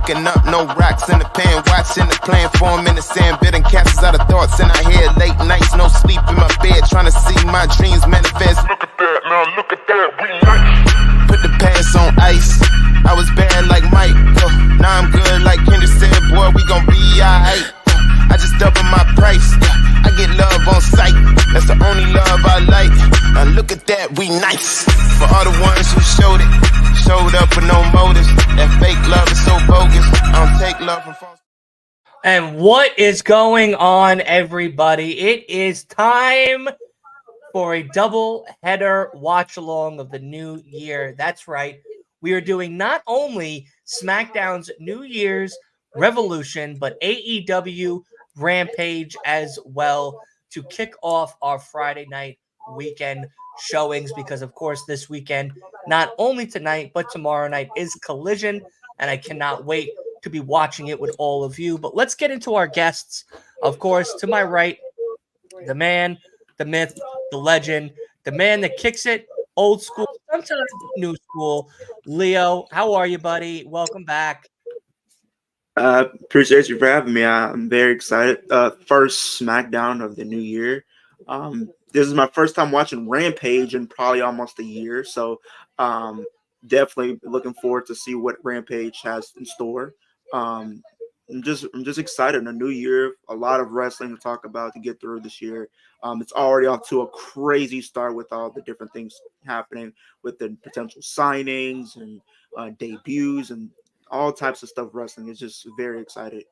cooking up, no rocks in the pan, watching the plan form in the sand, bidding captures out of thoughts in our head, late nights, no sleep in my bed, trying to see my dreams manifest. Look at that, now look at that, we nice. Put the past on ice, I was bad like Mike, now I'm good like Kendrick said, boy, we gon' be alright. I just double my price, I get love on sight, that's the only love I like. Now look at that, we nice. For all the ones who showed up with no motives. That fake love is so bogus. I don't take love from false. And what is going on, everybody? It is time for a double header watch along of the new year. That's right. We are doing not only SmackDown's New Year's Revolution, but AEW Rampage as well to kick off our Friday night weekend showings, because of course this weekend, not only tonight but tomorrow night, is Collision, and I cannot wait to be watching it with all of you. But let's get into our guests. Of course, to my right, the man, the myth, the legend, the man that kicks it old school, sometimes new school. Leo, how are you, buddy? Welcome back. Appreciate you for having me. I'm very excited. First SmackDown of the new year. This is my first time watching Rampage in probably almost a year, so definitely looking forward to see what Rampage has in store. I'm just excited. A new year, a lot of wrestling to talk about to get through this year. It's already off to a crazy start with all the different things happening with the potential signings and debuts and all types of stuff wrestling. It's just very excited.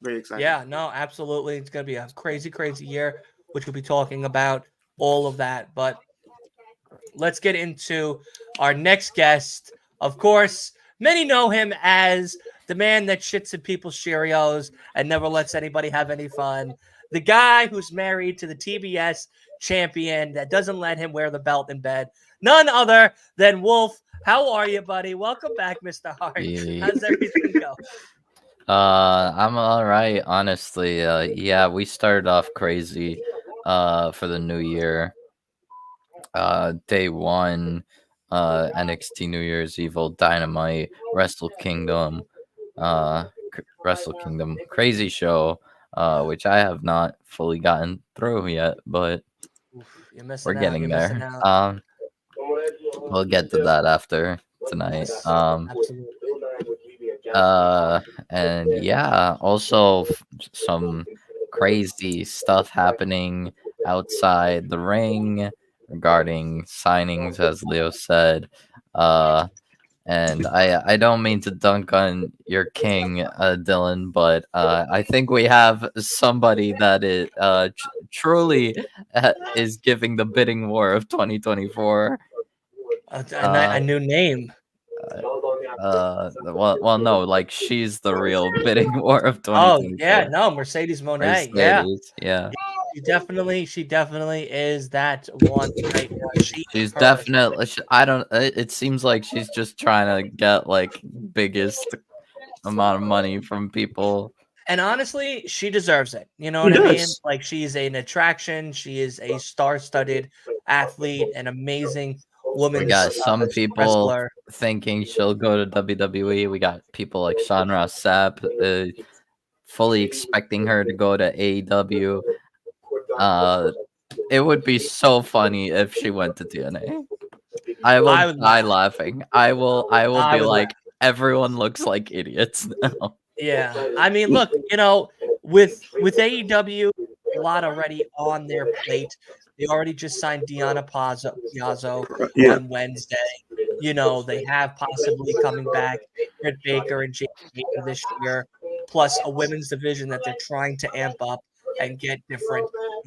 Very excited. Yeah, no, absolutely. It's going to be a crazy, crazy year, which we'll be talking about all of that. But let's get into our next guest. Of course, many know him as the man that shits in people's Cheerios and never lets anybody have any fun. The guy who's married to the TBS champion that doesn't let him wear the belt in bed. None other than Wolf. How are you, buddy? Welcome back, Mr. Hart. How's everything go? I'm all right, honestly. Yeah, we started off crazy for the new year. Day one, NXT New Year's Evil, Dynamite, Wrestle Kingdom, crazy show, which I have not fully gotten through yet, but we're getting there. We'll get to that after tonight. And yeah, also some crazy stuff happening outside the ring regarding signings, as Leo said. And I don't mean to dunk on your king, Dylan, but I think we have somebody that is truly is giving the bidding war of 2024. A new name. Well, no, like she's the real bidding war of 2024. Oh yeah, no, Mercedes Moné. Yeah. She definitely is that one. Right? She's definitely. I don't. It seems like she's just trying to get like biggest amount of money from people. And honestly, she deserves it. You know what I mean? Like, she's an attraction. She is a star-studded athlete, an amazing woman. We got some people wrestler thinking she'll go to WWE. We got people like Sean Ross Sapp fully expecting her to go to AEW. It would be so funny if she went to TNA. I will die laughing. I will be like, everyone looks like idiots now. Yeah, I mean, look, you know, with AEW, a lot already on their plate. They already just signed Deonna Purrazzo on Wednesday. You know, they have possibly coming back Britt Baker and Jake Hager this year, plus a women's division that they're trying to amp up and get a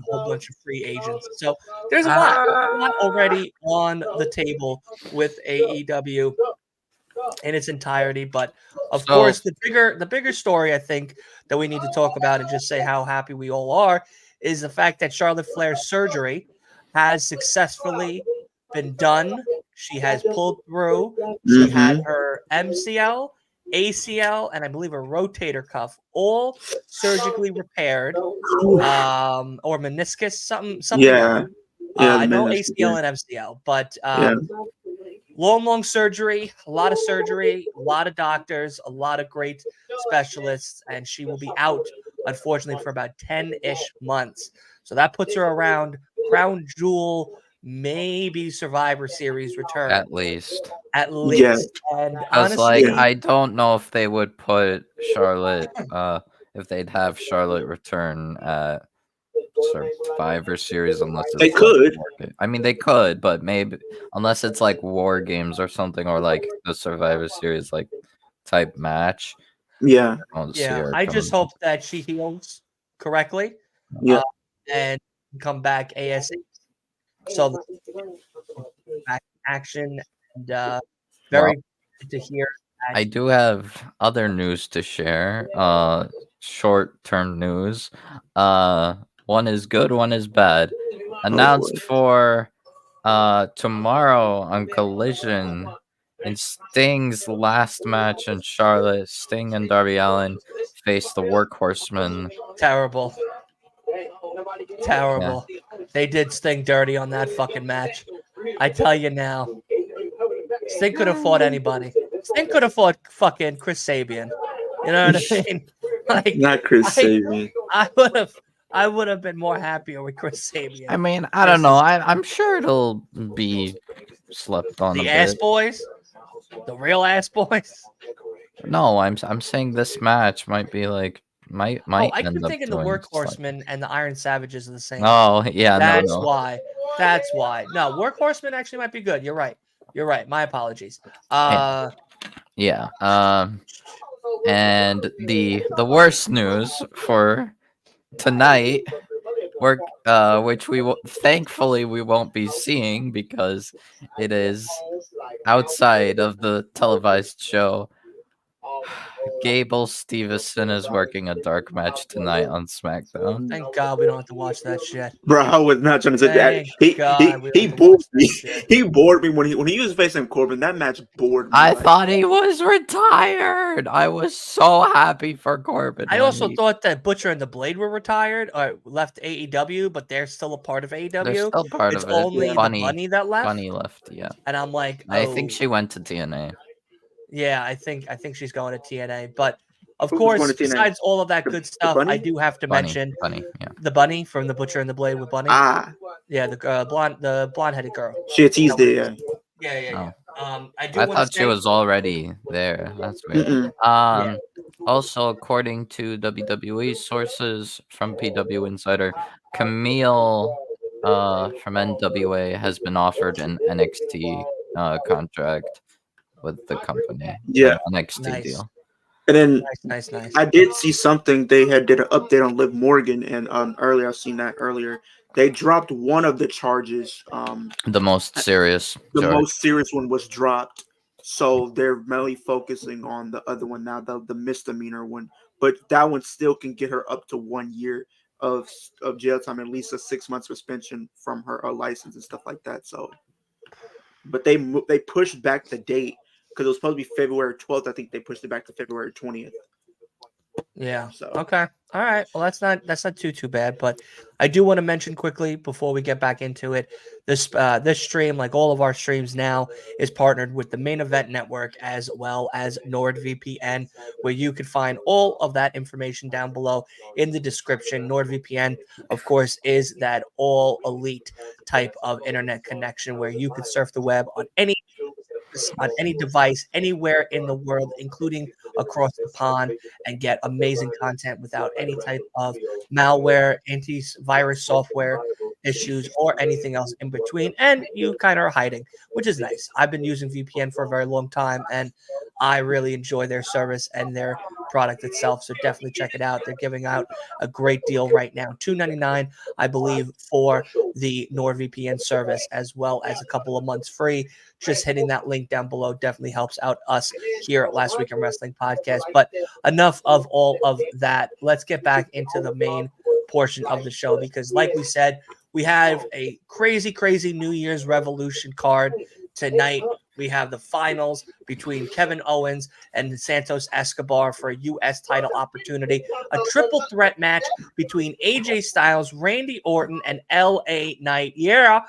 whole bunch of free agents. So there's a lot already on the table with AEW in its entirety. But of course, the bigger story I think that we need to talk about and just say how happy we all are is the fact that Charlotte Flair's surgery has successfully been done. She has pulled through. She had her MCL, ACL, and I believe a rotator cuff all surgically repaired, or meniscus, something. Yeah. I know ACL and MCL, but long surgery, a lot of doctors, a lot of great specialists, and she will be out, unfortunately, for about 10-ish months. So that puts her around Crown Jewel, maybe Survivor Series return. At least. Yeah. And Because, honestly, I don't know if they would put Charlotte, if they'd have Charlotte return at Survivor Series unless it's They could. I mean, they could, but maybe unless it's like War Games or something, or like the Survivor Series type match. Yeah. I don't see her I coming just hope that she heals correctly Yeah. and come back ASAP. So back in action and very good to hear. I do have other news to share. Short-term news. One is good, one is bad. Announced for tomorrow on Collision in Sting's last match in Charlotte. Sting and Darby Allin face the Workhorsemen. Terrible. They did Sting dirty on that fucking match. I tell you now. Sting could have fought anybody. Sting could have fought fucking Chris Sabian. You know what I mean? Like, Not Chris Sabian. I would have been more happier with Chris Sabian. I mean, I don't know. I'm sure it'll be slept on. The ass boys, the real ass boys. No, I'm saying this match might be might. I keep thinking the Workhorsemen and the Iron Savages are the same. Oh yeah, that's why. That's why. No, Workhorsemen actually might be good. You're right. My apologies. Yeah. And the worst news for tonight, which thankfully we won't be seeing because it is outside of the televised show. Gable Stevenson is working a dark match tonight on SmackDown. Thank God we don't have to watch that shit. Bro, I was not trying to say that. He bored me. He bored me when he was facing Corbin. That match bored me. I thought he was retired. I was so happy for Corbin. I also thought that Butcher and the Blade were retired or left AEW, but they're still a part of AEW. They're still part of it. It's only the Bunny that left. Bunny left, yeah. And I'm like, I think she went to TNA. Yeah, I think she's going to TNA. But of course, besides all of that good stuff, I do have to mention the Bunny from the Butcher and the Blade with Bunny. Yeah, the blonde-headed girl. She teased it. Yeah. I thought she was already there. That's weird. Also, according to WWE sources from PW Insider, Camille from NWA has been offered an NXT contract with the company. Yeah, NXT deal. And then nice. I did see something. They did an update on Liv Morgan, and earlier I've seen that earlier. They dropped one of the charges. The most serious. The most serious one was dropped, so they're mainly focusing on the other one now, the misdemeanor one. But that one still can get her up to 1 year of jail time, at least a 6-month suspension from her license and stuff like that. So, but they pushed back the date. Because it was supposed to be February 12th. I think they pushed it back to February 20th. Yeah. So. Okay. All right. Well, that's not too bad. But I do want to mention quickly before we get back into it, this stream, like all of our streams now, is partnered with the Main Event Network as well as NordVPN, where you can find all of that information down below in the description. NordVPN, of course, is that all elite type of internet connection where you can surf the web on any device anywhere in the world, including across the pond, and get amazing content without any type of malware, antivirus software issues, or anything else in between. And you kind of are hiding, which is nice. I've been using VPN for a very long time, and I really enjoy their service and their product itself. So definitely check it out. They're giving out a great deal right now, $2.99, I believe, for the NordVPN service, as well as a couple of months free. Just hitting that link down below definitely helps out us here at Last Week in Wrestling Podcast. But enough of all of that. Let's get back into the main portion of the show, because like we said, we have a crazy New Year's Revolution card tonight. We have the finals between Kevin Owens and Santos Escobar for a U.S. title opportunity. A triple threat match between AJ Styles, Randy Orton, and L.A. Knight. Yeah,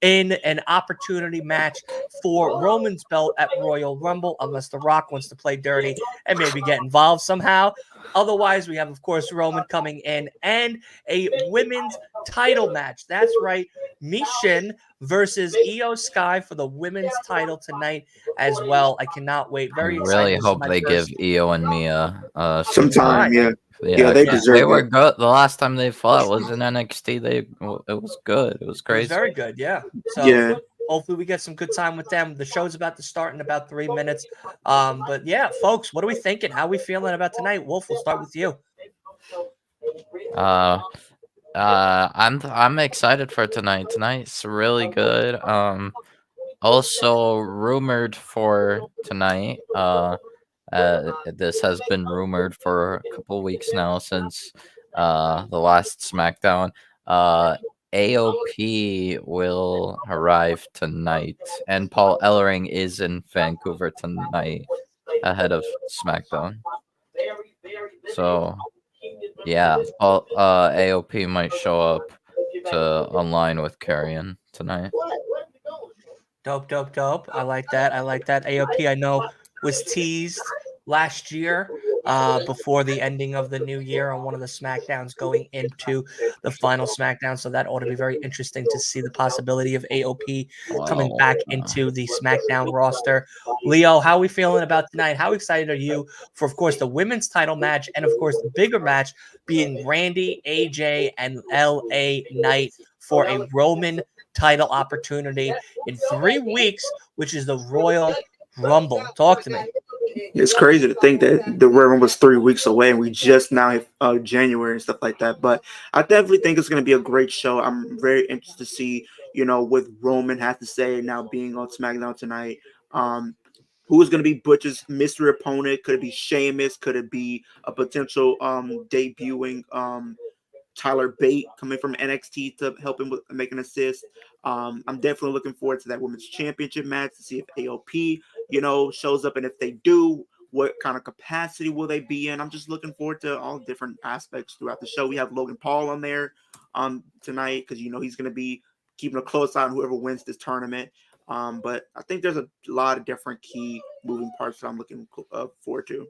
in an opportunity match for Roman's belt at Royal Rumble, unless The Rock wants to play dirty and maybe get involved somehow. Otherwise, we have, of course, Roman coming in and a women's title match. That's right. Mishin versus Io Sky for the women's title tonight as well. I cannot wait. I Very excited. really This is hope my they give first. Io and Mia some time. Yeah, Yeah, they 'cause deserve they were it. good. The last time they fought was in NXT. It was good. It was It was crazy. very good, yeah. So Yeah. hopefully we get some good time with them. The show's about to start in about 3 minutes. But yeah, folks, what are we thinking? How are we feeling about tonight? Wolf, we'll start with you. I'm excited for tonight. Tonight's really good. Also rumored for tonight. This has been rumored for a couple weeks now since the last SmackDown. AOP will arrive tonight, and Paul Ellering is in Vancouver tonight ahead of SmackDown. So yeah, AOP might show up to online with Carrion tonight. Dope, dope, dope. I like that. I like that. AOP, I know, was teased last year before the ending of the new year on one of the SmackDowns going into the final SmackDown. So that ought to be very interesting to see the possibility of AOP coming back into the SmackDown roster. Leo, how are we feeling about tonight? How excited are you for, of course, the women's title match and, of course, the bigger match being Randy, AJ, and LA Knight for a Roman title opportunity in 3 weeks, which is the Royal Rumble? Talk to me. It's crazy to think that the Royal Rumble was 3 weeks away and we just now have January and stuff like that. But I definitely think it's going to be a great show. I'm very interested to see, what Roman has to say now being on SmackDown tonight. Who's going to be Butch's mystery opponent? Could it be Sheamus? Could it be a potential debuting Tyler Bate coming from NXT to help him with make an assist? I'm definitely looking forward to that women's championship match to see if AOP, shows up, and if they do, what kind of capacity will they be in? I'm just looking forward to all different aspects throughout the show. We have Logan Paul on there tonight because he's going to be keeping a close eye on whoever wins this tournament. But I think there's a lot of different key moving parts that I'm looking forward to.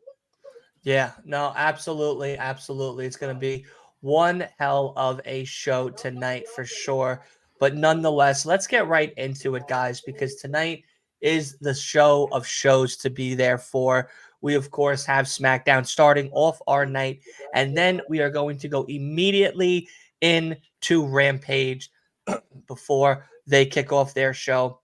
Yeah, no, absolutely, absolutely. It's going to be one hell of a show tonight for sure. But nonetheless, let's get right into it, guys, because tonight is the show of shows to be there for. We, of course, have SmackDown starting off our night, and then we are going to go immediately into Rampage before they kick off their show,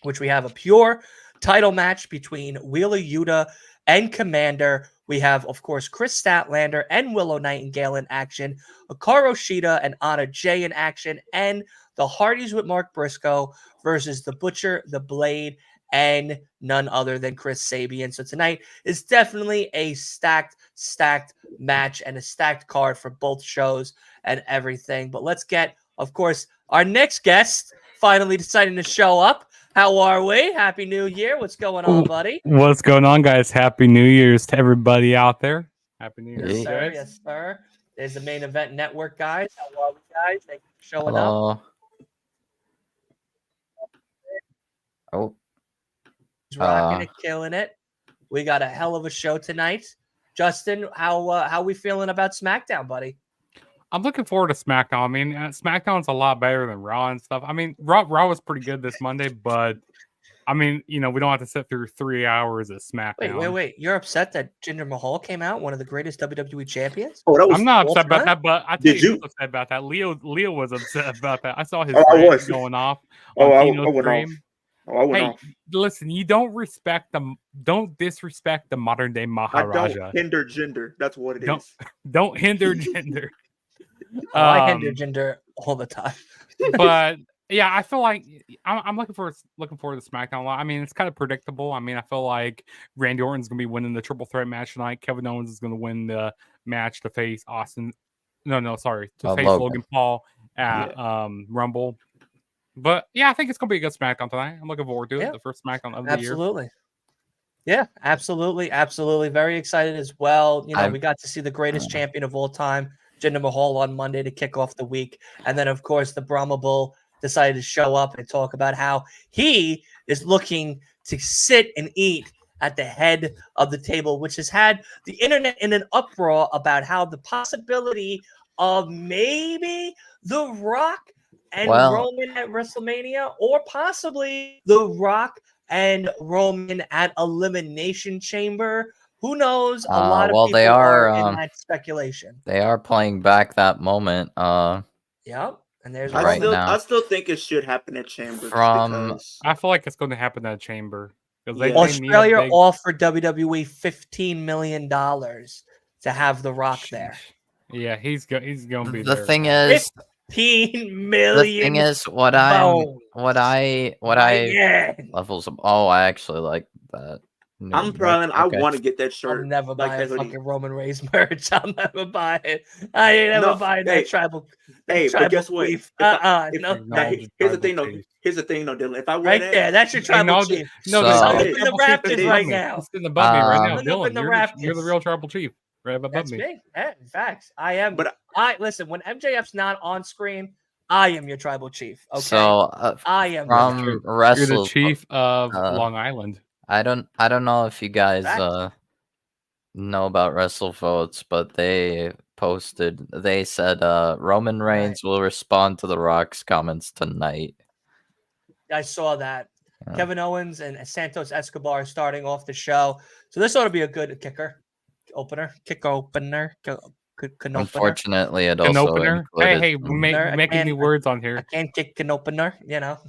which we have a pure title match between Wheeler Yuta and Commander. We have, of course, Chris Statlander and Willow Nightingale in action, Hikaru Shida and Anna Jay in action, and the Hardys with Mark Briscoe versus the Butcher, the Blade, and none other than Chris Sabian. So tonight is definitely a stacked match and a stacked card for both shows and everything. But let's get, of course, our next guest finally deciding to show up. How are we? Happy New Year. What's going on, buddy? What's going on, guys? Happy New Year's to everybody out there. Happy New Year's, Yes, sir. guys. Yes, sir. There's the Main Event Network, guys. How are we, guys? Thank you for showing up. Hello. Oh. He's rocking it, killing it. We got a hell of a show tonight. Justin, how we feeling about SmackDown, buddy? I'm looking forward to SmackDown. I mean, SmackDown's a lot better than Raw and stuff. I mean, Raw was pretty good this Monday, but I mean, we don't have to sit through 3 hours of SmackDown. Wait. You're upset that Jinder Mahal came out, one of the greatest WWE champions? I'm not upset about that, but I tell you who's upset about that. Leo was upset about that. I saw his rant going off on Tino's stream. Hey, listen, you don't disrespect the modern day Maharaja. I don't hinder gender. That's what it is. Don't hinder gender. I hinder gender all the time. But yeah, I feel like I'm looking forward to SmackDown a lot. I mean, it's kind of predictable. I mean, I feel like Randy Orton's gonna be winning the triple threat match tonight. Kevin Owens is gonna win the match to face face Logan Paul at Rumble. But yeah, I think it's gonna be a good SmackDown tonight. I'm looking forward to it. The first SmackDown of the year. Absolutely. Yeah, absolutely. Very excited as well. We got to see the greatest champion of all time, Jinder Mahal, on Monday to kick off the week. And then, of course, the Brahma Bull decided to show up and talk about how he is looking to sit and eat at the head of the table, which has had the internet in an uproar about how the possibility of maybe The Rock and Roman at WrestleMania, or possibly The Rock and Roman at Elimination Chamber. Who knows? A lot of people they are in that speculation. They are playing back that moment. Yep. And there's Right now. I still think it should happen at Chamber. I feel like it's going to happen at Chamber. Australia offered WWE $15 million to have The Rock there. Yeah, he's going to be the there. Thing is, 15 million. The thing is, what I levels up. Oh, I actually like that. I'm probably. I want to get that shirt. I'll never buy a fucking Roman Reigns merch. I'll never buy it. I ain't never buying that tribal. Hey, but guess what? Here's the thing, though. Here's the thing, though, Dylan. If I wear that, that's your tribal chief. No, it's up in the Raptors right now. It's in the above me right now, Dylan. You're the real tribal chief. Right above That's me. me. Yeah, in fact, I am. But I listen when MJF's not on screen. I am your tribal chief. Okay. So I am from you're the chief of Long Island. I don't know if you guys know about WrestleVotes, but they said Roman Reigns will respond to The Rock's comments tonight. I saw that. Yeah. Kevin Owens and Santos Escobar starting off the show. So this ought to be a good kick opener. Unfortunately, it also included hey, making new words on here. I can't kick an opener, you know.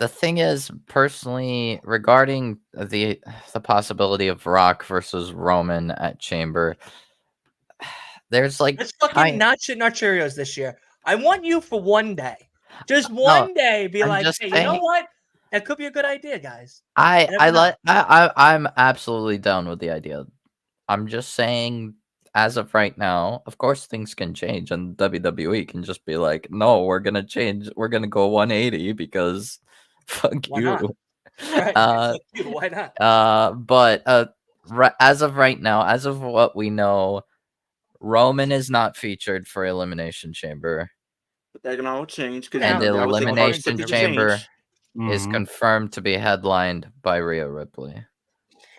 The thing is, personally, regarding the possibility of Rock versus Roman at Chamber, there's like let's fucking not shit in our Cheerios this year. I want you for one day, just one day, be like, hey, you know what? That could be a good idea, guys. I'm absolutely down with the idea. I'm just saying, as of right now, of course things can change, and WWE can just be like, no, we're gonna change. We're gonna go 180 because. Fuck you. Right. Fuck you. Why not? But as of right now, as of what we know, Roman is not featured for Elimination Chamber. But that can all change. And the Elimination Chamber is confirmed to be headlined by Rhea Ripley.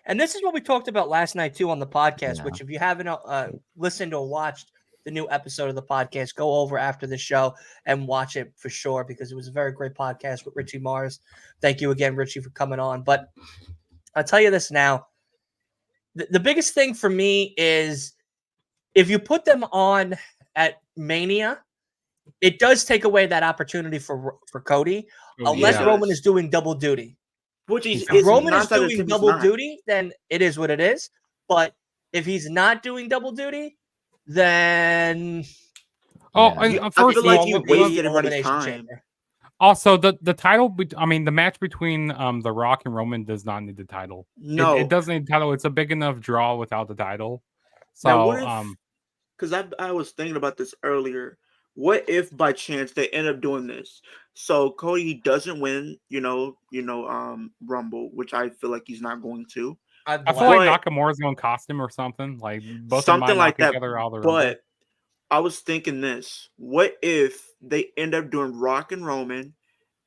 And this is what we talked about last night, too, on the podcast, which if you haven't listened or watched the new episode of the podcast, go over after the show and watch it for sure, because it was a very great podcast with Richie Mars. Thank you again, Richie, for coming on. But I'll tell you this now. The biggest thing for me is if you put them on at Mania, it does take away that opportunity for Cody, unless Roman is doing double duty. If Roman is doing double duty, then it is what it is. But if he's not doing double duty, then and first of all, you wasted Elimination Chamber. Also, the title, the match between The Rock and Roman does not need the title. No, it doesn't need the title. It's a big enough draw without the title. So, because I was thinking about this earlier. What if by chance they end up doing this? So Cody doesn't win, Rumble, which I feel like he's not going to. I feel like Nakamura's going to cost him or something. Like both something like that. But I was thinking this: what if they end up doing Rock and Roman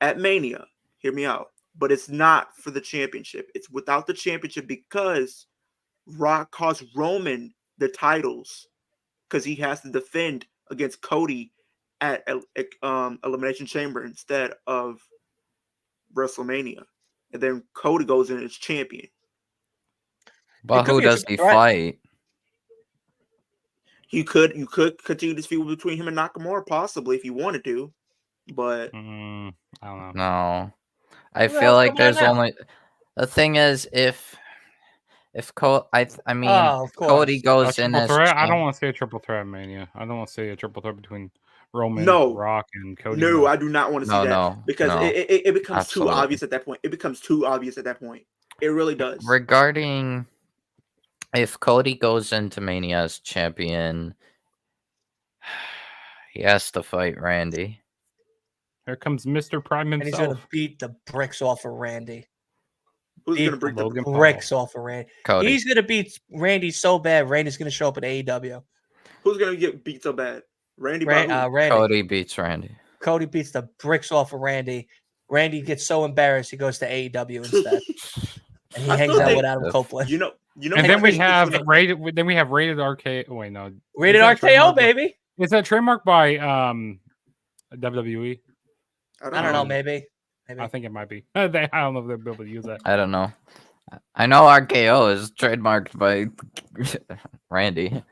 at Mania? Hear me out. But it's not for the championship. It's without the championship because Rock cost Roman the titles because he has to defend against Cody at Elimination Chamber instead of WrestleMania, and then Cody goes in as champion. But who does he fight? You could continue this feud between him and Nakamura possibly if you wanted to, but I don't know. No, I feel like there's only the thing is if Cody goes in as I don't want to say a triple threat Mania. I don't want to say a triple threat between Roman, Rock, and Cody. No, I do not want to see that because it becomes too obvious at that point. It becomes too obvious at that point. It really does. Regarding if Cody goes into Mania as champion, he has to fight Randy. Here comes Mr. Prime himself. And he's going to beat the bricks off of Randy. Who's going to beat the bricks off of Randy? Cody. He's going to beat Randy so bad, Randy's going to show up at AEW. Who's going to get beat so bad? Randy. Randy. Cody beats Randy. Cody beats the bricks off of Randy. Randy gets so embarrassed he goes to AEW instead, and he hangs out with Adam Copeland. You know. And then we have rated. Then we have rated RKO. Oh, wait, no, rated RKO, baby. Is that trademarked by WWE? I don't know. Maybe. I think it might be. I don't know if they'll be able to use that. I don't know. I know RKO is trademarked by Randy.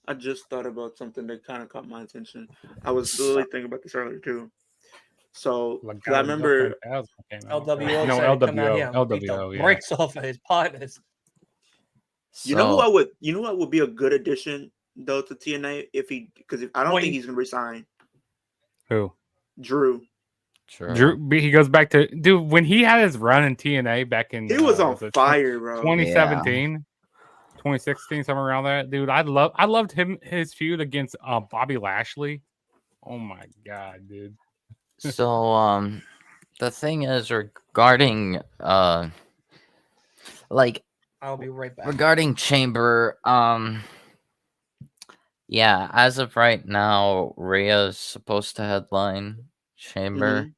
I just thought about something that kind of caught my attention. I was literally thinking about this earlier too. So I remember LWO. No, LWO. Yeah. Breaks off of his partners. You know who I would? You know what would be a good addition though to TNA because I don't think he's gonna resign. Who? Drew. Sure. Drew. He goes back to when he had his run in TNA back in. He was on fire, bro. 2017. 2016, somewhere around that, dude. I loved his feud against Bobby Lashley. Oh my god, dude. So the thing is regarding like I'll be right back. regarding Chamber, yeah, as of right now, Rhea's supposed to headline Chamber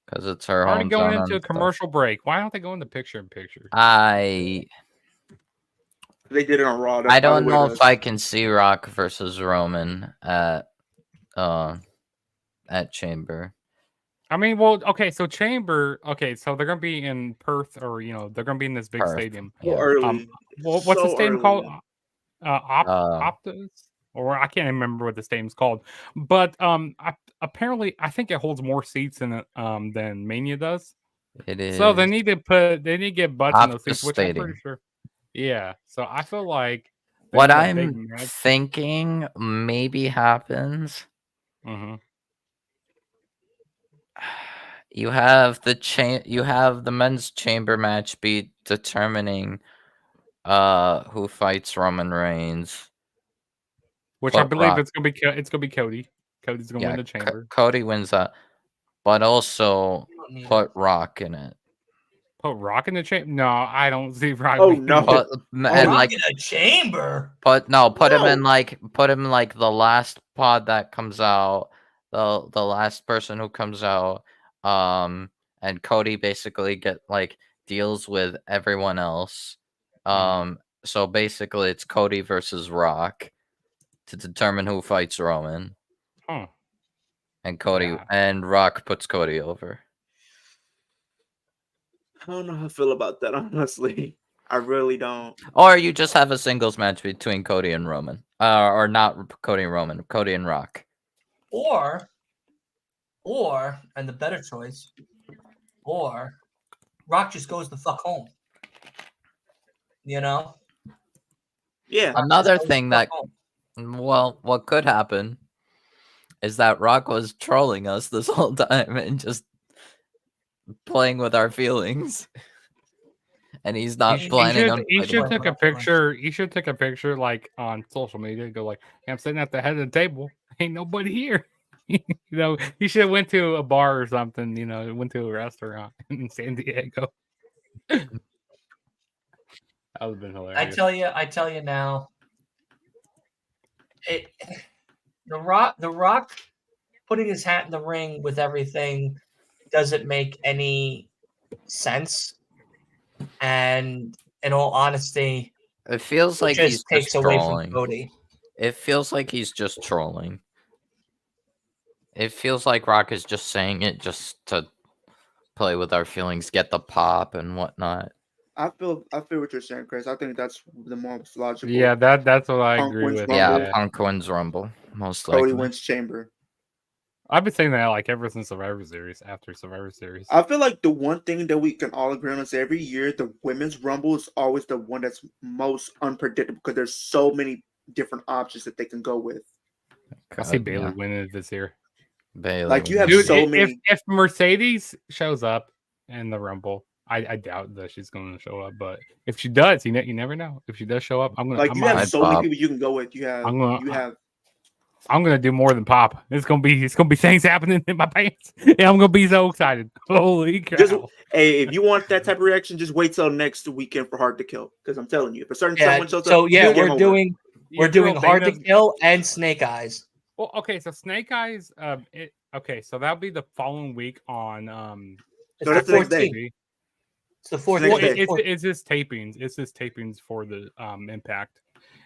because it's her already hometown. Going into a commercial break. Why don't they go into picture-in-picture? They did it on Raw. I don't know if I can see Rock versus Roman at Chamber. I mean, well, okay, so Chamber, so they're gonna be in Perth, or they're gonna be in this big stadium. Well, early. What's the stadium called? Optus, or I can't remember what the stadium's called. But apparently, I think it holds more seats than Mania does. It is. So they need to get butts in those seats, which stadium. I'm pretty sure. Yeah, so I feel like what I'm thinking maybe happens. Mm-hmm. You have the men's chamber match be determining who fights Roman Reigns, which I believe it's gonna be Cody. Cody's gonna win the chamber. Cody wins that, but also put Rock in it. Put Rock in the chamber? No, I don't see Rock. Oh no! Rock in a chamber. Put him in like the last pod that comes out, the last person who comes out, and Cody basically deals with everyone else. So basically it's Cody versus Rock to determine who fights Roman. Huh. And Cody and Rock puts Cody over. I don't know how I feel about that, honestly. I really don't. Or you just have a singles match between Cody and Roman. Or not Cody and Roman, Cody and Rock. Or, and the better choice, or Rock just goes the fuck home. Yeah. Another thing what could happen is that Rock was trolling us this whole time and just playing with our feelings, and he's not planning on. He should take a picture. He should take a picture on social media. Go hey, I'm sitting at the head of the table. Ain't nobody here. He should have went to a bar or something. Went to a restaurant in San Diego. That would have been hilarious. I tell you now. The Rock putting his hat in the ring with everything doesn't make any sense, and in all honesty, it feels like he just takes away from Cody. It feels like he's just trolling. It feels like Rock is just saying it just to play with our feelings, get the pop and whatnot. I feel what you're saying, Chris. I think that's the most logical. Yeah, that's what I agree with. Rumble. Yeah, Punk wins Rumble, most likely. Cody wins Chamber. I've been saying that ever since Survivor Series, after Survivor Series. I feel like the one thing that we can all agree on is every year the Women's Rumble is always the one that's most unpredictable because there's so many different options that they can go with. I see Bayley winning this year. Bayley, you have so many. If Mercedes shows up in the Rumble, I doubt that she's going to show up. But if she does, you never know. If she does show up, I'm gonna. You have so many people you can go with. I'm gonna do more than pop. It's gonna be things happening in my pants. Yeah, I'm gonna be so excited. Holy cow! If you want that type of reaction, just wait till next weekend for Hard to Kill. Because I'm telling you, if a certain someone shows up, we're doing Hard to Kill and Snake Eyes. Well, okay, so Snake Eyes, okay, so that'll be the following week on It's No, the that's the next day. 14th. It's the It's the 14th. next Well, day. it's his tapings. It's his tapings for the Impact,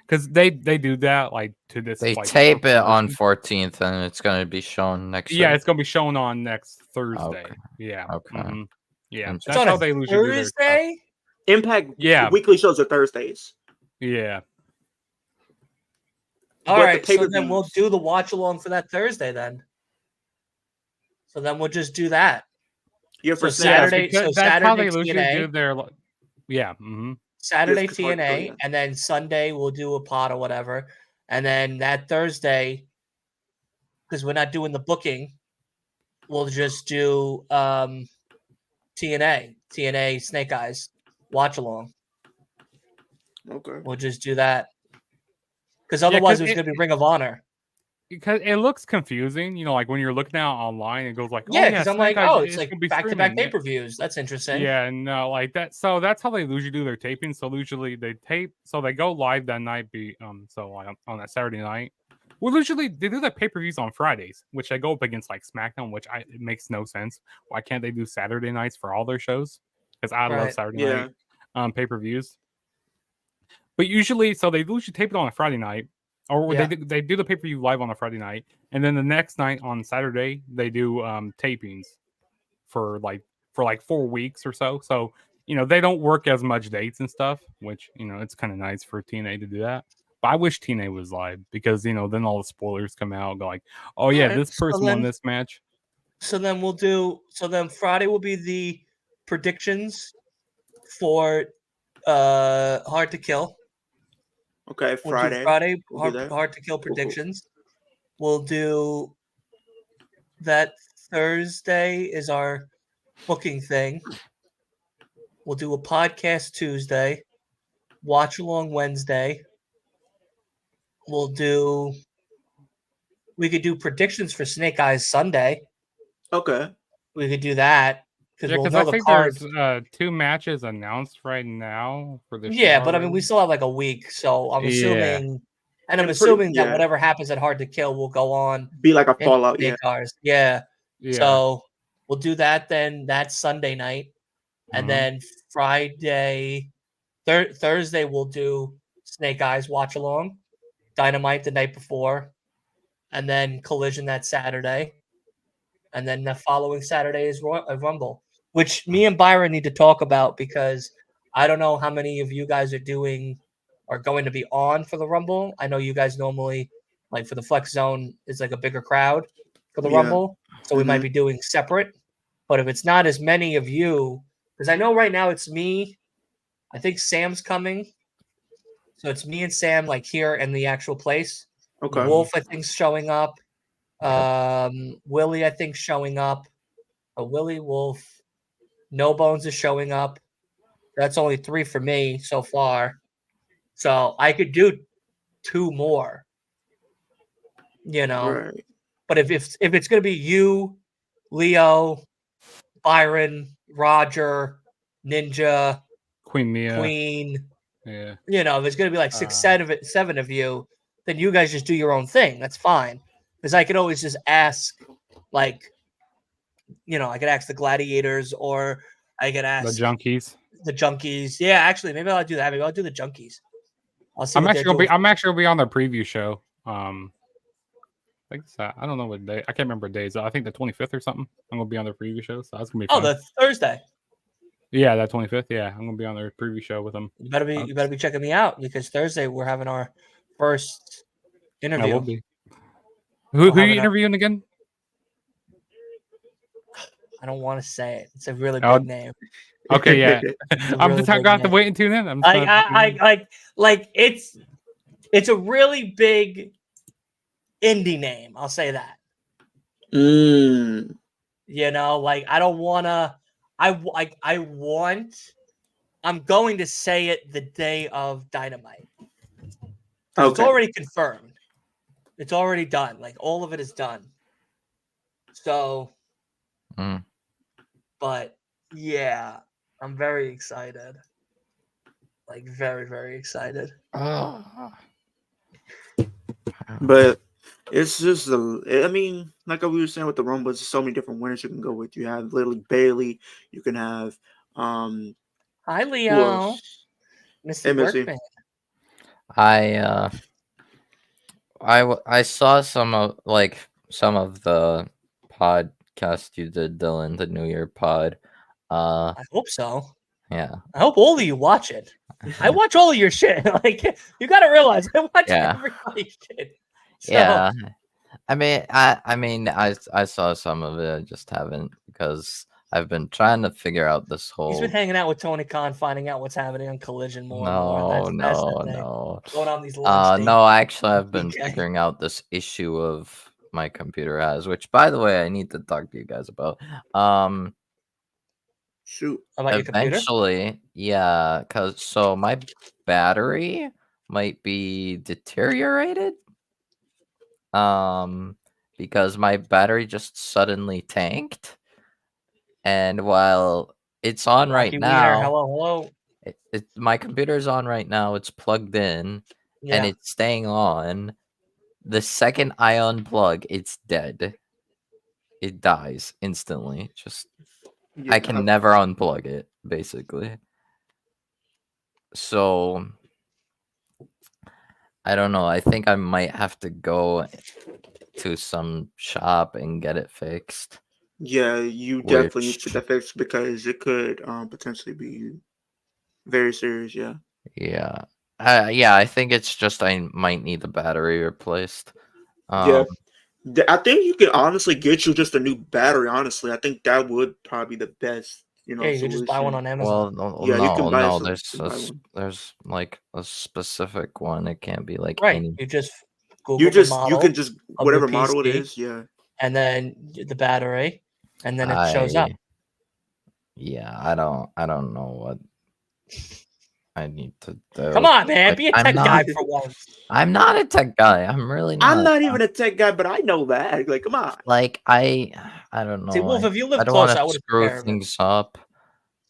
because they do that like to this. They like, tape it on promotion. 14th, and it's gonna be shown next Yeah, week. it's gonna be shown on next Thursday. Okay. Yeah. Okay. mhm. Yeah, It's It's that's on how a they usually do their stuff. Thursday. Impact Yeah. weekly shows are Thursdays. Yeah. All But the right, so then we'll pay-per-views- do the watch along for that Thursday then. So then we'll just do that. Yeah, for So Snake Eyes. Saturday- because so that's how they Saturday usually TNA. do their. Yeah. Mm-hmm. Saturday Yes, 'cause hard to TNA, kill, yeah. and then Sunday we'll do a pod or whatever, and then that Thursday, because we're not doing the booking, we'll just do TNA Snake Eyes watch along. Okay. We'll just do that because Yeah, otherwise 'cause it was going to be Ring of Honor. Because it looks confusing, like when you're looking out online, it goes like, Yeah, because I'm Snake like, Eyes oh, is it's like gonna be back-to-back streaming. pay-per-views. That's interesting. Yeah, no, like that. So that's how they usually do their taping. So usually they tape, so they go live that night. So like on that Saturday night. Well, usually they do their pay-per-views on Fridays, which they go up against like SmackDown, which it makes no sense. Why can't they do Saturday nights for all their shows? Because I love Right. Saturday Yeah. night pay-per-views. But usually, so they usually tape it on a Friday night, or Yeah. they do the pay-per-view live on a Friday night, and then the next night on Saturday they do tapings for like 4 weeks or so. So they don't work as much dates and stuff, which it's kind of nice for TNA to do that. But I wish TNA was live because then all the spoilers come out, go like, oh yeah, Alright, this so person won this match. So then Friday will be the predictions for Hard to Kill. Okay, We'll do Friday. Friday We'll do that. hard to Kill Cool. predictions. We'll do that. Thursday is our booking thing. We'll do a podcast Tuesday, watch along Wednesday. We could do predictions for Snake Eyes Sunday. Okay. We could do that because Yeah, we'll because know I the think card. there's 2 matches announced right now for the show. Yeah, but I mean, we already. still have like a week, so I'm Yeah. assuming, and I'm And assuming that yeah. whatever happens at Hard to Kill will go on Be like a in fallout, yeah. Snake Eyes. Yeah. Yeah. So we'll do that then. That's Sunday night, and Mhm. then Friday, Thursday we'll do Snake Eyes watch along, Dynamite the night before, and then Collision that Saturday, and then the following Saturday is Rumble, which me and Byron need to talk about because I don't know how many of you guys are going to be on for the Rumble. I know you guys normally, like for the Flex Zone, is like a bigger crowd for the Yeah. Rumble, so we might Mhm. be doing separate. But if it's not as many of you, because I know right now it's me, I think Sam's coming, so it's me and Sam like here in the actual place. Okay. Wolf, I think, showing up. Willie, I think, showing up. Willie, Wolf, No Bones is showing up. That's only 3 for me so far. So I could do 2 more. Right. But if it's gonna be you, Leo, Byron, Roger, Ninja, Queen Mia. Queen, Yeah. if it's gonna be like 7 of you, then you guys just do your own thing. That's fine. Because I could always just ask, like, I could ask the Gladiators, or I could ask The Junkies. the Junkies. Yeah, actually, maybe I'll do that. Maybe I'll do the Junkies. I'll see. I'm actually gonna be on their preview show. I think it's, I don't know what day. I can't remember days. I think the 25th or something. I'm gonna be on their preview show, so that's gonna be fun. the Thursday. Yeah, that 25th. Yeah, I'm gonna be on their preview show with them. You better be checking me out because Thursday we're having our first interview. I will be. Who are you interviewing again? I don't want to say it. It's a really Oh, big name. Okay, yeah. I'm really just gonna big have to name. wait and tune in. I'm like it's a really big indie name. I'll say that. I don't wanna. I'm going to say it the day of Dynamite. Okay. It's already confirmed. It's already done. Like all of it is done. So, but yeah, I'm very excited. Like very, very excited. But It's just I mean, like we were saying with the Rumble, there's so many different winners you can go with. You have literally Bailey. You can have Hi, who Leo. else? Missy Hey, Missy. Workman. I saw some of the podcast you did, Dylan, the New Year pod. I hope so. Yeah. I hope all of you watch it. I watch all of your shit. Like, you got to realize I watch Yeah. everybody's shit. So, Yeah. I mean, I saw some of it. I just haven't, because I've been trying to figure out this he's been whole. hanging out with Tony Khan, finding out what's happening on Collision more and more. No, That's the no, thing. no. Going on these lunch dates. No, actually, I've been Okay. figuring out this issue of my computer has, which, by the way, I need to talk to you guys about. Shoot. About your computer? Eventually, yeah, because my battery might be deteriorated. Because my battery just suddenly tanked, and while it's on right Rocky Wiener, now, hello. my computer's on right now. It's plugged in, and Yeah. it's staying on. The second I unplug, it's dead. It dies instantly. Just Yeah, I can never unplug it, basically. So I don't know. I think I might have to go to some shop and get it fixed. Yeah, you definitely need to Which, get that fixed because it could potentially be very serious. Yeah. yeah. Yeah, I think it's just I might need the battery replaced. Yeah. I think you can honestly get you just a new battery. Honestly, I think that would probably be the best, Yeah, you could just buy one solution. on Amazon. Yeah, you can buy no, some. Buy one. there's like a specific one. It can't be like Right. any. You just Google the model You can just of your whatever model it PC, is. Yeah. and then the battery, and then it shows up. Yeah, I don't know what I need to do. Come on, man, be a I'm tech guy not. for once. I'm not a tech guy. I'm really not. I'm not even a tech guy, but I know that. Like, come on. Like I don't know. See, Wolf, if you I live don't close, want I to would screw have care of it. things up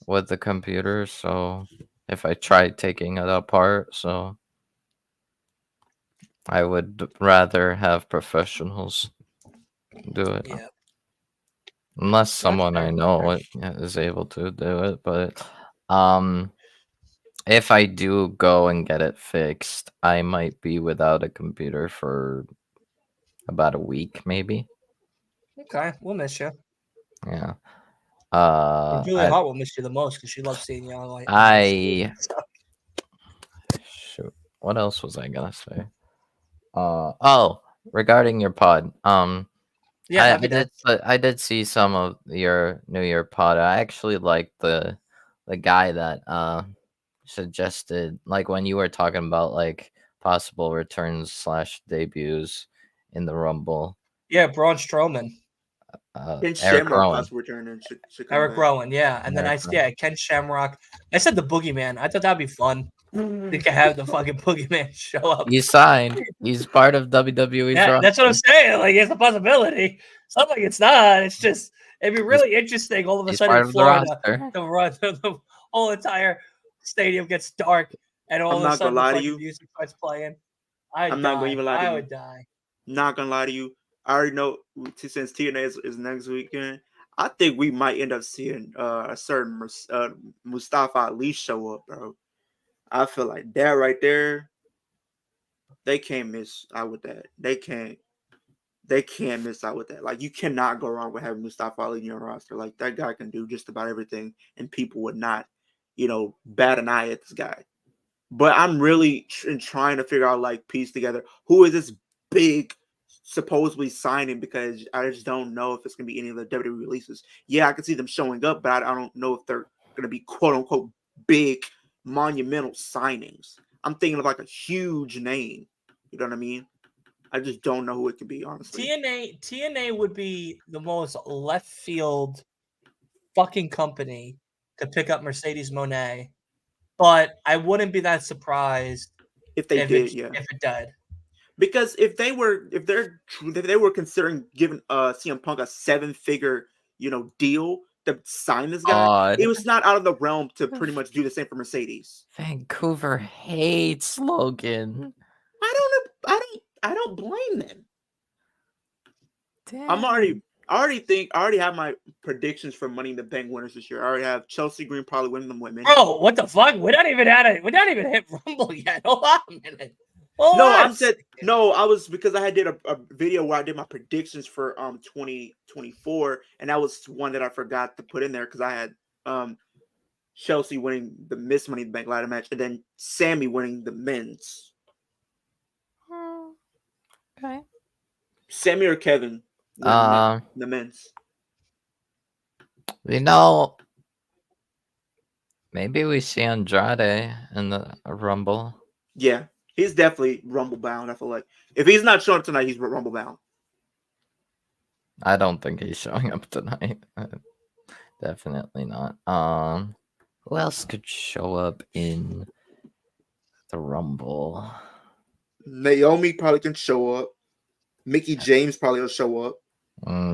with the computer. So if I try taking it apart, so I would rather have professionals do it. Yeah. Unless someone I fair, know is able to do it, but if I do go and get it fixed, I might be without a computer for about a week, maybe. Okay, we'll miss you. Yeah. Julia Hart will miss you the most because she loves seeing you on shoot. What else was I gonna say? Regarding your pod. Yeah, I did see some of your New Year pod. I actually liked the guy that suggested, like, when you were talking about like possible returns / debuts in the Rumble. Yeah, Braun Strowman. Ken Eric Shamrock Rowan. possibly return should come Eric back. Rowan, yeah. And then Ken Shamrock. I said the Boogeyman. I thought that'd be fun. They could have the fucking Boogeyman show up. He's signed. He's part of WWE's roster. That's what I'm saying. Like, it's a possibility. It's not like it's not. It's just, it'd be really interesting all of a sudden in Florida, the whole entire stadium gets dark and all of a sudden the music starts playing. I'm not going to even lie to you. I would die. Not going to lie to you. I already know since TNA is next weekend, I think we might end up seeing a certain Mustafa Ali show up, bro. I feel like that right there, they can't miss out with that. They can't miss out with that. Like, you cannot go wrong with having Mustafa Ali in your roster. Like, that guy can do just about everything, and people would not, bat an eye at this guy. But I'm really trying to figure out, like, piece together who is this big supposedly signing, because I just don't know if it's going to be any of the WWE releases. Yeah, I can see them showing up, but I don't know if they're going to be quote-unquote big, monumental signings. I'm thinking of, like, a huge name. You know what I mean? I just don't know who it could be, honestly. TNA would be the most left field fucking company to pick up Mercedes Moné, but I wouldn't be that surprised if they did. If it did. Because if they were considering giving CM Punk a 7-figure deal to sign this guy, it was not out of the realm to pretty much do the same for Mercedes. Vancouver hates Logan. I don't blame them. I already have my predictions for Money in the Bank winners this year. I already have Chelsea Green probably winning the women. Bro, what the fuck? We're not even hit Rumble yet. Hold on a minute. I was because I did a video where I did my predictions for 2024, and that was one that I forgot to put in there because I had Chelsea winning the Miss Money in the Bank ladder match, and then Sammy winning the men's. Okay. Sammy or Kevin winning the men's. Maybe we see Andrade in the Rumble. Yeah, he's definitely Rumble bound. I feel like if he's not showing up tonight, he's Rumble bound. I don't think he's showing up tonight. Definitely not. Who else could show up in the Rumble? Naomi probably can show up. Mickey James probably will show up.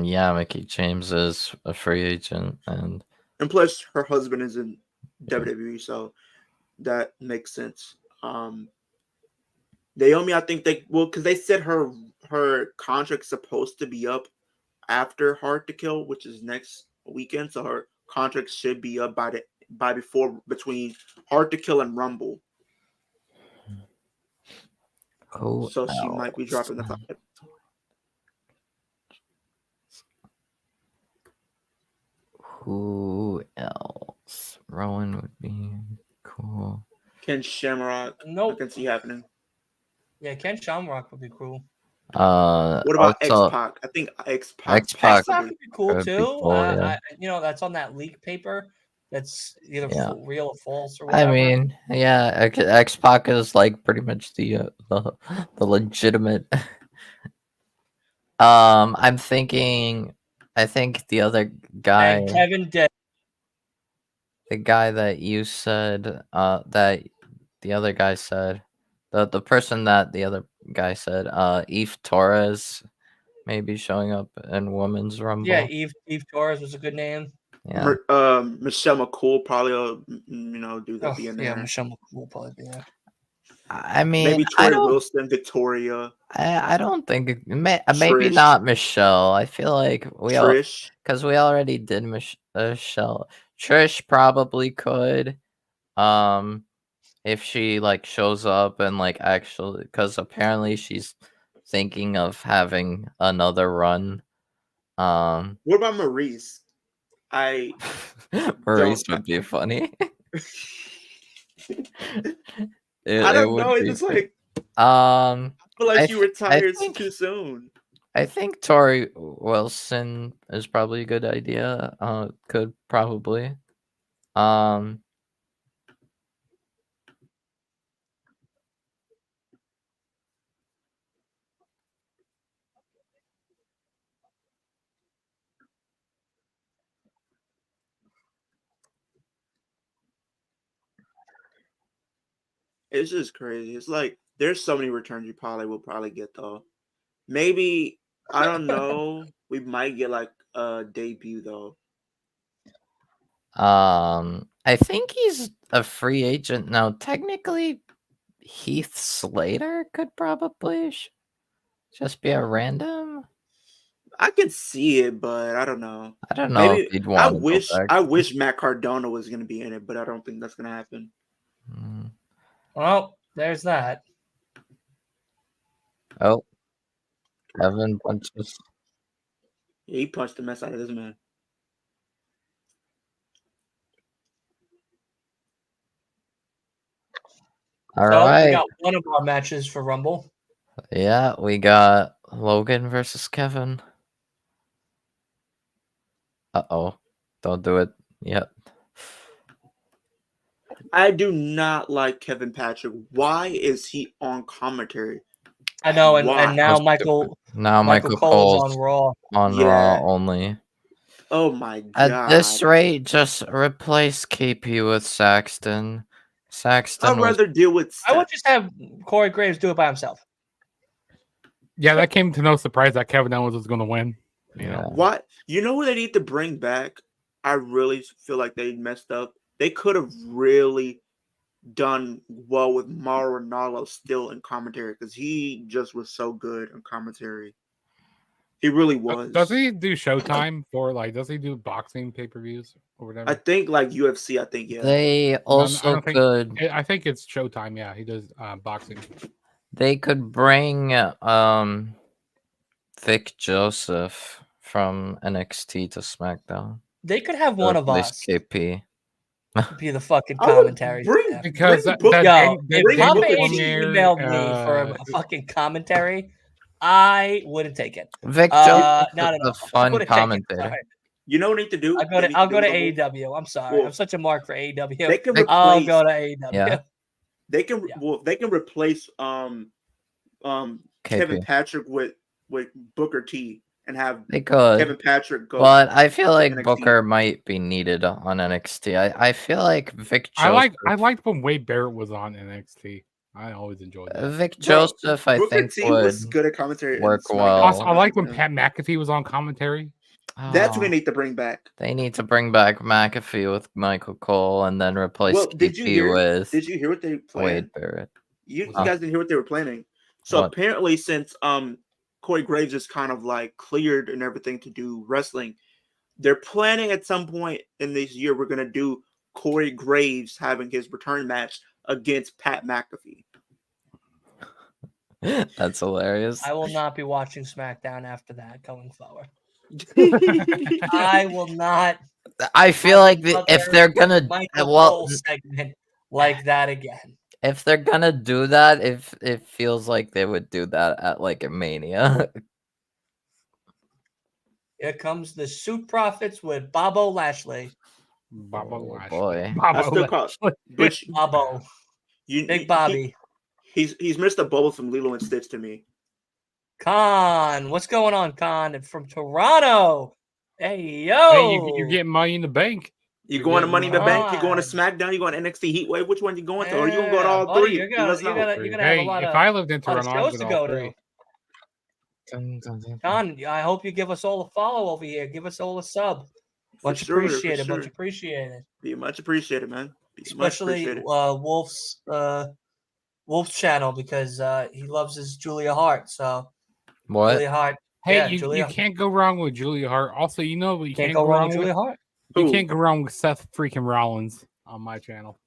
Yeah, Mickey James is a free agent, and plus her husband is in WWE, so that makes sense. Naomi, I think because they said her contract's supposed to be up after Hard to Kill, which is next weekend, so her contract should be up between Hard to Kill and Rumble. So she might be dropping the 5. Who else? Rowan would be cool. Ken Shamrock. Nope. I can see happening. Yeah, Ken Shamrock would be cool. What about X-Pac? I think X-Pac would be cool too. That's on that leak paper. That's either real or false or whatever. I mean, yeah, X-Pac is like pretty much the legitimate. I'm thinking. I think the other guy, and Kevin Day, the guy that you said, that the other guy said, the person that the other guy said, Eve Torres, maybe showing up in Women's Rumble. Yeah, Eve Torres was a good name. Yeah. Michelle McCool probably will, do that. Yeah, Michelle McCool will probably be there. I mean, maybe Tori Wilson, Victoria. I don't think maybe not Michelle. I feel like Trish, because we already did Michelle. Trish probably could, if she like shows up and like actually, because apparently she's thinking of having another run. What about Maurice? Maurice would be funny. I don't know. It's just like I feel like she retires too soon. I think Tori Wilson is probably a good idea. Could probably. It's just crazy. It's like there's so many returns you will probably get though. Maybe I don't know. We might get like a debut though. I think he's a free agent now. Technically, Heath Slater could probably just be a random. I can see it, but I don't know. I don't know if he'd want. I wish Matt Cardona was going to be in it, but I don't think that's going to happen. Well, there's that. Oh, Kevin punches. Yeah, he punched the mess out of this man. All right. We got one of our matches for Rumble. Yeah, we got Logan versus Kevin. Uh-oh. Don't do it yet. I do not like Kevin Patrick. Why is he on commentary? I know, and now Michael Cole's on Raw. Raw only. Oh my god. At this rate, just replace KP with Saxton. I'd rather deal with I would just have Corey Graves do it by himself. Yeah, that came to no surprise that Kevin Owens was going to win. You know what? You know what they need to bring back? I really feel like they messed up. They could have really done well with Mauro Ranallo still in commentary because he just was so good in commentary. He really was. Does he do Showtime for like? Does he do boxing pay-per-views or whatever? I think like UFC. I think yeah. They also I don't think- could. I think it's Showtime. Yeah, he does boxing. They could bring Vic Joseph from NXT to SmackDown. They could have one of Replace us KP. be the fucking I would commentary bring- staff. Because Bring that, Book- that, Yo, that if bring Papa Booker H T. emailed me for a fucking commentary, I wouldn't take it. Vic Joseph No. is a I fun wouldn't take it. commentator. Sorry. You know what they need to do? I'll go to AEW. I'm sorry. Well, I'm such a mark for AEW. They can I'll replace. go to AEW. Yeah. They can. Yeah. Well, they can replace Kevin KP. Patrick with Booker T and have They could. Kevin Patrick go. But I feel like NXT. Booker might be needed on NXT. I feel like Vic I Joseph. liked when Wade Barrett was on NXT. I always enjoyed that. Vic Bro, Joseph, I Booker think T would. was good at commentary. in work SmackDown. well. Also, I like when Yeah. Pat McAfee was on commentary. That's what Oh, they need to bring back. they need to bring back McAfee with Michael Cole and then replace Well, did you KP hear? with Did you hear what they planned? Wade Barrett. You Huh. guys didn't hear what they were planning. So What? apparently, since Corey Graves is kind of like cleared and everything to do wrestling, they're planning at some point in this year we're gonna do Corey Graves having his return match against Pat McAfee. That's hilarious. I will not be watching SmackDown after that going forward. I will not. I feel like if another they're gonna Michael well, Cole segment like that again. if they're gonna do that, if it feels like they would do that at like a Mania. Here comes the Suit Profits with Bobo Lashley. Baba Oh, Lashley. boy. I Baba still call Lashley. but Bobo. Big Bobby. He's Mr. Bubble from Lilo and Stitch to me. Khan. What's going on, Khan? From Toronto. Hey, yo. Hey, you're getting money in the bank. You You're going to getting Money in the Bank? You going to Right. SmackDown? You going to NXT Heatwave? Which one you going to? Or you gonna go to all buddy, three? You're Let gonna, us you're know. gonna, you're gonna have Hey, a lot if of I lived in lot of Toronto, I'd shows go to to all go three. to. Khan, I hope you give us all a follow over here. Give us all a sub. For Much sure, for appreciated. Much sure. appreciated. Be much appreciated, man. Be much Especially appreciated. Wolf's channel because he loves his Julia Hart. So What? Julia Hart. Hey, yeah, you Julia. can't go wrong with Julia Hart. Also, you know what you Can't go wrong with Julia Hart. You Who? can't go wrong with Seth freaking Rollins on my channel.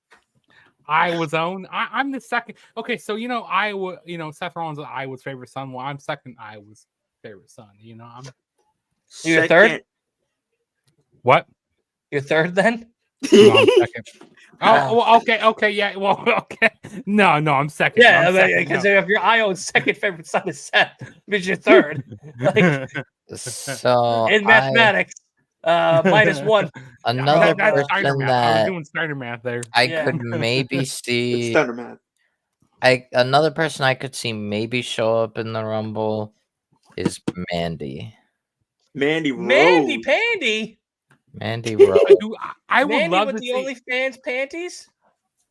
Iowa's own. I'm the second. Okay, so you know Iowa. You know Seth Rollins is Iowa's favorite son. Well, I'm second Iowa's favorite son. You know I'm. You're third? Second- What? You're third then? No, I'm second. Wow. Oh, well, okay, yeah. Well, okay. No, I'm second. Yeah, I'm second, because no. if your Iowa's second favorite son is Seth, it means you're third. Like, So in mathematics, minus one. another That's Steiner person math. I was that doing Steiner math there. I Yeah. could maybe It's see. Thunder Man. Another person I could see maybe show up in the Rumble is Mandy. Mandy Rose. Mandy Pandy. Mandy Rose. Dude, I would Mandy love with to the see. OnlyFans panties.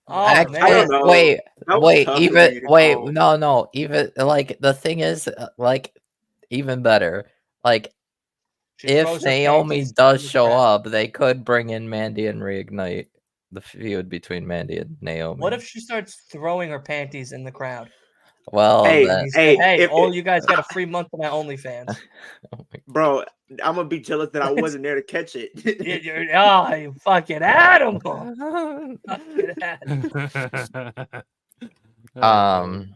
Oh Actually, I don't man. know. wait, That was wait, tough for even me to wait, call. no, even like the thing is, like even better, like She if throws her Naomi panties does in the show crowd. up, they could bring in Mandy and reignite the feud between Mandy and Naomi. What if she starts throwing her panties in the crowd? Well, Hey, then, And you say, hey, if- all you guys got a free month of my OnlyFans. Bro, I'm gonna be jealous that I wasn't there to catch it. Oh, you fucking animal. Fucking animal.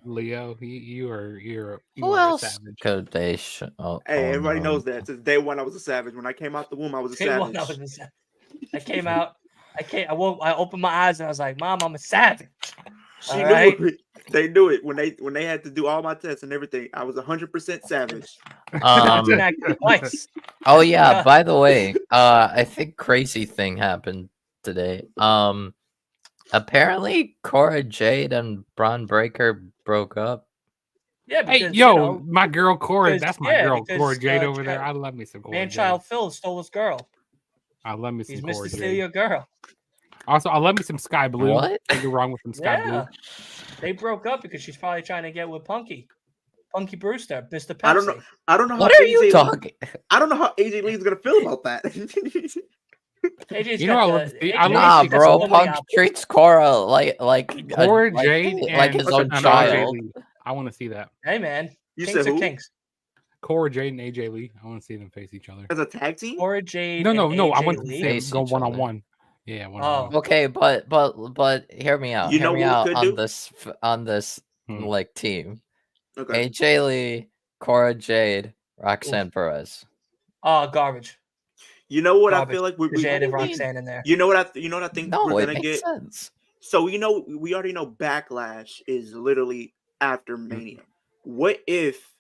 Leo, you're who a else savage. could they show? Oh, Hey, everybody no. knows that. Since day one, I was a savage. When I came out the womb, I was a Day one, savage. I was a savage. I came out. I opened my eyes and I was like, Mom, I'm a savage. She All knew right. it. They knew it when they had to do all my tests and everything. I was 100% savage. Johnson acted twice. Oh yeah, Yeah. by the way, I think crazy thing happened today. Apparently Cora Jade and Braun Breaker broke up. Yeah, Hey, because, yo, you know, my girl Cora. because- That's my yeah, girl because, Cora Jade uh, over there. Ch- I love me some Cora man-child Jade. Phil stole his girl. I love me some He's Cora Mr. Steal Jade. Your Girl. Also, I love me some Sky Blue. What? Can't go wrong with some Sky Yeah. They broke up because she's probably trying to get with Punky Brewster, Mr. Pepsi. I don't know. I don't know how What are you AJ talking? I don't know how AJ Lee's gonna feel about that. AJ's You know, got I love the- to see- AJ I love Nah, to see got bro, some Punk lovely treats Cora like Cora like, Jade like and his own and RJ child. Lee. I want to see that. Hey man, You kinks said are who? kinks. Cora Jade and AJ Lee. I want to see them face each other. As a tag team? Cora Jade. No. and I AJ want to Lee. see them Face go each one on other. one. Yeah, one on one. Okay, but hear me out. You Hear know me what we out could on do? this on this Hmm. like team. Okay. AJ Lee, Cora Jade, Roxanne Perez. Oh, garbage. You know what I Garbage. feel like we Because you what added do you mean? Roxanne in there. You know what I think No, we're it gonna makes get. sense. So we already know Backlash is literally after Mania. What if,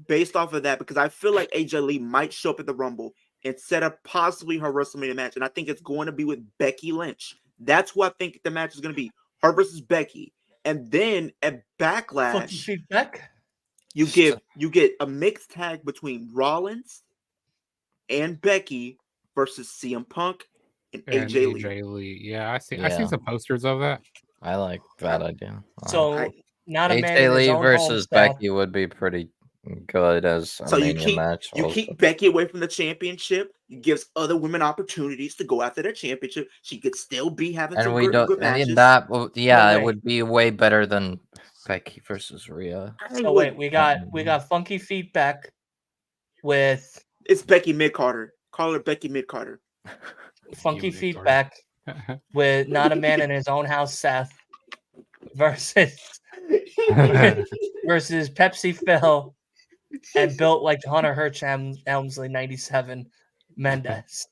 based off of that, because I feel like AJ Lee might show up at the Rumble and set up possibly her WrestleMania match, and I think it's going to be with Becky Lynch. That's who I think the match is going to be: her versus Becky. And then at Fucking Backlash, feedback. you get a mixed tag between Rollins and Becky versus CM Punk and And AJ Lee. AJ Lee. Yeah, I Yeah. seen some posters of that. I like that idea. So not a man AJ in his Lee own versus home, Seth. Becky would be pretty good as a So you Mania match. you also. keep Becky away from the championship. It gives other women opportunities to go after their championship. She could still be having And some we don't. good And matches. in that, yeah, wait. it would be way better than Becky versus Rhea. So wait, we got Funky Feet Beck with It's Becky Mid-Carter. Call her Becky Mid-Carter. Funky Feet Feet Beck with not a man in his own house, Seth, versus Pepsi Phil and built like Hunter Hirsch Helmsley 97 Mendez.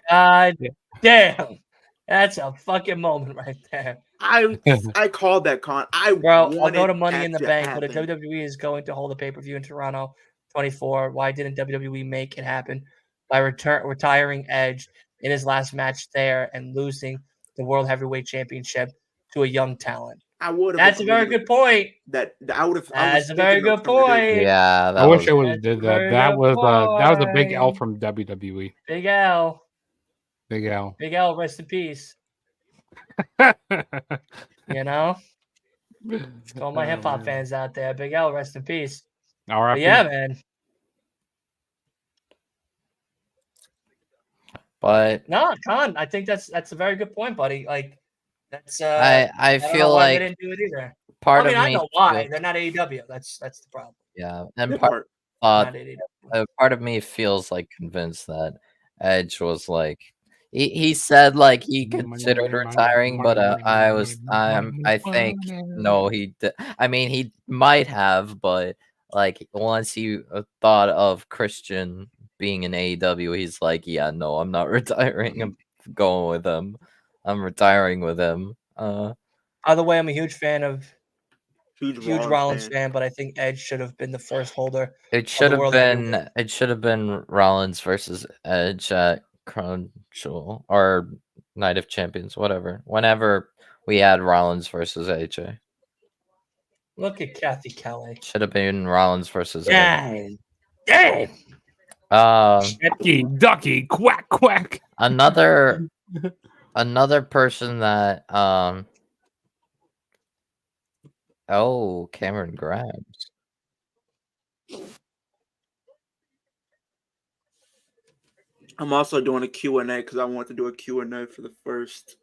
God damn. That's a fucking moment right there. I called that, Con. Bro, I'll go to wanted Money in the that to Bank, but if happen. WWE is going to hold a pay-per-view in Toronto 24, why didn't WWE make it happen by retiring Edge in his last match there and losing the World Heavyweight Championship to a young talent? I would have. That's a very good point. That I would have. That's a very good point. Yeah, I wish I would That's have did a that. very That good was a big L point. from WWE. Big L. Big L. Big L, rest in peace. You know? To all my hip hop fans out there, Big L, rest in peace. All right. But yeah, man. but No, Con, I think that's a very good point, buddy. Like that's I don't know feel why like they didn't do it either. part I mean, of I me know why. feel- They're not AEW. That's the problem. yeah, and That part part. Not AEW. part of me feels like convinced that Edge was like he said like he considered retiring, but I think no, he I mean he might have, but like once he thought of Christian being in AEW, he's like, yeah, no, I'm not retiring. I'm going with him. I'm retiring with him. By the way, I'm a huge fan of Huge Rollins fan, but I think Edge should have been the first holder. It should have World been Heavyweight. it should have been Rollins versus Edge at Crown Jewel or Night of Champions, whatever. Whenever we had Rollins versus AJ. Look at Kathy Kelly. Should have been Rollins versus Dang. Dang. AJ. Ducky, quack, quack. Another person that Cameron Grimes. I'm also doing a Q&A because I want to do a Q&A for the first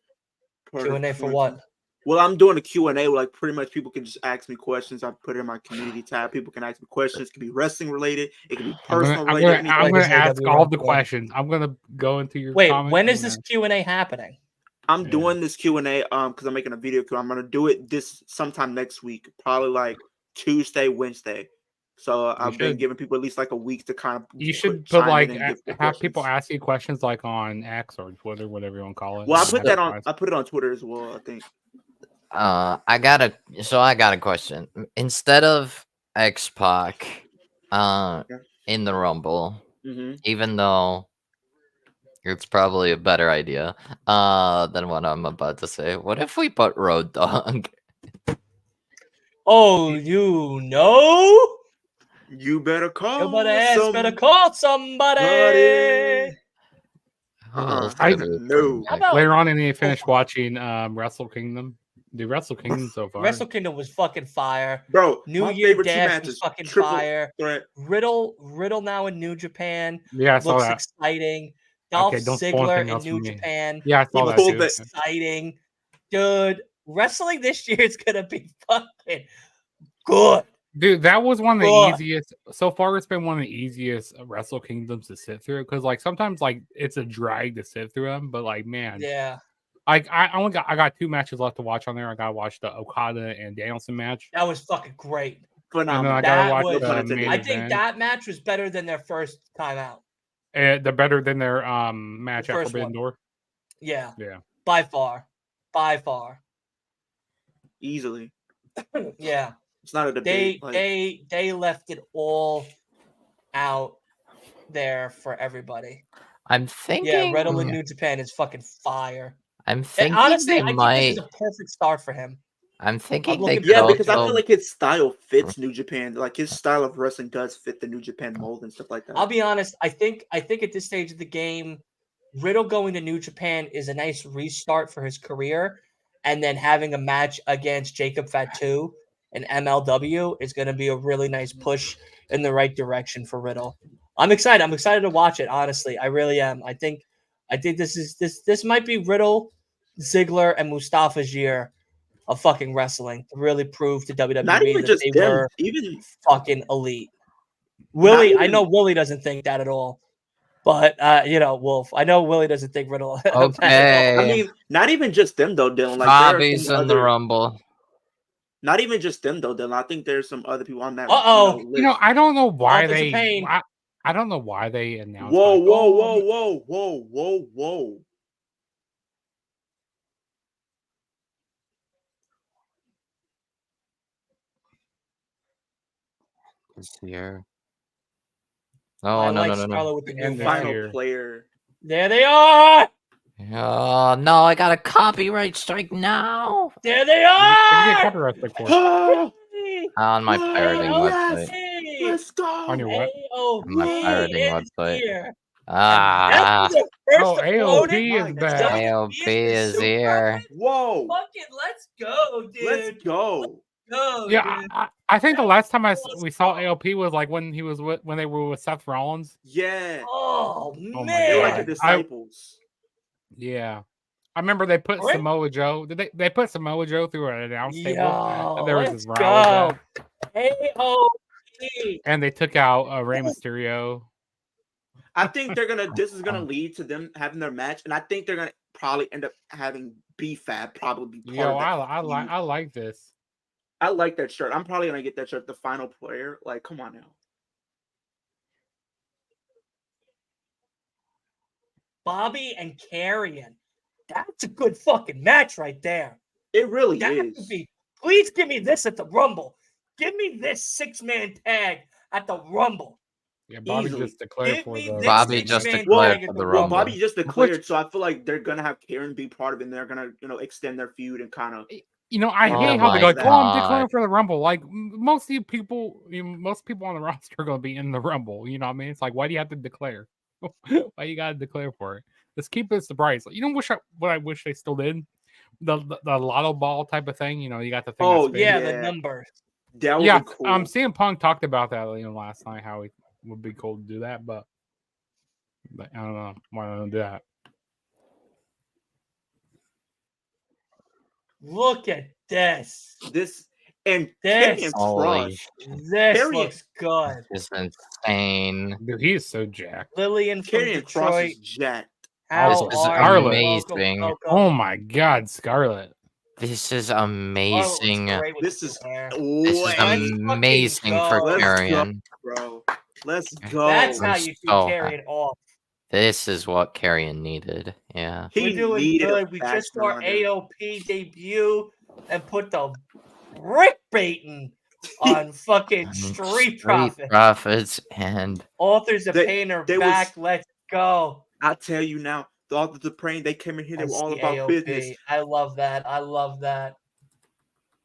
part. Q&A for what? Well, I'm doing a Q&A where like pretty much people can just ask me questions. I put it in my community tab. People can ask me questions. It can be wrestling related. It can be personal related. I'm going to ask AEW all the for? questions. I'm going to go into your Wait, comments. when is this Q&A happening? I'm doing this Q&A because I'm making a video. I'm going to do it sometime next week, probably like Tuesday, Wednesday. So I've been giving people at least like a week to kind of. You should put like have people ask you questions like on X or Twitter, whatever you want to call it. Well, I put it on Twitter as well, I think. I got a question. Instead of X-Pac in the Rumble, even though it's probably a better idea than what I'm about to say, what if we put Road Dogg? Oh, you know? You better call. You better call somebody. No. Later on, and you finish watching Wrestle Kingdom. The Wrestle Kingdom so far. Wrestle Kingdom was fucking fire, bro. New Year Dash was fucking fire. Threat. Riddle now in New Japan. Yeah, I saw looks that. Dolph Ziggler in New Japan. Yeah, I saw that too. Exciting, dude. Wrestling this year is gonna be fucking good. Dude, that was one of the Ugh. easiest. So far, it's been one of the easiest Wrestle Kingdoms to sit through because, like, sometimes like it's a drag to sit through them. But like, man, Yeah, I got 2 matches left to watch on there. I gotta watch the Okada and Danielson match, that was fucking great. and then I Phenomenal. gotta That watch was. the main I think event. that match was better than their first time out. They're better than their match The at first Forbidden one. Door. Yeah, Yeah. by far. Easily. Yeah, It's not a debate. they left it all out there for everybody. I'm thinking. Yeah, Riddle in New Japan is fucking fire. I'm And thinking honestly, they I think might. this is a perfect start for him. I'm thinking they looking could Yeah, forward because to I also. feel like his style fits New Japan. Like his style of wrestling does fit the New Japan mold and stuff like that. I'll be honest. I think at this stage of the game, Riddle going to New Japan is a nice restart for his career, and then having a match against Jacob Fatu and MLW is going to be a really nice push in the right direction for Riddle. I'm excited. I'm excited to watch it. Honestly, I really am. I think this might be Riddle, Ziggler, and Mustafa's year of fucking wrestling to really prove to Not WWE even that just they them. were Even fucking elite. Willie, I even- know Willie doesn't think that at all. But Wolf, I know Willie doesn't think Riddle. that at all. Okay. I mean, not even just them though, Dylan. Like Bobby's there are in some the other. Rumble. Not even just them though, Dylan. I think there's some other people on that. Uh-oh. List. I don't know why Authors of they. Pain. I don't know why they announced. Whoa, like, whoa, oh, whoa, whoa, whoa, whoa, whoa. Is here. I Oh no like no no no. Scarlet with the new And hair. Final here. player. There they are. Oh no! I got a copyright strike now There they What did you get are. copyright strike for? Ah, on my Whoa, pirating yes! website. Let's go. On your what? On my AOP pirating is website. here. Ah, That's the first Oh, opponent. AOP My is God. back. AOP is Super here. Whoa. Fucking let's go, dude. Let's go. Go, Yeah, dude. I think the last time Let's we saw go. AOP was like when they were with Seth Rollins. Yeah. Oh, Oh my man. They were like God. the disciples. Yeah, I remember they put Alright. Samoa Joe. Did they put Samoa Joe through an announce table? Yo, And there was let's this row with go. that. AOP. And they took out Rey Mysterio. I think this is gonna lead to them having their match, and I think they're gonna probably end up having BFAB probably be part Yo, of that. I like this. I like that shirt. I'm probably gonna get that shirt. The final player. Like, come on now. Bobby and Carrion. That's a good fucking match right there. It really That is. could be. Please give me this at the Rumble. Give me this 6-man tag at the Rumble. Yeah, Bobby Easily. just declared Give for me the this Bobby just 6-man declared tag for at the Well, Rumble. Bobby just declared, so I feel like they're gonna have Karen be part of it. And they're gonna, extend their feud and kind of. I Oh hate how they my go, I'm declaring God. for the Rumble. Like most of you people, most people on the roster are going to be in the Rumble. You know what I mean? It's like, why do you have to declare? Why you got to declare for it? Let's keep it a surprise. You know what I wish they still did? The lotto ball type of thing. You got the thing. Oh, that spins. Yeah, Yeah. the numbers. That would Yeah. be cool. CM Punk talked about that last night. How it would be cool to do that, but I don't know why I don't do that. Look at this. This and This. Karrion Holy Kross. This Carrion- looks good. It's insane. Dude, he is so jacked. Lillian from Karrion Kross Detroit. is jacked. How This is are you? amazing. Welcome. Oh my God, Scarlett. This is Scarlett looks amazing. great with This the is hair. This is way, amazing go. for Let's go. Carrion. bro. Let's go. That's how I'm you keep so carrying off. This is what Carrion needed. Yeah. He We're doing needed good. a We fast just saw runner. AOP debut and put the brick baiting on fucking Street Profits. Profits and Authors of They- Pain are they back. was- Let's go. I tell you now, the authors of praying, they came in here, they I were all see about AOP. business. I love that. I love that.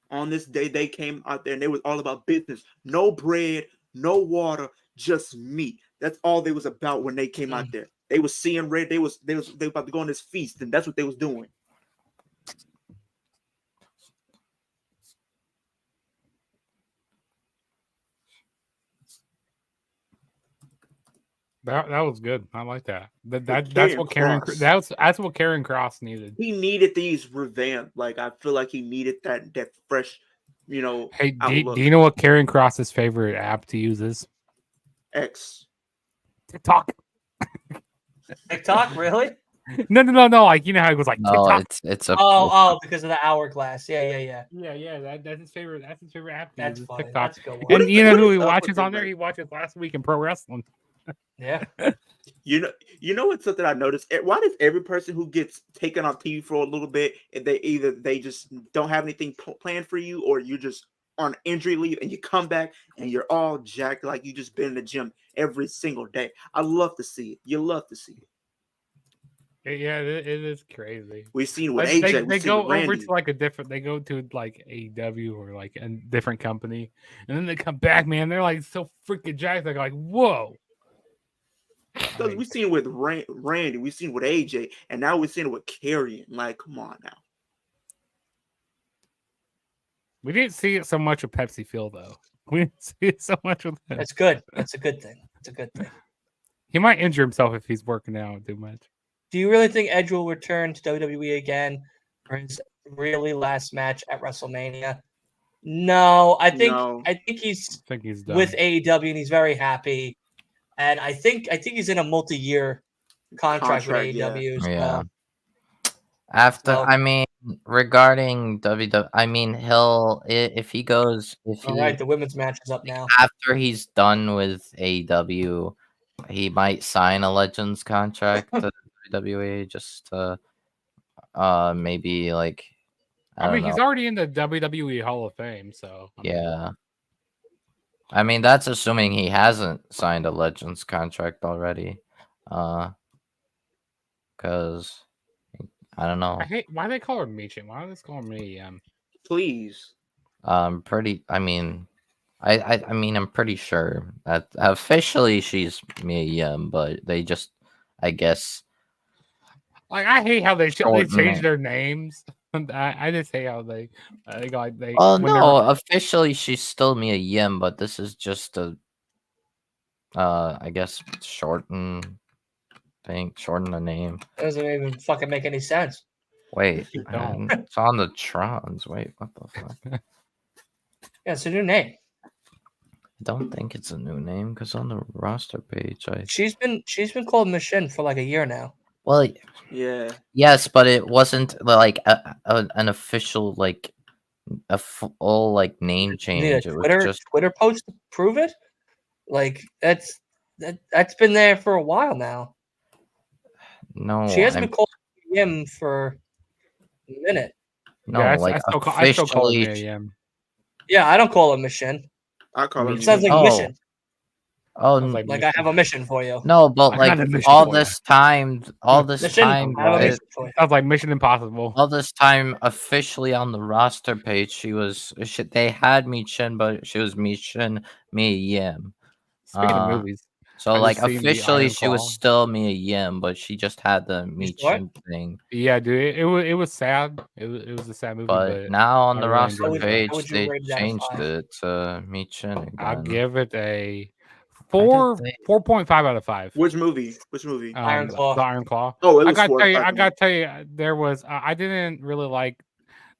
On this day, they came out there and they was all about business. No bread, no water, just meat. That's all they was about when they came out there. They was seeing red. They was about to go on this feast, and that's what they was doing. That was good. I like that. That's Karrion what Karen. Kross. That's what Karen Cross needed. He needed these revamp. Like I feel like he needed that fresh, Hey, outlook. do you know what Karen Cross's favorite app to use is? X. TikTok. TikTok, really? No. Like, you know how it goes like No, TikTok. it's a Oh, because of the hourglass. Yeah. Yeah. That's his favorite. That's his favorite app. To That's use, is funny. TikTok. That's a good one. What And is- you know what who is he up watches with on them, there? He watches Last Week in Pro Wrestling. Yeah. You know what's something I noticed? Why does every person who gets taken off TV for a little bit, and they just don't have anything planned for you, or you're just on injury leave and you come back and you're all jacked like you just been in the gym every single day? I love to see it. You love to see it. Yeah, it is crazy. We've seen with Like, AJ. they We've seen go with Randy. over to like a different. They go to like AEW or like a different company, and then they come back. Man, they're like so freaking jacked. They're like, whoa. Because we've seen with Randy, we've seen with AJ, and now we've seen it with Karrion. Like, come on now. We didn't see it so much with Pepsi Phil though. We didn't see it so much with him. That's good. That's a good thing. It's a good thing. He might injure himself if he's working out too much. Do you really think Edge will return to WWE again for his really last match at WrestleMania? No, I think he's I think he's done. with AEW and he's very happy. And I think he's in a multi-year contract with AEW. Yeah. So, I mean, regarding WWE, I mean, if he goes, all right, the women's match is up now. after he's done with AEW, he might sign a Legends contract to WWE just to, maybe like, I mean, he's already in the WWE Hall of Fame, so yeah. I mean, that's assuming he hasn't signed a Legends contract already, because I don't know. I hate why they call her Michin. Why do they call her me? Please. Pretty. I mean, I mean, I'm pretty sure that officially she's Mia Yim, but they just, I guess, Like, I hate how they shorten change it. their names. I just hate how they like they. Oh whenever- no, officially she's still Mia Yim, but this is just a, I guess shorten the name. It doesn't even fucking make any sense. Wait, don't. it's on the Trons. Wait, what the fuck? Yeah, it's a new name. I don't think it's a new name because on the roster page, She's been called Machine for like a year now. well, Yeah. yes, but it wasn't like an official like a full like name You need a change. It was just Twitter post to prove it. Like that's been there for a while now. no. She hasn't been called him for a minute. No, Yeah, like I still call her officially. Mia Yim. Yeah, I don't call her Mission. I call It him. sounds like Oh. mission. Oh Sounds like Like I have a mission for you. no, but I like got a mission all for ya. this time, all this Mission. time, I have a it- mission for you. Sounds like Mission Impossible. all this time, officially on the roster page, they had Michin, but she was Michin Mia Yim. Speaking of movies, So I like just seen the officially Iron she was Claw. still Mia Yim, but she just had the You saw it? Michin thing. Yeah, dude, it was sad. It was a sad movie, But but now on I the really roster enjoyed it. page, How would you they rate it out of changed 5? it to Michin again. I'll give it a Why did they- 4.5 out of 5. Which movie? Which movie? Iron Claw. The Iron Claw. Oh, it I was gotta 4 tell you, or 5 I for gotta me. tell you, there was I didn't really like.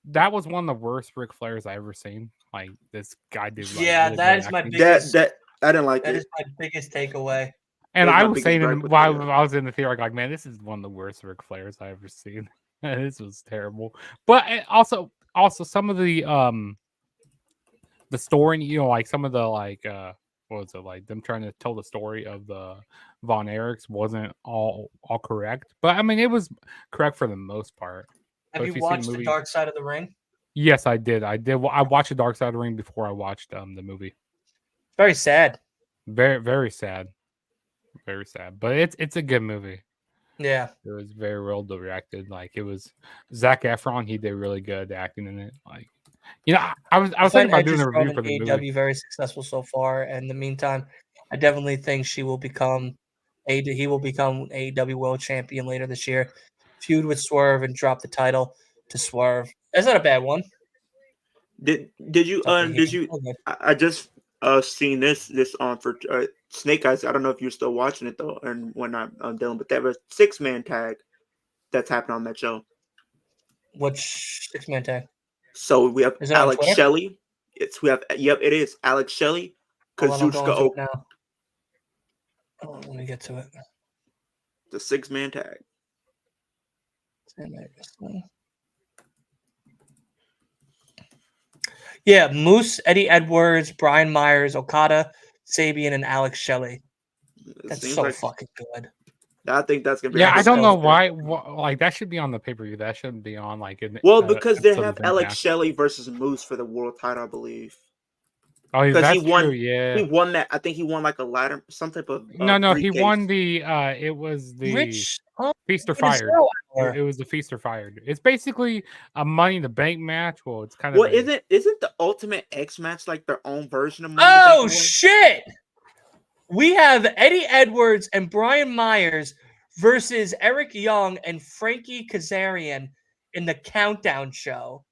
That was one of the worst Ric Flairs I ever seen. Like this guy did. Like, Yeah, really that good is my acting. biggest. That I didn't like That it. is my biggest takeaway. And That was I my was biggest saying gripe with while the- I was in the theater, like, man, this is one of the worst Ric Flairs I ever seen. This was terrible. But also some of the story, you know, like some of the like what was it, like them trying to tell the story of the Von Erichs wasn't all correct. But I mean, it was correct for the most part. Have But you if you see the watched The movie- Dark Side of the Ring? Yes, I did. I watched The Dark Side of the Ring before I watched the movie. Very sad. Very, very sad. Very sad. But it's a good movie. Yeah. It was very well directed. Like it was Zac Efron, he did really good acting in it. Like, you know, I was thinking about doing a review for the movie. AEW very successful so far. And in the meantime, I definitely think he will become AEW World Champion later this year. Feud with Swerve and drop the title to Swerve. That's not a bad one. Did you Something he did can you? pull with. I just seen this on for Snake Eyes. I don't know if you're still watching it though, and when I'm dealing with that, but 6-man tag that's happening on that show. Which 6-man tag? So we have Is it on Alex Twitter? Shelley. It is Alex Shelley, Hold on, I'm going to Kazuchika it now. Oh, let me get to it. the 6-man tag. Yeah, Moose, Eddie Edwards, Brian Myers, Okada, Sabian, and Alex Shelley. That's so fucking good. I think that's gonna be. Yeah, I don't know why. Like that should be on the pay-per-view. That shouldn't be on like. Because they have Alex Shelley versus Moose for the world title, I believe. Oh, Because that's he won. true. Yeah, he won that. I think he won like a ladder, some type of. No, he briefcase. won the. It was the Rich Feast or Fired. It was the Feast or Fired. It's basically a Money in the Bank match. Well, it's kind of. Well, isn't the Ultimate X match like their own version of Money in the Bank? Oh shit! We have Eddie Edwards and Brian Myers versus Eric Young and Frankie Kazarian in the Countdown show.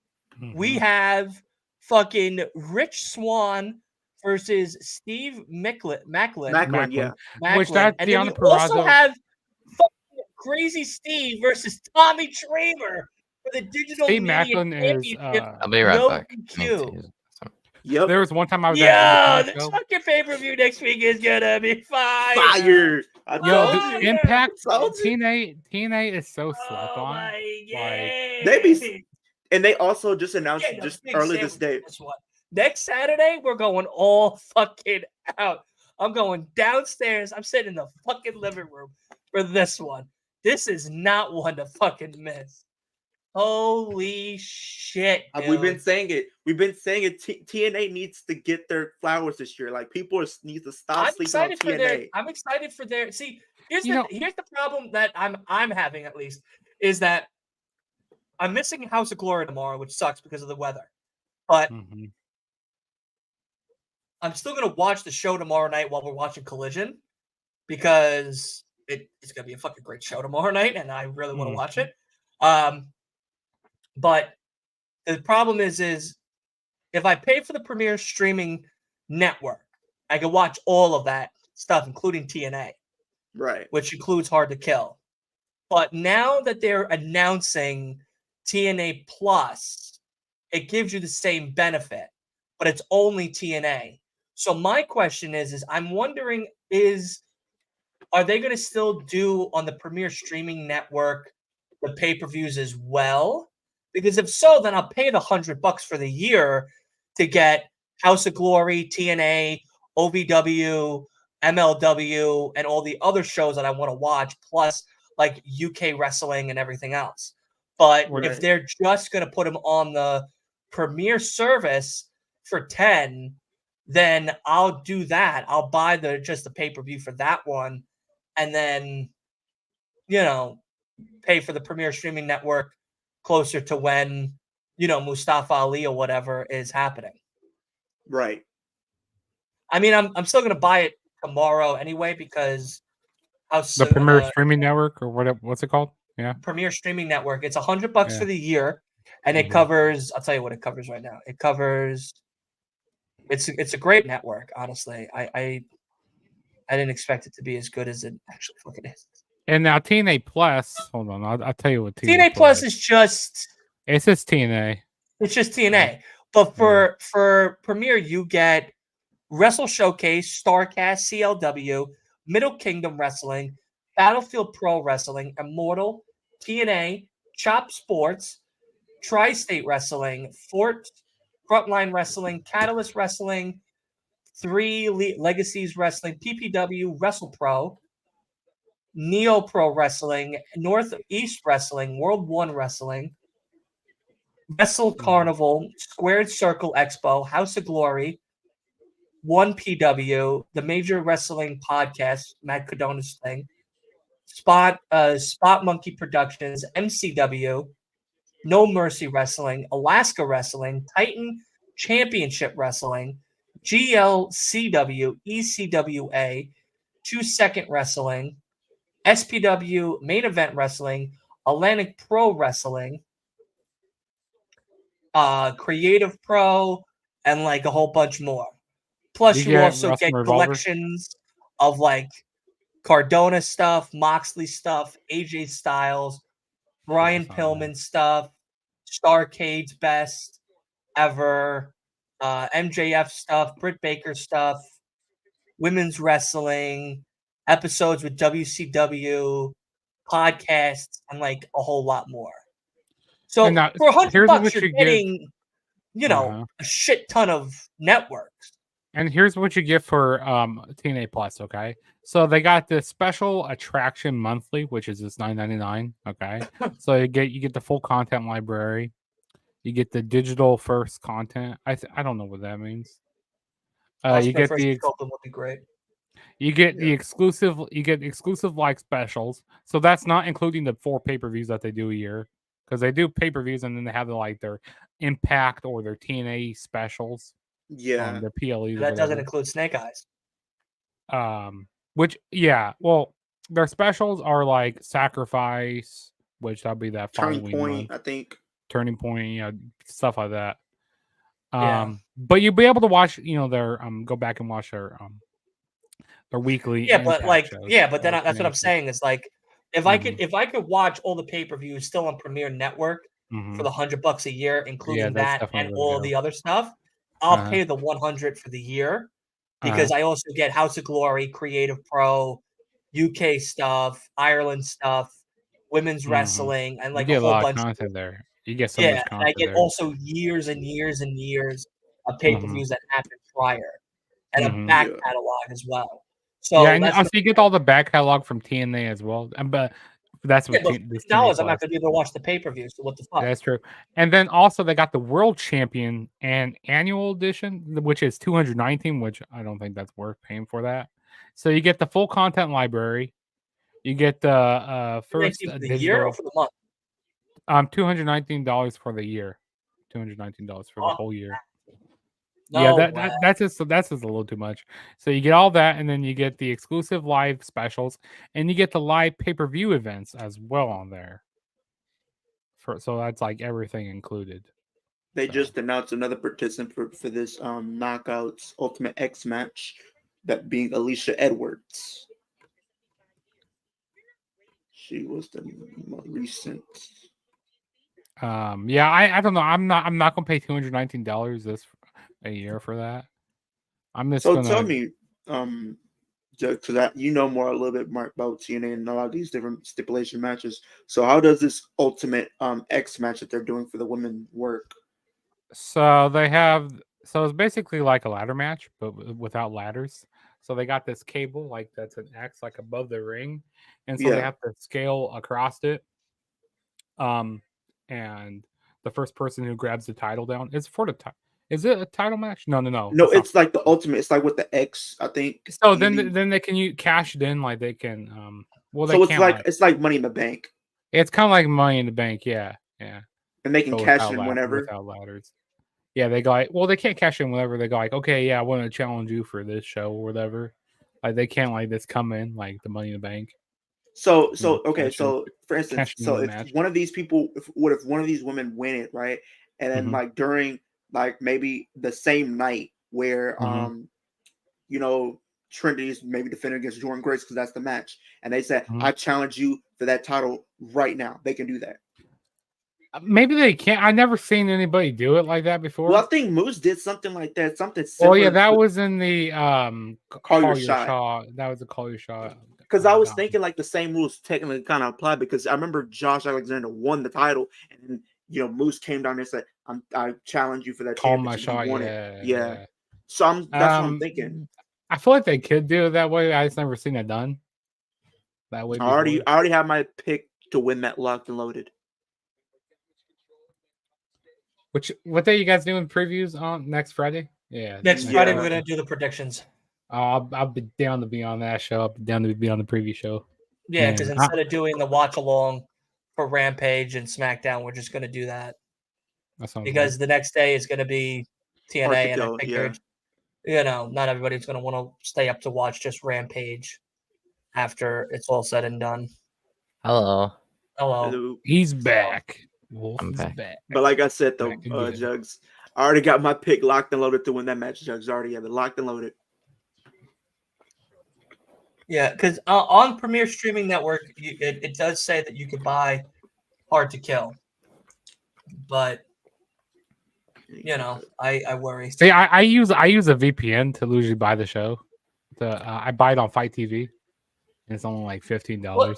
Mhm. We have fucking Rich Swann versus Steve Macklin. Yeah. Which that and then we also have fucking Crazy Steve versus Tommy Tramer for the Digital Steve Media Macklin is. Championship. I'll be right No back. DQ. Yep. There was one time I was Yo, at this fucking pay-per-view next week is gonna be fire. Fire. Yo, the Impact Told you. TNA is so slept on. And they also just announced just early this day. Next Saturday, we're going all fucking out. I'm going downstairs. I'm sitting in the fucking living room for this one. This is not one to fucking miss. Holy shit. We've been saying it. TNA needs to get their flowers this year. Like people need to stop sleeping on TNA. I'm excited for their. See, here's the problem that I'm having at least is that I'm missing House of Glory tomorrow, which sucks because of the weather. But I'm still gonna watch the show tomorrow night while we're watching Collision because it's gonna be a fucking great show tomorrow night, and I really want to watch it. But the problem is if I pay for the Premier streaming network, I can watch all of that stuff, including TNA, right? Which includes Hard to Kill. But now that they're announcing TNA Plus, it gives you the same benefit, but it's only TNA. So my question is I'm wondering are they going to still do on the Premier streaming network the pay-per-views as well? Because if so, then I'll pay the $100 for the year to get House of Glory, TNA, OVW, MLW, and all the other shows that I want to watch, plus like UK wrestling and everything else. But if they're just going to put them on the Premier service for $10, then I'll do that. I'll buy just the pay-per-view for that one, and then pay for the Premier streaming network closer to when Mustafa Ali or whatever is happening. Right. I mean, I'm still gonna buy it tomorrow anyway because the Premier streaming network or what's it called? Yeah, Premier streaming network. It's $100 for the year, and it covers. I'll tell you what it covers right now. It covers. It's a great network. Honestly, I didn't expect it to be as good as it actually fucking is. And now TNA Plus, hold on, I'll tell you what TNA Plus is just. It's just TNA. It's just TNA. But for Premier, you get Wrestle Showcase, Starcast, CLW, Middle Kingdom Wrestling, Battlefield Pro Wrestling, Immortal, TNA, Chop Sports, Tri-State Wrestling, Frontline Wrestling, Catalyst Wrestling, 3 Legacies Wrestling, PPW, Wrestle Pro, Neo Pro Wrestling, Northeast Wrestling, World 1 Wrestling, Wrestle Carnival, Squared Circle Expo, House of Glory, 1PW, the Major Wrestling Podcast, Matt Cadona's thing, Spot Monkey Productions, MCW, No Mercy Wrestling, Alaska Wrestling, Titan Championship Wrestling, GLCW, ECWA, 2 Second Wrestling, SPW Main Event Wrestling, Atlantic Pro Wrestling, Creative Pro, and like a whole bunch more. Plus, you also get collections of like Cardona stuff, Moxley stuff, AJ Styles, Brian Pillman stuff, Starcade's Best Ever, MJF stuff, Britt Baker stuff, women's wrestling, episodes with WCW, podcasts, and like a whole lot more. So And now, for $100, here's what you're you get. getting, a shit ton of networks. And here's what you get for TNA Plus, okay? So they got this special attraction monthly, which is this $9.99, okay? So you get the full content library. You get the digital first content. I don't know what that means. You get the would be great. You get the exclusive. You get exclusive like specials. So that's not including the 4 pay-per-views that they do a year, because they do pay-per-views and then they have their Impact or their TNA specials. Yeah, their PLEs. That doesn't include Snake Eyes. Well, their specials are like Sacrifice, which that'll be that Turning following Point, month. I think. Turning Point, stuff like that. But you'll be able to watch, their go back and watch their weekly. Yeah, but shows. but then that's what I'm saying is like, if I could watch all the pay-per-views still on Premier Network for the $100 a year, including that and all the other stuff, I'll pay the $100 for the year, because I also get House of Glory, Creative Pro, UK stuff, Ireland stuff, women's wrestling, and like you get a whole lot bunch of content there. You get so and much I content get there. also years and years and years of pay-per-views that happened prior, and a back catalog as well. So so you get all the back catalog from TNA as well. But that's what $50, I'm not going to be able to watch the pay-per-view. So what the fuck? That's true. And then also they got the World Champion and Annual Edition, which is $219, which I don't think that's worth paying for that. So you get the full content library. You get the first for the digital, year or for the month? $219 for the year. $219 for the whole year. No, that's just a little too much. So you get all that, and then you get the exclusive live specials, and you get the live pay-per-view events as well on there. So that's like everything included. They just announced another participant for this Knockouts Ultimate X match, that being Alicia Edwards. She was the most recent. I don't know. I'm not gonna pay $219 this a year for that. I'm just gonna tell me, because you know a little bit more about TNA and a lot of these different stipulation matches. So how does this Ultimate X match that they're doing for the women work? So it's basically like a ladder match, but without ladders. So they got this cable like that's an X like above the ring, and so they have to scale across it. And the first person who grabs the title down is for the title. Is it a title match? No. No, it's like the Ultimate. It's like with the X, I think. So then they can cash it in, like they can. It's like Money in the Bank. It's kind of like Money in the Bank, yeah. And they can cash in whenever without ladders. Yeah, they go like, well, they can't cash in whenever. They go like, okay, yeah, I want to challenge you for this show or whatever. Like they can't like this come in like the Money in the Bank. So for instance, if one of these people, if one of these women win it, right, and then like during like maybe the same night where Trinity's maybe defending against Jordan Grace because that's the match, and they said I challenge you for that title right now, they can do that. Maybe they can't. I never seen anybody do it like that before. Well, I think Moose did something like that. Something similar. Oh yeah, that was in the Call Your Shot. That was a Call Your Shot. Because I was thinking like the same rules technically kind of apply, because I remember Josh Alexander won the title, and then Moose came down there and said, "I challenge you for that Call my shot." Yeah. So that's what I'm thinking. I feel like they could do it that way. I just never seen it done that way. I already have my pick to win that Locked and Loaded. What day you guys doing previews on next Friday? Yeah, next Friday we're gonna do the predictions. I'll be down to be on that show. I'll be down to be on the preview show. Yeah, because instead of doing the watch along for Rampage and SmackDown, we're just gonna do that. Because the next day is gonna be TNA, and I figured, not everybody's gonna want to stay up to watch just Rampage after it's all said and done. Hello. He's back. I'm back. But like I said, though, Jugs, I already got my pick locked and loaded to win that match. Jugs already have it locked and loaded. Yeah, because on Premier Streaming Network, it does say that you could buy Hard to Kill, but You know, I worry. See, I use a VPN to usually buy the show. I buy it on Fight TV, and it's only like $15.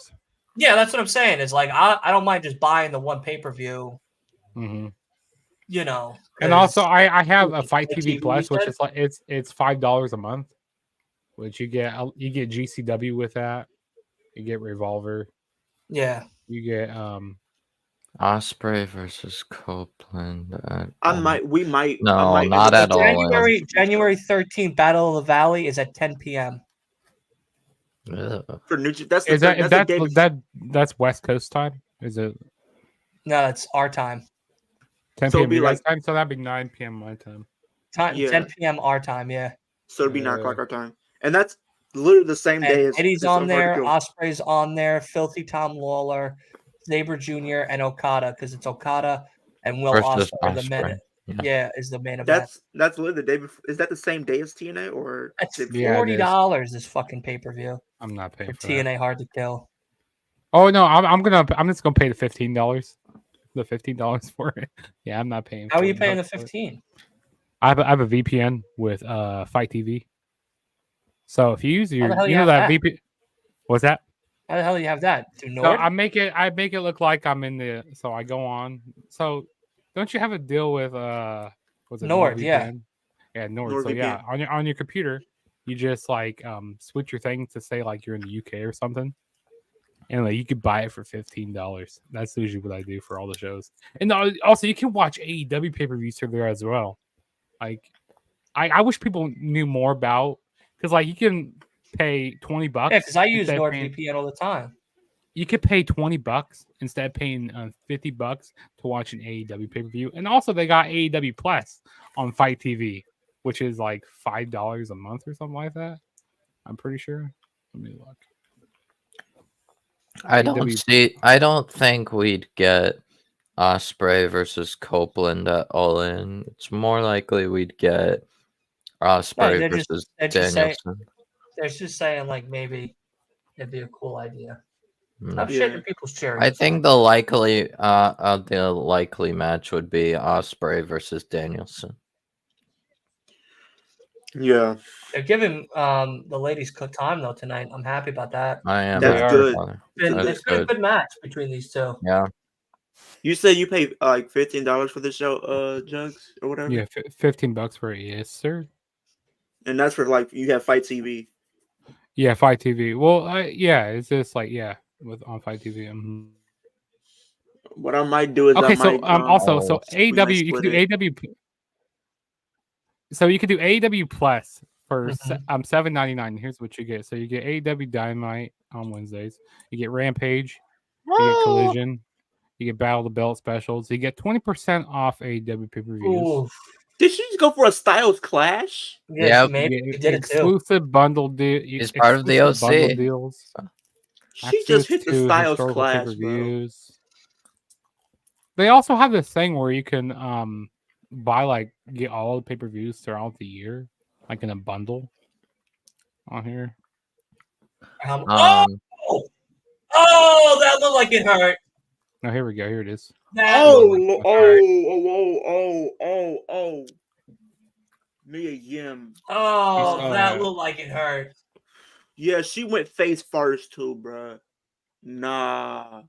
Yeah, that's what I'm saying. Is like I don't mind just buying the one pay-per-view. Mm-hmm. You know, And also, I have a Fight Fight TV TV, Plus, you which said? is like it's $5 a month, which you get GCW with that. You get Revolver. Yeah. You get Osprey versus Copeland. We might. No, I might not end up at all. January 13th, Battle of the Valley is at 10 p.m. Ugh. For New. That's the is that that's the day before. that's West Coast time? Is it No, it's our time. 10 So it'd p.m. be your guys' like- time? So that'd be 9 p.m. my time. Yeah. 10 p.m. our time, yeah. So it'd be 9 o'clock our time, and that's literally the same day And as Eddie's as on Hard to there, Kill. Osprey's on there, Filthy Tom Lawler, Sabre Jr., and Okada, because it's Okada and Will Versus Ospreay, the Osprey. minute. Yeah, is the main event. That's literally the day before. Is that the same day as TNA or? That's Yeah, it is. $40 this fucking pay-per-view I'm not paying for for that. TNA Hard to Kill. Oh no, I'm just gonna pay the $15. The $15 for it. Yeah, I'm not paying. How are you $40 paying the for it. 15? I have a VPN with Fight TV. So if you use How the your, hell you you know have that that? VPN. What's that? How the hell do you have that? Through So Nord? I make it look like I'm in the. So I go on. So don't you have a deal with was it Nord, yeah. NordVPN? Yeah, Nord. So NordVPN. yeah, on your computer, you just like switch your thing to say like you're in the UK or something, and like you could buy it for $15. That's usually what I do for all the shows. And also you can watch AEW pay-per-views through there as well. Like I wish people knew more about, because like you can pay $20. Yeah, because I use instead of paying- NordVPN all the time. You could pay $20 instead of paying $50 to watch an AEW pay-per-view. And also they got AEW Plus on Fight TV, which is like $5 a month or something like that. I'm pretty sure. Let me look. I AEW don't think we'd get Osprey versus Copeland at All In. It's more likely we'd get Osprey they're versus just saying- Danielson. They're just saying like maybe it'd be a cool idea. Mm. I'm shaking people's cherries. I think the likely match would be Osprey versus Danielson. Yeah, they're giving the ladies time though tonight. I'm happy about that. I am. That's good. It's been a good match between these two. Yeah. you said you paid like $15 for the show, Jugs or whatever. Yeah, $15 for it. Yes, sir. And that's for like you have Fight TV. Yeah, Fight TV. Well, yeah, it's just like with on Fight TV. What I might do is Okay, I might, so we might AW, you can split do it. AW. So you can do AW Plus for Mhm. $7.99. Here's what you get. So you get AW Dynamite on Wednesdays. You get Rampage. You get Collision. You get Battle of the Belt specials. You get 20% off AW pay-per-views. Ooh, Did she just go for a Styles Clash? yeah, Yep. maybe You you get did it too. exclusive bundle deal. He's part of the bundle OC. deals. She just hit the to Styles historical Clash, bro. pay-per-views. They also have this thing where you can buy get all the pay-per-views throughout the year, like in a bundle on here. Oh, that looked like it hurt. Oh, here we go. Here it is. That Oh, looked like it hurt. oh. Mia Yim. Oh, Oh, that yeah. looked like it hurt. Yeah, she went face first too, bruh. Nah.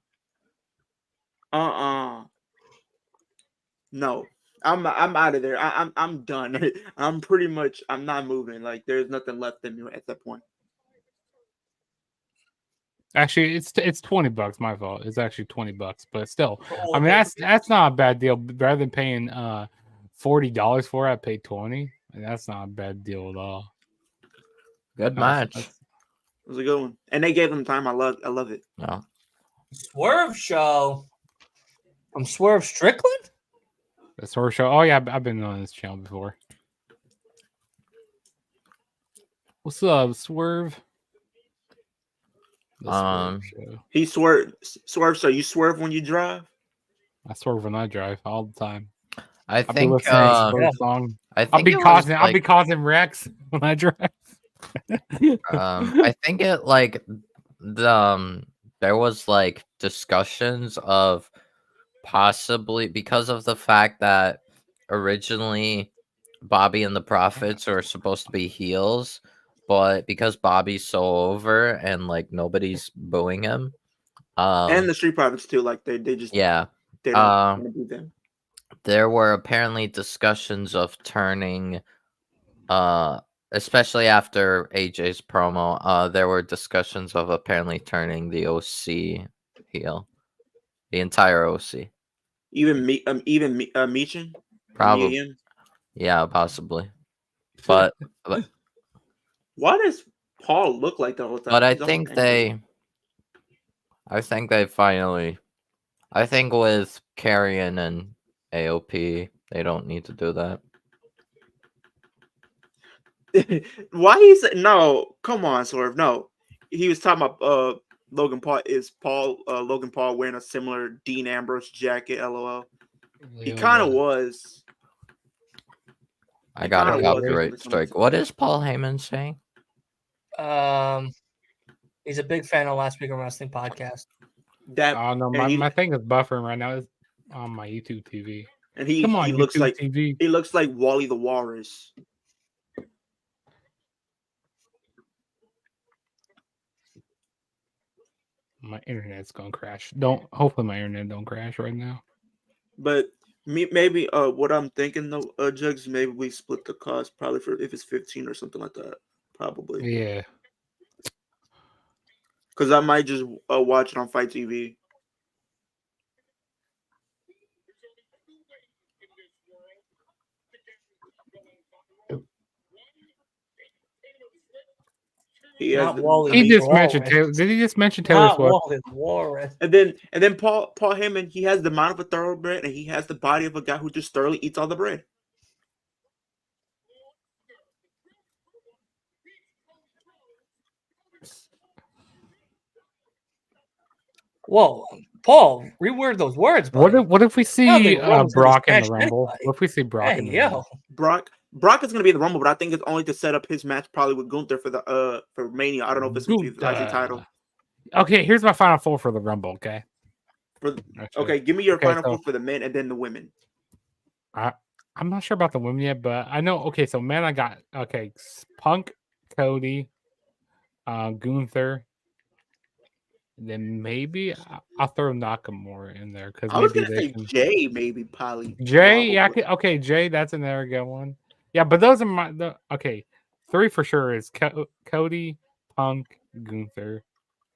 No. I'm out of there. I'm done. I'm not moving. Like there's nothing left in me at that point. Actually, it's $20. My fault. It's actually $20, but still, Oh, I mean that's not a bad deal. Rather than paying $40 for it, I paid $20. And that's not a bad deal at all. Good match. It was a good one. And they gave them time. I love it. No. Swerve show from Swerve Strickland. The Swerve show. Oh yeah, I've been on this channel before. What's up, Swerve? The Swerve show. He swerve. So you swerve when you drive? I swerve when I drive all the time. I I'll be think listening to the yeah. Swerve song. I think I'll be it was, I'll be causing wrecks when I drive. I think it like there was like discussions of possibly, because of the fact that originally Bobby and the Profits are supposed to be heels, but because Bobby's so over and like nobody's booing him, and the Street Profits too. Like they just yeah, they don't want to do them. there were apparently discussions of turning, especially after AJ's promo, there were discussions of apparently turning the OC heel, the entire OC. Even Michin, Probably, yeah, possibly. But why does Paul look like the whole time? but I He's almost think angry. they finally. I think with Carrion and AOP, they don't need to do that. Why he's no? Come on, Swerve. No, he was talking about Logan Paul. Is Logan Paul wearing a similar Dean Ambrose jacket? LOL. He kind of was. I got a kinda was. copyright strike. What is Paul Heyman saying? He's a big fan of Last Week in Wrestling podcast. That Oh no, my thing is buffering right now. It's on my YouTube TV. and he Come on, he looks YouTube like TV. he looks like Wally the Walrus. My internet's gonna crash. Hopefully my internet don't crash right now. But maybe what I'm thinking though, Jugs, maybe we split the cost probably for if it's 15 or something like that. Probably. Yeah. Because I might just watch it on Fight TV. He has He just mentioned Taylor. Did he just mention Taylor Swift? And then Paul Heyman, he has the mind of a thoroughbred, and he has the body of a guy who just thoroughly eats all the bread. Whoa, Paul, reword those words. What if we see Brock in the Rumble? Anybody. What if we see Brock in the Rumble? Brock is going to be in the Rumble, but I think it's only to set up his match probably with Gunther for the for Mania. I don't know if it's going to be the IC title. Okay, here's my final four for the Rumble. Okay. Okay, give me your final four for the men and then the women. I'm not sure about the women yet, but I know. Okay, so men, I got Punk, Cody, Gunther. Then maybe I'll throw Nakamura in there because I was gonna say Jay, maybe probably Jay. Yeah, okay, Jay. That's an arrogant one. Yeah, but those are three for sure is Cody, Punk, Gunther.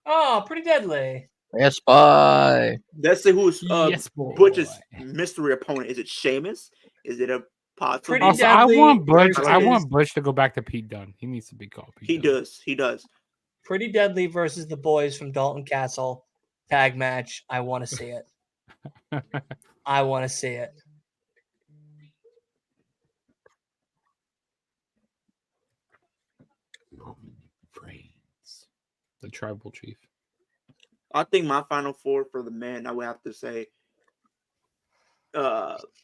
Oh, pretty deadly. Yes, boy. Let's see who's yes, Butch's mystery opponent. Is it Sheamus? Is it a possible? Also, I want Butch. I want Butch to go back to Pete Dunne. He needs to be called Pete Dunne. He does. Pretty Deadly versus the boys from Dalton Castle tag match. I want to see it. I want to see it. The tribal chief. I think my final four for the men, I would have to say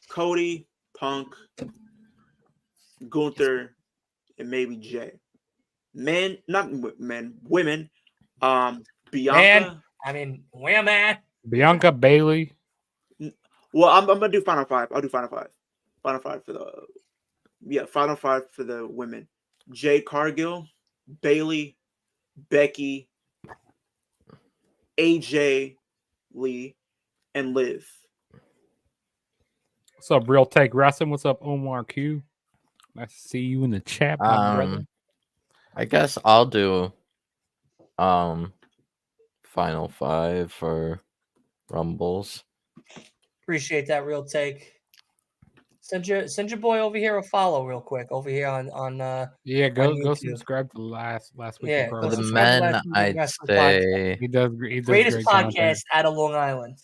Cody, Punk, Gunther, and maybe Jay. Men, not men, women. Bianca. Women. Bianca, Bailey. Well, I'm gonna do final five. I'll do final five. Final five for final five for the women. Jay Cargill, Bailey, Becky, AJ Lee, and Liv. What's up, Real Take Wrestling? What's up, Omar Q? Nice to see you in the chat, my brother. I guess I'll do final five for Rumbles. Appreciate that, Real Take. Send your boy over here a follow real quick over here on go subscribe to last week. Yeah, for the men, I'd say he does greatest podcast out of Long Island.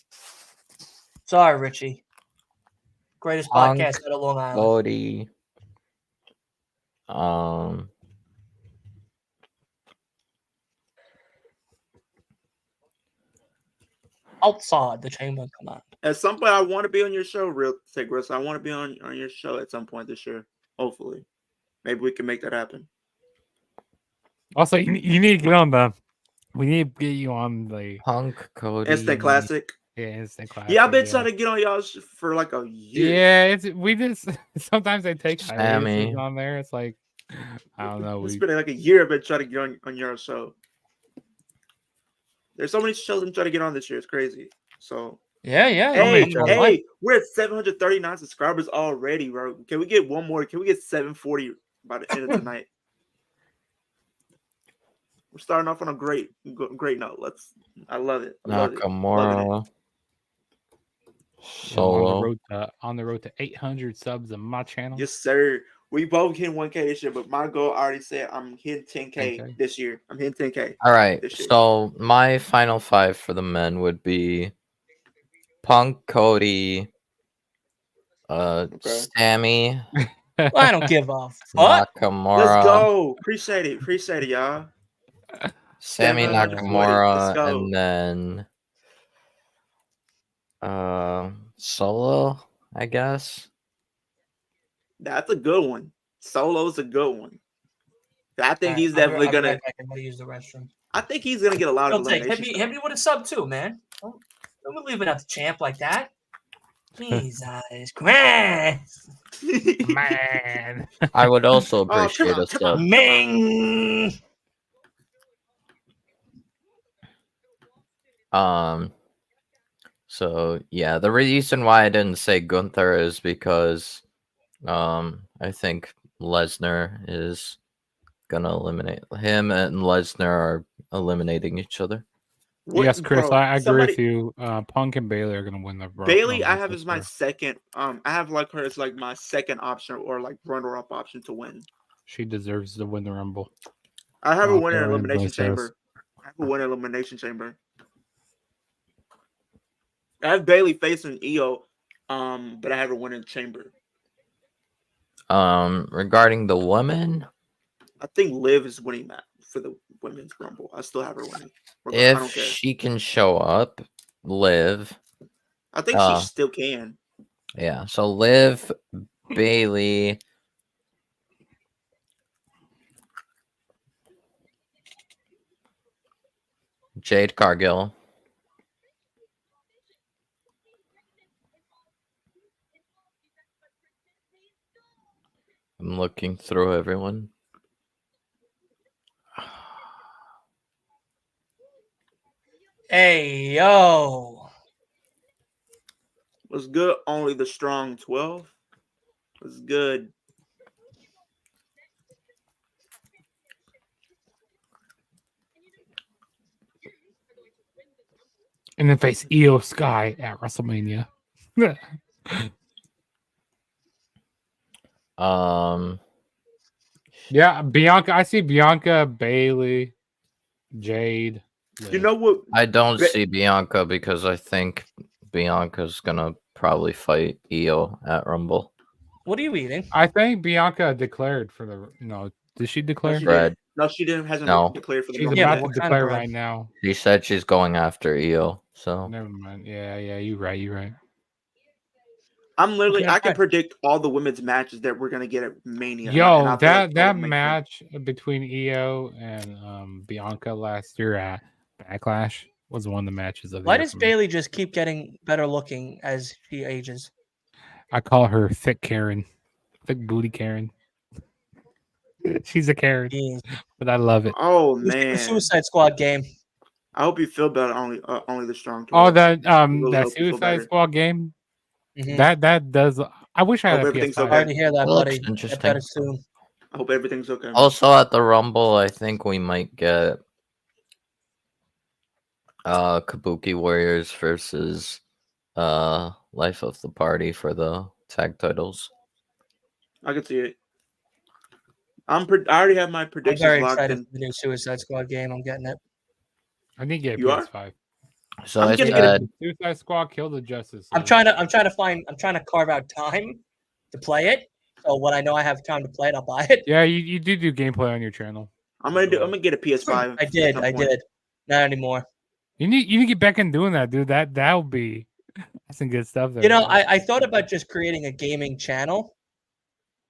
Sorry, Richie. Greatest podcast out of Long Island. Cody. Outside the chamber, come on. At some point, I want to be on your show, Real Take Wrestling. I want to be on your show at some point this year. Hopefully, maybe we can make that happen. Also, you need to get on the. We need to get you on the Punk Cody Instant Classic. Yeah, instant classic. Yeah, I've been trying to get on y'all for like a year. Yeah, we just sometimes they take Sammy. hiatuses on there. It's like I don't know. It's been like a year I've been trying to get on your show. There's so many shows I'm trying to get on this year. It's crazy. So Yeah. hey, we're at 739 subscribers already, bro. Can we get one more? Can we get 740 by the end of tonight? We're starting off on a great note. I love it. Nakamura. Solo. Solo. On the road to 800 subs on my channel. Yes, sir. We both hit 1K this year, but my goal I already said I'm hitting 10K this year. I'm hitting 10K. All right. So my final 5 for the men would be Punk, Cody, Sammy. Well, I don't give a fuck. Nakamura. Let's go. Appreciate it, y'all. Sammy Nakamura, and then Solo, I guess. That's a good one. Solo's a good one. I think he's I'll definitely be gonna. right back. I'm gonna use the restroom. I think he's gonna get a lot of eliminations. Hit me with a sub too, man. Don't be leaving out the champ like that. Jesus Christ, Man. I would also appreciate a sub. Ming. So yeah, the reason why I didn't say Gunther is because I think Lesnar is gonna eliminate him, and Lesnar are eliminating each other. Yes, Chris, I agree with you. Punk and Bailey are gonna win the Bailey, I have as my second. I have like her as like my second option or like runner-up option to win. She deserves to win the Rumble. I have a winner elimination chamber. I have Bailey facing EO, but I have a winning chamber. Regarding the women, I think Liv is winning that for the women's Rumble. I still have her winning. If she can show up, Liv. I think she still can. Yeah, so Liv, Bailey, Jade Cargill. I'm looking through everyone. Hey, yo. Was good. Only the strong 12. Was good. And then face Io Sky at WrestleMania. Yeah, Bianca. I see Bianca, Bailey, Jade. You know what? I don't see Bianca because I think Bianca's gonna probably fight Io at Rumble. What are you eating? I think Bianca declared for the. No, did she declare? Bread. No, she didn't. Hasn't declared for the. She's about to declare right now. She said she's going after Io. So never mind. Yeah. You're right. I'm literally. I can predict all the women's matches that we're gonna get at Mania. Yo, that match between Io and Bianca last year at Backlash was one of the matches of the Why year does for me. Bailey just keep getting better looking as she ages? I call her Thick Karen, Thick Booty Karen. She's a Karen, but I love it. Oh man, Suicide Squad game. I hope you feel better. Only the strong. 12. Oh, that Suicide Squad game. Mm-hmm. That does. I wish I had a PS5. Okay. I already hear that, buddy. Interesting. Soon. I hope everything's okay. Also at the Rumble, I think we might get Kabuki Warriors versus Life of the Party for the tag titles. I can see it. I already have my predictions. I'm very excited for the new Suicide Squad game. I'm getting it. I need to get a PS5. So I said Suicide Squad Kill the Justice. I'm trying to carve out time to play it. So when I know I have time to play it, I'll buy it. Yeah, you do gameplay on your channel. I'm gonna get a PS5. I did. Not anymore. You need to get back and doing that, dude. That would be some good stuff there. You know, I thought about just creating a gaming channel.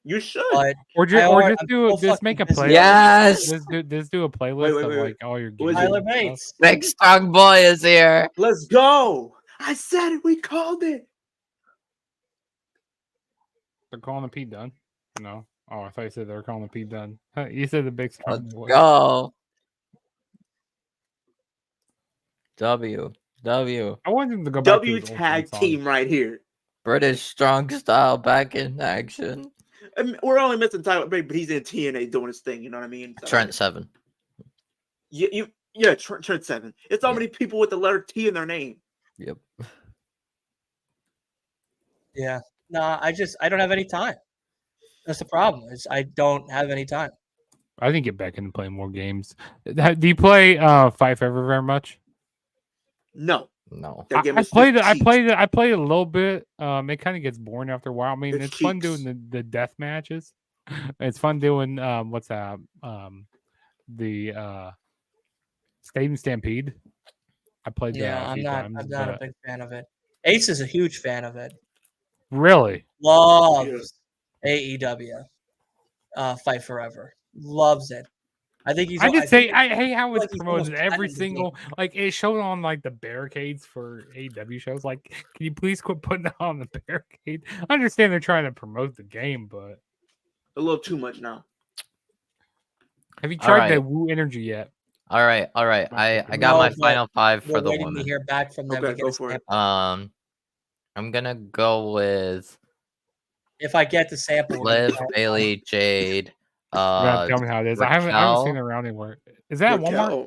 You should. Or just make a playlist. Yes. Just do a playlist of like all your games. Tyler Bates. Big Strong Boy is here. Let's go. I said it. We called it. They're calling the Pete Dunne. No. Oh, I thought you said they were calling the Pete Dunne. You said the big strong Let's boy. go. W. I want him to go back to W his old tag song. team right here. British strong style back in action. I mean, we're only missing Tyler Bate, but he's in TNA doing his thing. You know what I mean? So, Trent 7. Yeah, Trent 7. It's so many people with the letter T in their name. Yep. Yeah. No, I don't have any time. That's the problem. Is I don't have any time. I think get back into playing more games. Do you play Fight Forever very much? No. That game I is played just it. I cheats. played it. I played it a little bit. It kind of gets boring after a while. I mean, It's it's fun cheats. doing the death matches. It's fun doing what's that? The Stadium Stampede. I played that Yeah, a I'm few not. times. I'm not a but- big fan of it. Ace is a huge fan of it. Really? Loves AEW. Fight Forever. Loves it. I think he's. I just think hate how it's like he's promoted. almost Every platinum the single like it showed on like the barricades for AEW shows. Like, can you please quit putting it on the barricade? I understand they're trying to promote the game, but A little too much now. have you tried the Alright. Woo Energy yet? All right. I got No, my but final 5 We're for the waiting to women. hear back from them Okay, to get go a for it. sample. I'm gonna go with If I get the sample, we're gonna Liv, tell them. Bailey, Jade. You gotta tell me how it is. I haven't seen Raquel, it around anywhere. Is that at Walmart? Raquel.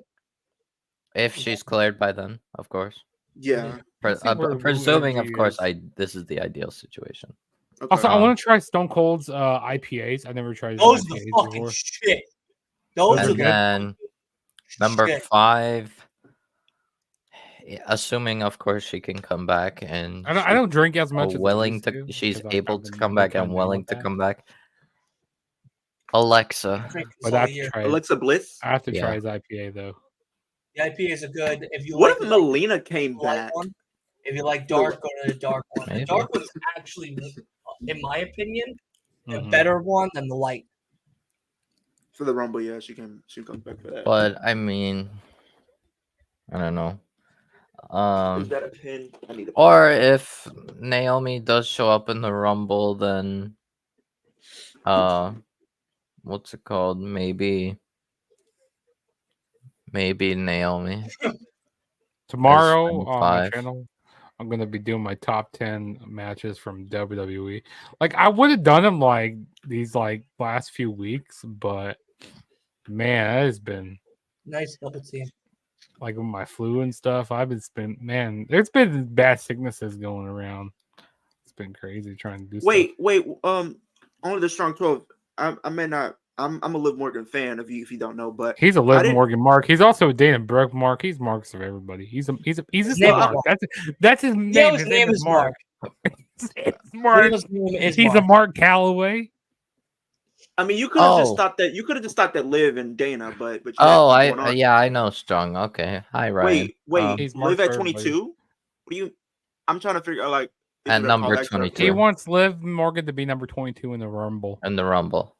if she's cleared by then, of course. Yeah. Let's see where Woo Presuming, of Energy course, is. this is the ideal situation. Okay. Also, I want to try Stone Cold's IPAs. I never tried Those are IPAs the fucking before. shit. Those Those are are And the then number shit. 5, assuming, of course, she can come back and I don't drink as much as I willing used to. She's because able I've to been come back kinda and done willing with to that. come back. Alexa. Drink this But I all have to year. try it. Alexa Bliss. I have to try Yeah. his IPA though. The IPAs are good. If you What like if the Melina came light back? one, if you like dark, go to the dark one. The Maybe. dark one's actually, in my opinion, a Mhm. better one than the light. For the Rumble, yeah, she comes back for that. But I mean, I don't know. Is that a pin? I need a pin. Or if Naomi does show up in the Rumble, then what's it called? Maybe Naomi. Tomorrow as on my 5. channel, I'm gonna be doing my top 10 matches from WWE. Like I would have done them like these like last few weeks, but man, that has been Nice double team. like with my flu and stuff. There's been bad sicknesses going around. It's been crazy trying to do stuff. Wait. Only the strong 12. I may not. I'm a Liv Morgan fan of you if you don't know, but He's a I Liv didn't- Morgan Mark. He's also a Dana Brooke Mark. He's Marks of everybody. He's just name is Mark. Mark. That's his name. Yeah, his His name is Mark. It's Mark. Leo's name is He's Mark. a Mark Calloway. I mean, you could have just Oh. thought that. You could have just thought that Liv and Dana, but you Oh, had something going on. I know Strong. Okay, hi Ryan. Wait. He's Liv Mark at for everybody. 22. What do you? I'm trying to figure out like. is And it a number callback to her 22. He career? wants Liv Morgan to be number 22 in the Rumble. In the Rumble.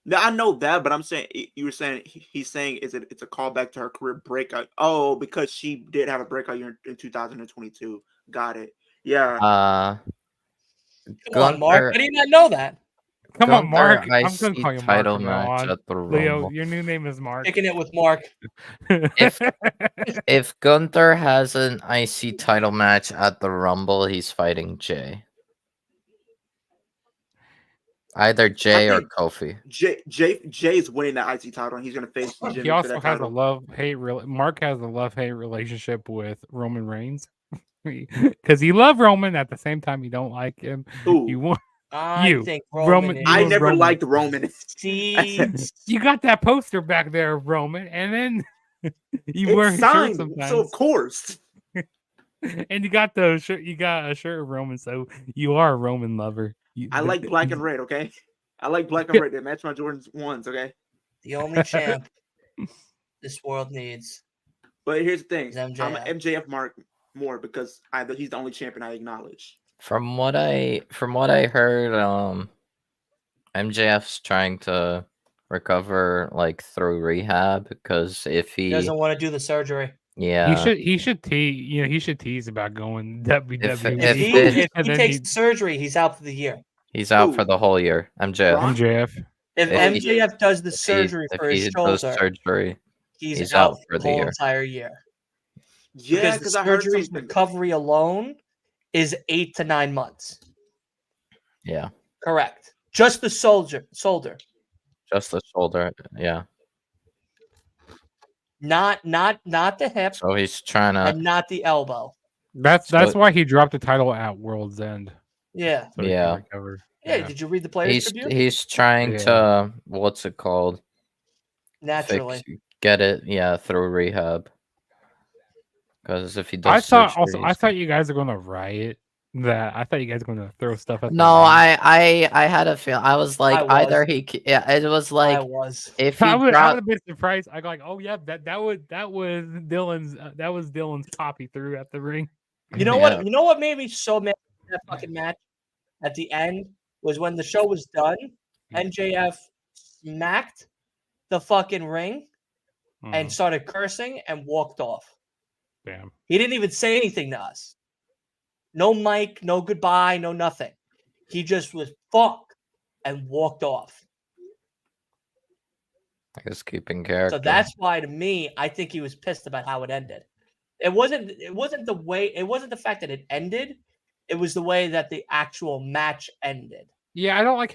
Yeah, I know that, but I'm saying you were saying he's saying it's a callback to her career breakout. Oh, because she did have a breakout year in 2022. Got it. Yeah. Come on, Mark. How do you not know that? Come on, Mark. I I'm going to call you Mark title from now match on. at the Leo, Rumble. your new name is Mark. Kicking it with Mark. If Gunther has an IC title match at the Rumble, he's fighting Jay. Either Jay or think Kofi. Jay is winning that IC title, and he's gonna face Jimmy He for also that has a title. love-hate Mark has a love-hate relationship with Roman Reigns. Because he loved Roman at the same time he don't like him. Who? You want I think Roman- Roman. I You never Roman. liked Roman. See, you got that poster back there of Roman, and then you wear It's his shirt signed, sometimes. so of course. And you got the shirt. You got a shirt of Roman, so you are a Roman lover. I like black and red. Okay, I like black and red. They match my Jordan's ones. Okay, the only champ this world needs. but here's the thing: Is I'm MJF. an MJF mark more because he's the only champion I acknowledge. From what I heard, MJF's trying to recover like through rehab because if He he doesn't want to do the surgery. Yeah. He should tease. He should tease about going WWE. If and he then takes surgery, he's out for the year. He's out Who? for the whole year. MJF. MJF. If If he- MJF does the surgery if for his he does shoulder, surgery, he's out for the whole year. entire year. Yeah, Because because the I heard surgery's something. recovery alone is 8 to 9 months. Yeah. Correct. Just the shoulder. Just the shoulder. Yeah. Not the hip So he's trying to. and not the elbow. That's So- why he dropped the title at World's End. Yeah. So he can Yeah. recover. Yeah. Did you read the players' tribute? He's trying Yeah. to. What's it called? Naturally. Get it. Yeah, through rehab. Because if he does. surgery, I thought you guys are going to riot. I thought you guys were going to throw stuff at. No, I had a feel. I was like, I either was. he. Yeah, it was like I was. if he I would dropped. have been surprised. I go like, oh yeah, that was Dylan's pop he threw at the ring. You know Yeah. what? You know what made me so mad at that fucking match at the end was when the show was done, MJF smacked the fucking ring and started cursing and walked off. Damn. He didn't even say anything to us. No mic, no goodbye, no nothing. He just was fuck and walked off. I guess keeping character. So that's why, to me, I think he was pissed about how it ended. It wasn't the fact that it ended. It was the way that the actual match ended. Yeah, I don't like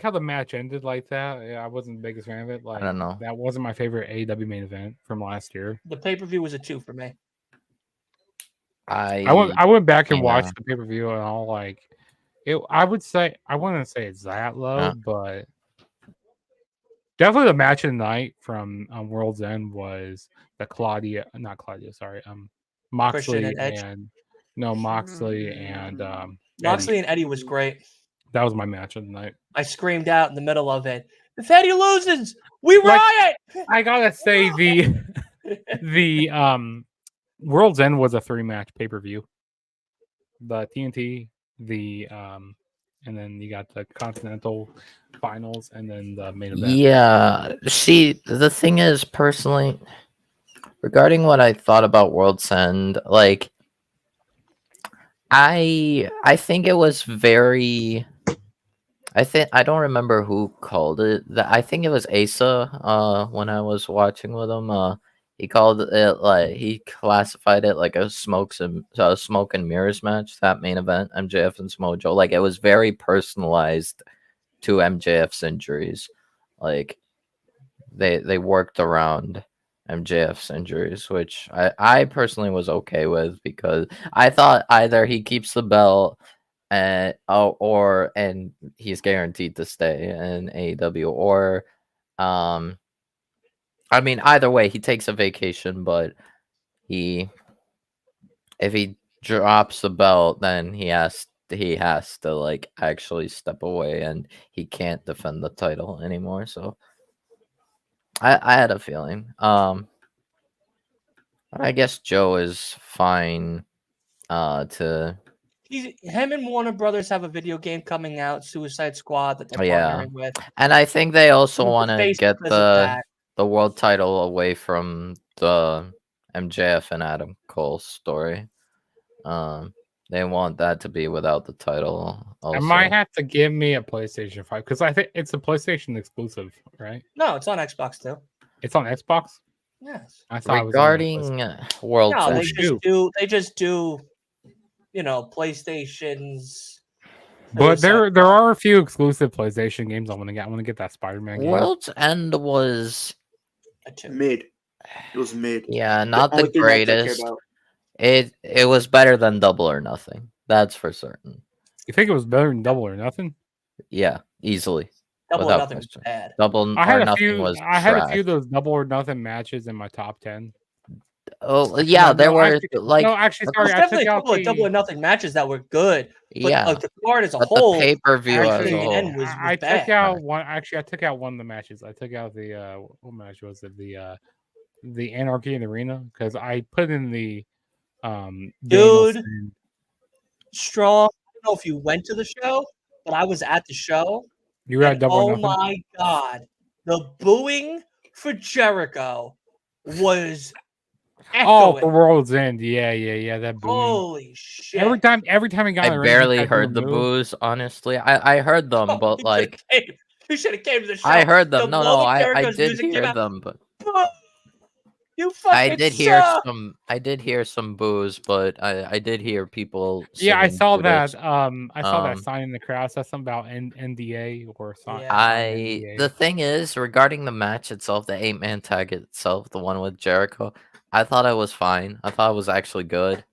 how the match ended like that. Yeah, I wasn't the biggest fan of it. Like, I don't know. That wasn't my favorite AEW main event from last year. The pay-per-view was a 2 for me. I went back and Yeah. watched the pay-per-view and all like it. I wouldn't say it's that low, Yeah. but definitely the match of the night from World's End was the Moxley and Edge. Moxley and Moxley Eddie. and Eddie was great. That was my match of the night. I screamed out in the middle of it. If Eddie loses, we riot. I gotta say the World's End was a 3-match pay-per-view. The TNT, and then you got the Continental Finals, and then the main event. Yeah. See, the thing is, personally, regarding what I thought about World's End, like, I think it was very. I don't remember who called it. I think it was Asa. When I was watching with him, he called it like he classified it like a smoke and mirrors match. That main event, MJF and Smojo, like it was very personalized to MJF's injuries. Like they worked around MJF's injuries, which I personally was okay with because I thought either he keeps the belt and he's guaranteed to stay in AEW, or I mean either way he takes a vacation, but if he drops the belt, then he has to like actually step away and he can't defend the title anymore. So I had a feeling. I guess Joe is fine to. Him and Warner Brothers have a video game coming out, Suicide Squad, that they're partnering with. And I think they also He's want to faced get because of that. the world title away from the MJF and Adam Cole story. They want that to be without the title. Also. I might have to give me a PlayStation 5 because I think it's a PlayStation exclusive, right? No, it's on Xbox too. It's on Xbox. Yes. I thought Regarding it was on World No, End, they just do, PlayStations. But there are a few exclusive PlayStation games I want to get. I want to get that Spider-Man game. World's End was A 2. Mid. It was mid. yeah, not the only thing I care greatest. about. It was better than Double or Nothing. That's for certain. You think it was better than Double or Nothing? Yeah, easily. Double or without Nothing was question. bad. Double I had or a Nothing few. was I had a trash. few of those Double or Nothing matches in my top 10. Oh yeah, No, there no, were actually- like no, actually, but sorry, There's I definitely took a out couple of Double or the. Nothing matches that were good. But yeah, the card as a but whole, the pay-per-view as actually, a whole. and was I bad. took out one. Actually, I took out one of the matches. I took out the what match was it? The Anarchy in the Arena because I put in the Dude. Danielson- Strong. I don't know if you went to the show, but I was at the show. You got And Double or oh Nothing. my God. The booing for Jericho was Oh, the echoing. world's end. Yeah. That booing. Holy shit! Every time he got in I the ring, he barely tried to do heard a the move. boos. Honestly, I heard them, but like You should have came to the show. I heard The them. No, moment I Jericho's did music came hear out, them, but "Boo! You I fucking did hear suck." some. I did hear some boos, but I did hear people Yeah, singing I saw kudos. that. I saw that Um, sign in the crowd. Said something about NDA or Yeah. sign the NDA. thing is regarding the match itself, the 8-man tag itself, the one with Jericho, I thought it was fine. I thought it was actually good.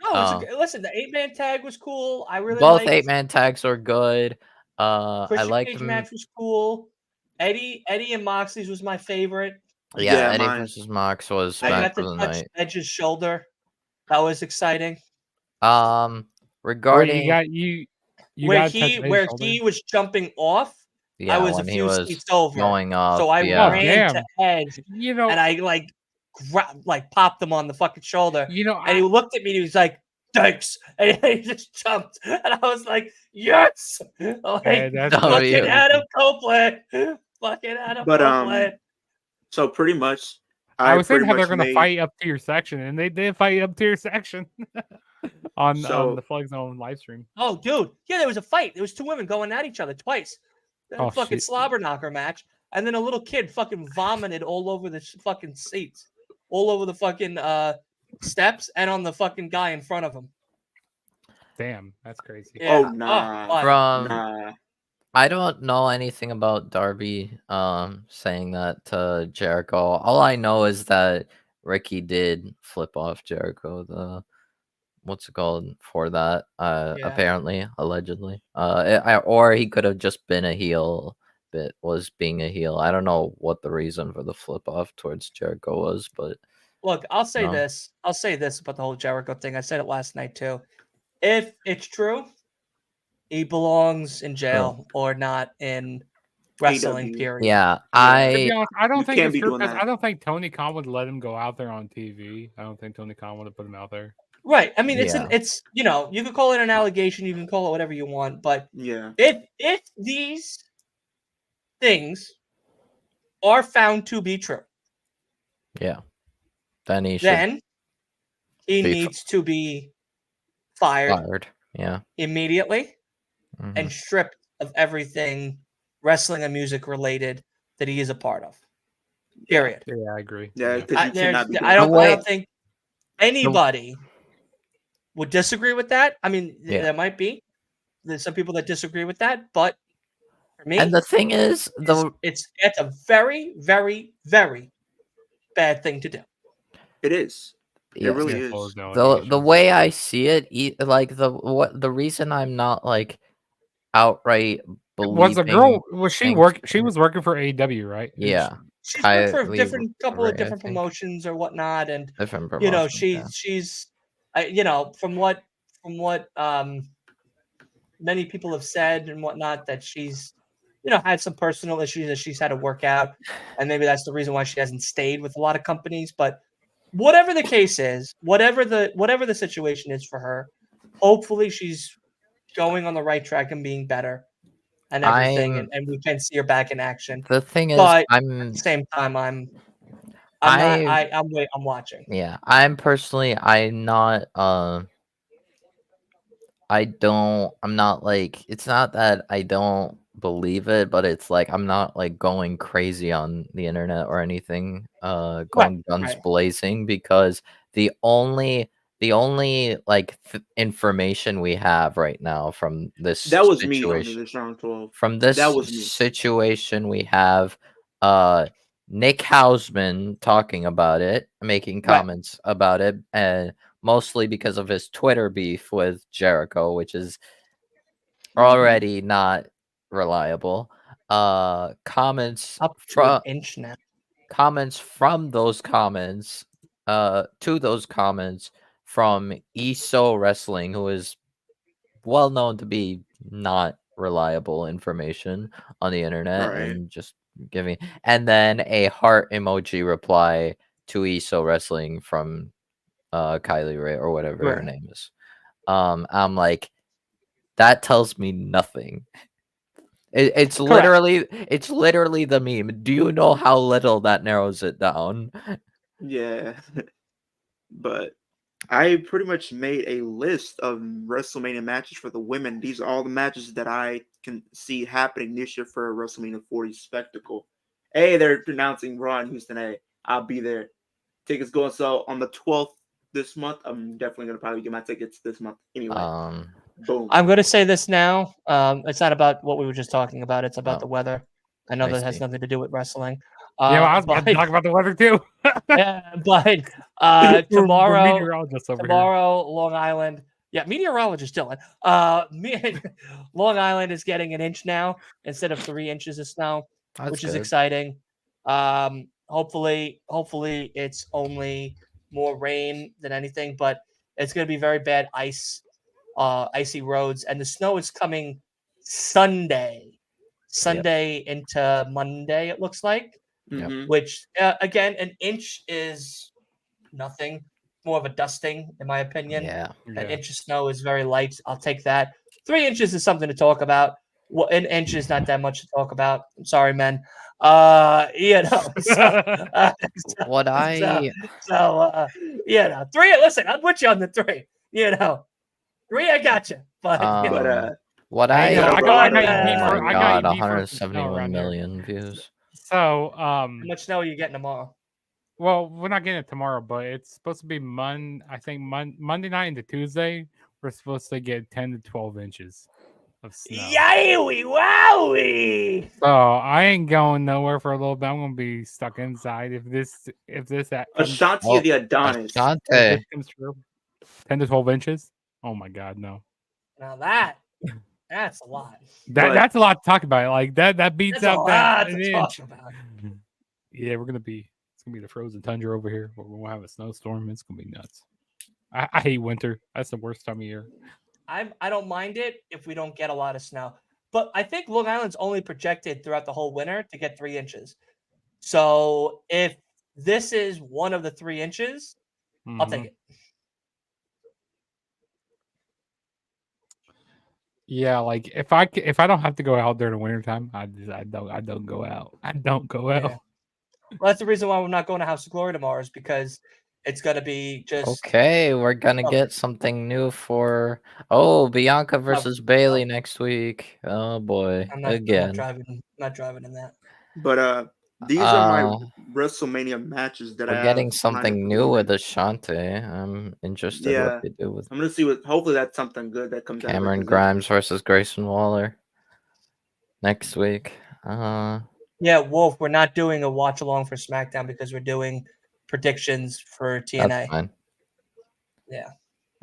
No, it was Uh, listen. The 8-man tag was cool. I really both liked 8-man tags were good. I Christian liked Cage him. match was cool. Eddie and Moxley's was my favorite. Yeah, Yeah, Eddie mine. versus Mox was I match got to of the touch night. Edge's shoulder. That was exciting. Where Regarding you got to touch Eddie's Where shoulder. he was jumping off, I yeah, was a when he few was seats over. going off, So I yeah. ran to damn. Edge You know, and I like popped him on the fucking shoulder. And he looked at me and he was like, "Thanks." And he just jumped. And I was like, "Yes!" Like that's fucking crazy. Adam Copeland. Fucking Adam But Copeland. so pretty much, I was saying pretty how they're much gonna made fight up to your section, and they did fight up to your section on So- the Flag Zone live stream. Oh, dude. Yeah, there was a fight. There was two women going at each other twice. Oh, Fucking shit. slobber knocker match. And then a little kid fucking vomited all over the fucking seats. All over the fucking steps and on the fucking guy in front of him. Damn, that's crazy. Yeah. Oh nah, God. From nah. I don't know anything about Darby saying that to Jericho. All I know is that Ricky did flip off Jericho, the what's it called for that, Yeah. apparently, allegedly. Or he could have just been a heel, but was being a heel. I don't know what the reason for the flip off towards Jericho was, but Look, I'll say No. this. I'll say this about the whole Jericho thing. I said it last night too. If it's true, he belongs in jail or not in wrestling, AEW. period. yeah, To be I honest, I don't You think can't it's be true doing because that. I don't think Tony Khan would let him go out there on TV. I don't think Tony Khan would have put him out there. Right. I mean, Yeah. it's you know, you can call it an allegation, you can call it whatever you want, but Yeah, if these things are found to be true, yeah. Then he should then he be needs to be fired fired. Yeah. immediately Mhm. and stripped of everything wrestling and music related that he is a part of. Period. Yeah, I agree. yeah, because you cannot be. I doing don't that. think anybody would disagree with that. I mean, Yeah. there might be. There's some people that disagree with that, but for me, And the thing is, it's a very, very, very bad thing to do. It is. yeah. It really Yeah, is. full of no the allegations. way I see it, the reason I'm not like outright believing Was the girl? Was she things- work? She was working for AEW, right? And Yeah, She's worked for a Kylie couple of Ray, I different think. promotions or whatnot, and Different you know, promotions, she's, you know, from what many people have said and whatnot, that she's, you know, had some personal issues that she's had to work out, and maybe that's the reason why she hasn't stayed with a lot of companies. But whatever the case is, whatever the situation is for her, hopefully she's going on the right track and being better and everything, and we can see her back in action. The thing is, But at I'm the same time, I'm watching. yeah, I'm personally, I'm not I'm not like, it's not that I don't believe it, but it's like I'm not like going crazy on the internet or anything, going guns right. blazing, because the only like information we have right now from this That was me on situation, this round 12. from this That was me. situation, we have Nick Hausman talking about it, making comments about it, and mostly because of his Twitter beef with Jericho, which is already not reliable. Comments Up to from an inch now. comments from those comments, to those comments from ESO Wrestling, who is well known to be not reliable information on the internet, Right. and just giving, and then a heart emoji reply to ESO Wrestling from Kylie Ray or whatever her Right. name is. I'm like, that tells me nothing. It's literally the meme. Do you know how little that narrows it down? Yeah. But I pretty much made a list of WrestleMania matches for the women. These are all the matches that I can see happening this year for a WrestleMania 40 spectacle. Hey, they're announcing Raw in Houston. Hey, I'll be there. Tickets go on sale on the 12th this month. I'm definitely gonna probably get my tickets this month. Anyway, boom. I'm going to say this now. It's not about what we were just talking about. It's about the weather. I know I that has see. nothing to do with wrestling. Yeah, well, I was about to talk about the weather too. Yeah, but We're tomorrow, meteorologists over here. Long Island. Yeah, meteorologist Dylan. Long Island is getting an inch now instead of 3 inches of snow, That's which is good. exciting. Hopefully it's only more rain than anything, but it's going to be very bad icy roads, and the snow is coming Sunday into Monday. It looks like. Mhm. Which again, an inch is nothing. More of a dusting, in my opinion. Yeah. An inch of snow is very light. I'll take that. 3 inches is something to talk about. Well, an inch is not that much to talk about. I'm sorry, men. You know. What I 3. Listen, I'm with you on the 3. You know, 3. I got you. But what I I know, I got you oh beat my for I got god, you beat for some snow 171 around here. million views. So, how much snow are you getting tomorrow? well, we're not getting it tomorrow, but it's supposed to be Monday night into Tuesday. We're supposed to get 10 to 12 inches of snow. Yowie wowie! So I ain't going nowhere for a little bit. I'm gonna be stuck inside if this Ashanti the Adonis. Asante. if this comes true. 10 to 12 inches. Oh my god, no. Now that's a lot. That's a lot to talk about. Like that beats That's a out that lot to an talk inch. about. Yeah, it's gonna be the frozen tundra over here. We're gonna have a snowstorm. It's gonna be nuts. I hate winter. That's the worst time of year. I don't mind it if we don't get a lot of snow. But I think Long Island's only projected throughout the whole winter to get 3 inches. So if this is one of the 3 inches, I'll take it. Yeah, like if I don't have to go out there in the wintertime, I don't go out. I don't go out. Yeah. Well, that's the reason why we're not going to House of Glory tomorrow, is because it's gonna be just Okay, we're gonna get something new for Bianca versus Bailey next week. Oh boy, I'm not again. not driving in that. But these are my WrestleMania matches that we're I getting have something new with Ashanti. I'm interested what they do with. I'm gonna see what. Hopefully, that's something good that comes out. Cameron Grimes versus Grayson Waller next week. Yeah, Wolf, we're not doing a watch along for SmackDown because we're doing predictions for TNA. That's fine. Yeah.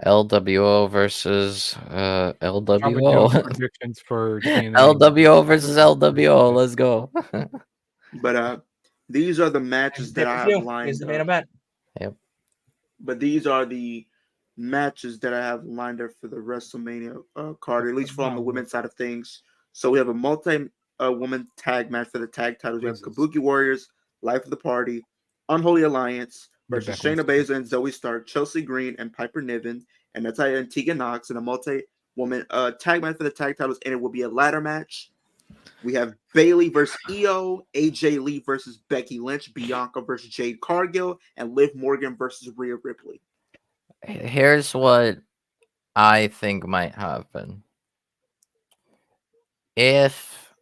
LWO versus LWO. Predictions for TNA. LWO versus LWO. Let's go. But these are the matches that I have lined up. The main event. Yep. But these are the matches that I have lined up for the WrestleMania card, at least for on the women's side of things. So we have a multi-woman tag match for the tag titles. We have Kabuki Warriors, Life of the Party, Unholy Alliance versus Shayna Baszler and Zoe Stark, Chelsea Green and Piper Niven, and Natalya and Tegan Nox in a multi-woman tag match for the tag titles, and it will be a ladder match. We have Bailey versus Io, AJ Lee versus Becky Lynch, Bianca versus Jade Cargill, and Liv Morgan versus Rhea Ripley. Here's what I think might happen. If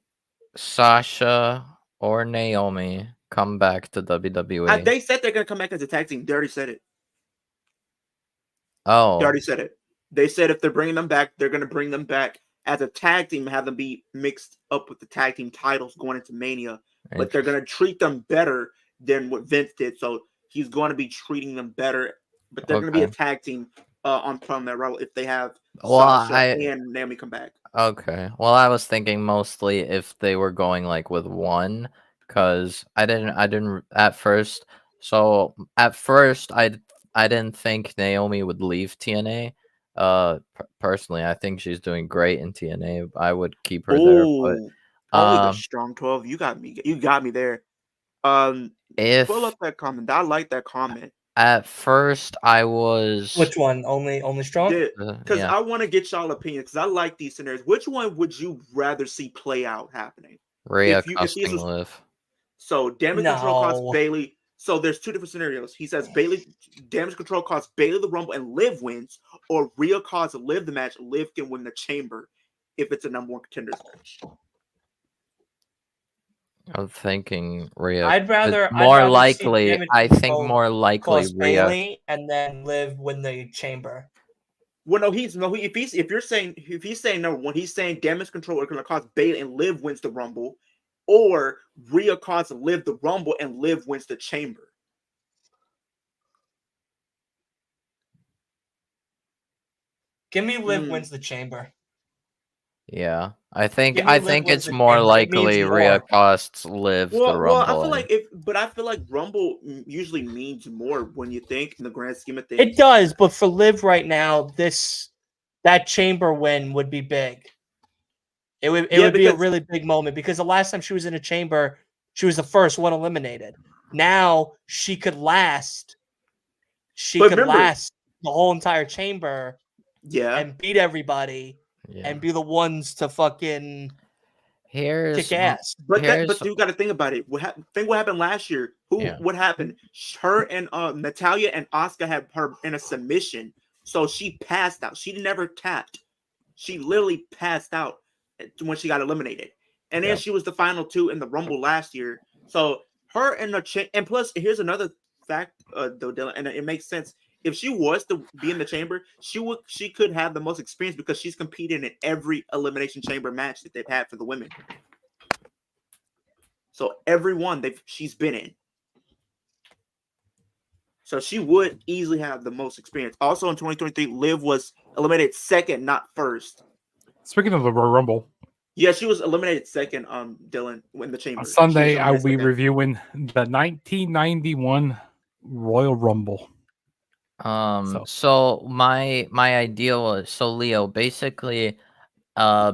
Sasha or Naomi come back to WWE. They said they're going to come back as a tag team. They already said it. Oh. They already said it. They said if they're bringing them back, they're going to bring them back as a tag team and have them be mixed up with the tag team titles going into Mania. But they're going to treat them better than what Vince did. So he's going to be treating them better. But they're going to be a tag team on that role if they have Sasha and Naomi come back. Okay. Well, I was thinking mostly if they were going like with one, because I didn't at first. So at first, I didn't think Naomi would leave TNA. Personally, I think she's doing great in TNA. I would keep her there. But the strong 12, you got me there. If pull up that comment, I like that comment. At first, I was. Which one? Only strong? Because I want to get y'all opinion. Because I like these scenarios. Which one would you rather see play out happening? Rhea costing Liv. So damage control costs Bailey. So there's two different scenarios. He says Bailey damage control costs Bailey the Rumble and Liv wins, or Rhea costs Liv the match. Liv can win the chamber if it's a number 1 contenders match. I'm thinking Rhea. I'd rather more see likely. damage I think control more likely cost Rhea. Bailey and then Liv win the chamber. Well, no, if he's saying number 1, he's saying damage control are going to cost Bailey and Liv wins the Rumble, or Rhea costs Liv the Rumble and Liv wins the chamber. Give me Liv wins the chamber. Yeah, I think Liv wins it's the more chamber. It means likely Rhea more. costs Liv the Rumble. Well, I feel like Rumble usually means more when you think in the grand scheme of things. It does, but for Liv right now, that chamber win would be big. It would be a really big moment because the last time she was in a chamber, she was the first one eliminated. Now she could last. Last the whole entire chamber. Yeah. And beat everybody. Yeah. And be the ones to fucking kick ass. But you got to think about it. What happened last year? What happened? Her and Natalya and Asuka had her in a submission, so she passed out. She never tapped. She literally passed out when she got eliminated. And then she was the final 2 in the Rumble last year. So her and and plus here's another fact, though, Dylan, and it makes sense. If she was to be in the chamber, she could have the most experience because she's competed in every elimination chamber match that they've had for the women. So every one she's been in. So she would easily have the most experience. Also in 2023, Liv was eliminated second, not first. Speaking of the Rumble. Yeah, she was eliminated second, Dylan, in the chamber. On Sunday, I will be reviewing the 1991 Royal Rumble. So my idea was, Leo, basically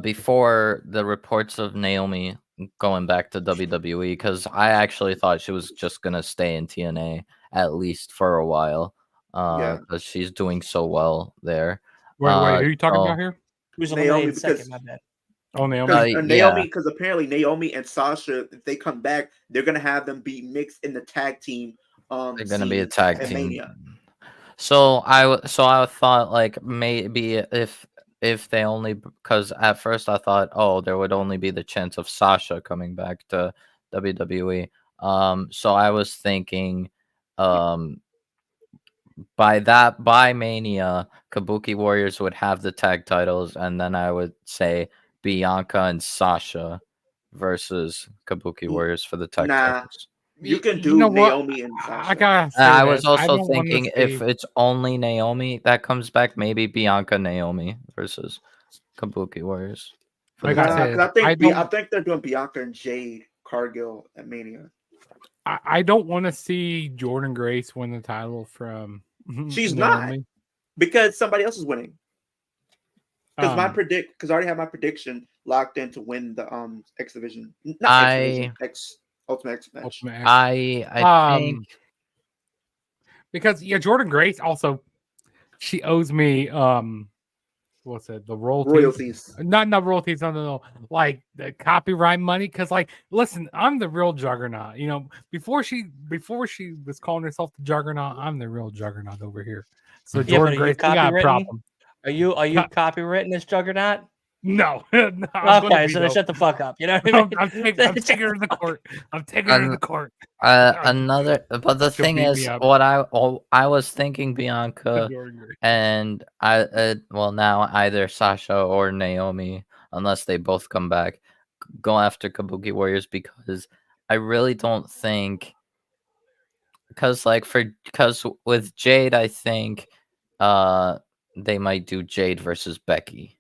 before the reports of Naomi going back to WWE, because I actually thought she was just gonna stay in TNA at least for a while, because she's doing so well there. Wait, who are you talking about here? Who's eliminated second? My bad. Oh, Naomi. Naomi, because apparently Naomi and Sasha, if they come back, they're gonna have them be mixed in the tag team. They're gonna be a tag team. Mania. So I thought like maybe if they only, because at first I thought there would only be the chance of Sasha coming back to WWE. So I was thinking by Mania, Kabuki Warriors would have the tag titles, and then I would say Bianca and Sasha versus Kabuki Warriors for the tag titles. You can do Naomi and Sasha. I was also thinking if it's only Naomi that comes back, maybe Bianca Naomi versus Kabuki Warriors. I think they're doing Bianca and Jade Cargill at Mania. I don't want to see Jordan Grace win the title from. She's Naomi. not, because somebody else is winning. Because I already have my prediction locked in to win the X Division. Ultimate X match. I think because Jordan Grace also, she owes me what's it, the royalties? Not royalties, no, like the copyright money. Because listen, I'm the real Juggernaut. Before she was calling herself the Juggernaut, I'm the real Juggernaut over here. So Jordan Grace, we got a problem. Are you copywritten as Juggernaut? No. Okay, so then shut the fuck up. You know what I mean? I'm taking her to the court. But the thing is, what I was thinking, Bianca, and now either Sasha or Naomi, unless they both come back, go after Kabuki Warriors, because I really don't think, because with Jade, I think they might do Jade versus Becky.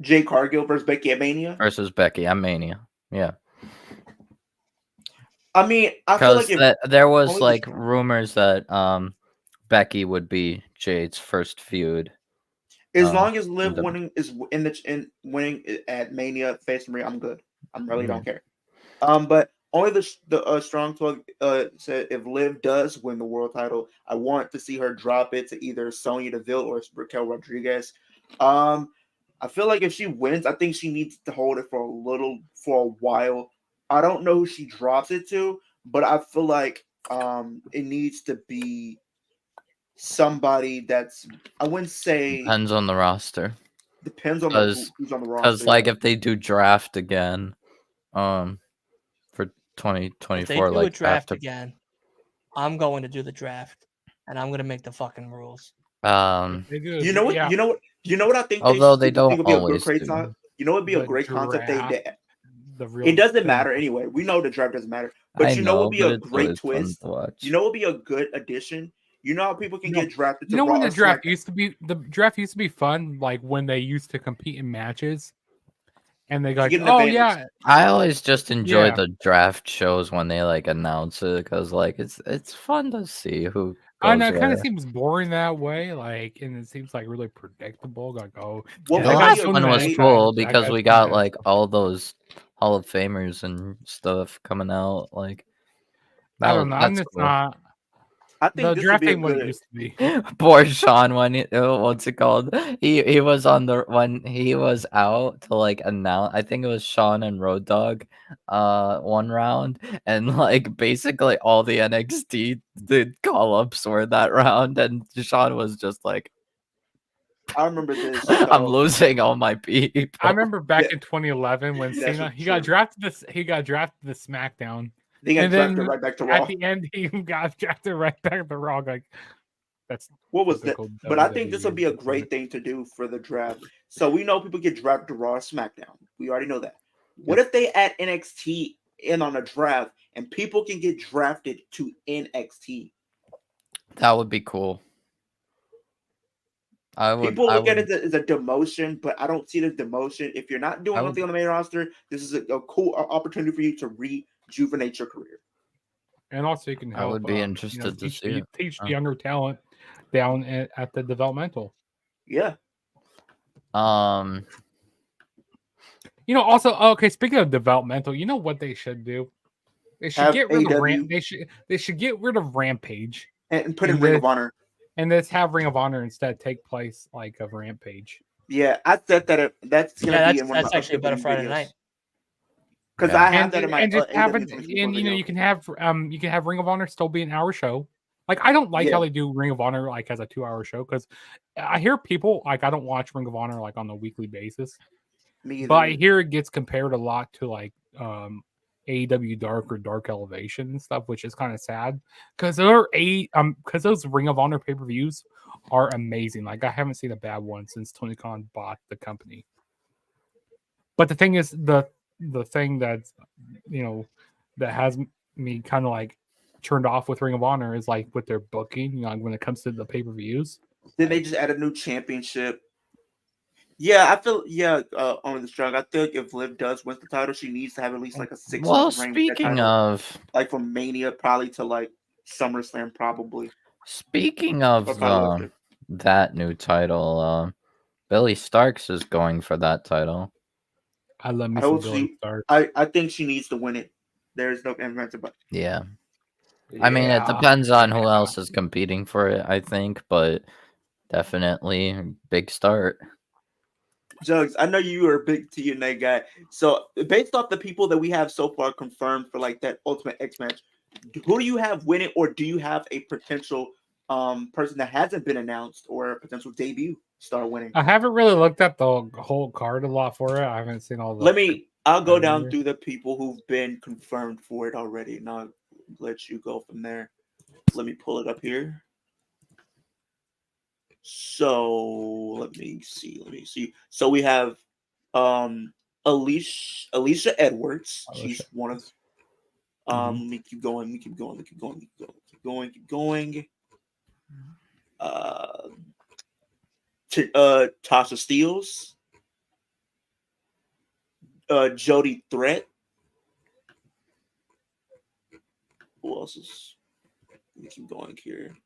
Jade Cargill versus Becky at Mania? Versus Becky at Mania, yeah. I mean, I feel like there was rumors that Becky would be Jade's first feud. As long as Liv winning winning at Mania face Maria, I'm good. I really don't care. But only the Strong 12 said if Liv does win the world title, I want to see her drop it to either Sonya Deville or Raquel Rodriguez. I feel like if she wins, I think she needs to hold it for a while. I don't know who she drops it to, but I feel like it needs to be somebody that's, I wouldn't say Depends on the roster. depends on who's on the roster. Because like if they do draft again, for If they 2024, do a like draft after again, I'm going to do the draft, and I'm going to make the fucking rules. They do, you know what yeah, you know what I think although they they don't think would be a good always great do. time. You know, it'd be a the great concept. draft, the real It doesn't thing. matter anyway. We know the draft doesn't matter, but I you know, know, what would be but a it's great always fun twist. to watch. You know, what would be a good addition. You know how people can get drafted to You know Raw when or the draft SmackDown? used to be fun, like when they used to compete in matches, and they go, get an oh advantage. yeah, I always just enjoy Yeah. the draft shows when they like announce it because like it's fun to see who I goes know it kind of where. seems boring that way, like, and it seems like really predictable. Like, oh, What The would last be a one was great- cool because we got like all those Hall of Famers and stuff coming out. Like I don't know. I'm that's just cool. not. I think The this would draft be a ain't what it good. used to be. Poor Sean when what's it called? He was on the when he was out to like announce. I think it was Sean and Road Dogg, one round, and like basically all the NXT did call ups were that round, and Sean was just like, I remember this. I'm So, losing all my people. I remember back Yeah. in 2011 when That's Cena what- he got drafted this he got drafted to SmackDown. they got And drafted then right back to Raw. at the end he got drafted right back to Raw. Like that's What was that? typical But I think this would be a WWE. great thing to do for the draft. So we know people get drafted to Raw or SmackDown. We already know that. What if they add NXT in on a draft and people can get drafted to NXT? That would be cool. People look at it as a demotion, but I don't see it as demotion. If you're not doing I would- nothing on the main roster, this is a cool opportunity for you to rejuvenate your career. And also you can help. I would be interested to see it. Teach the younger talent down at the developmental. Yeah. You know, also okay. Speaking of developmental, you know what they should do? They should Have get rid of AEW. They should get rid of Rampage And put in Ring of Honor. and let's have Ring of Honor instead take place like of Rampage. Yeah, I said that that's gonna be in one of that's my actually a better Friday night. Because Yeah. I have that in my and just have it, AEW and you know video. you can have Ring of Honor still be an hour show. Like I don't like Yeah. how they do Ring of Honor like as a 2-hour show because I hear people like I don't watch Ring of Honor like on a weekly basis, Me but I either. hear it gets compared a lot to like AEW Dark or Dark Elevation and stuff, which is kind of sad because because those Ring of Honor pay-per-views are amazing. Like I haven't seen a bad one since Tony Khan bought the company. But the thing is, the thing that's that has me kind of like turned off with Ring of Honor is like with their booking. You know, when it comes to the pay-per-views. Then they just add a new championship. Yeah, I feel on this drug. I think if Liv does win the title, she needs to have at least like a 6 Well, month reign with that speaking title. of Like from Mania probably to like SummerSlam probably. Speaking of Or probably after. that new title, Billy Starks is going for that title. I love me I some hope Billy she- Stark. I think she needs to win it. There's no answer about. Yeah. I mean, it depends on who else is competing for it, I think, but definitely big start. Jugs, I know you are a big TNA guy. So based off the people that we have so far confirmed for like that Ultimate X match, who do you have winning, or do you have a potential person that hasn't been announced or a potential debut star winning? I haven't really looked at the whole card a lot for it. I haven't seen all the. I'll go down through the people who've been confirmed for it already, and I'll let you go from there. Let me pull it up here. So let me see. So we have Alicia Edwards. She's one of let me keep going. Tasha Steeles. Jody Threat. Who else is? Let me keep going here.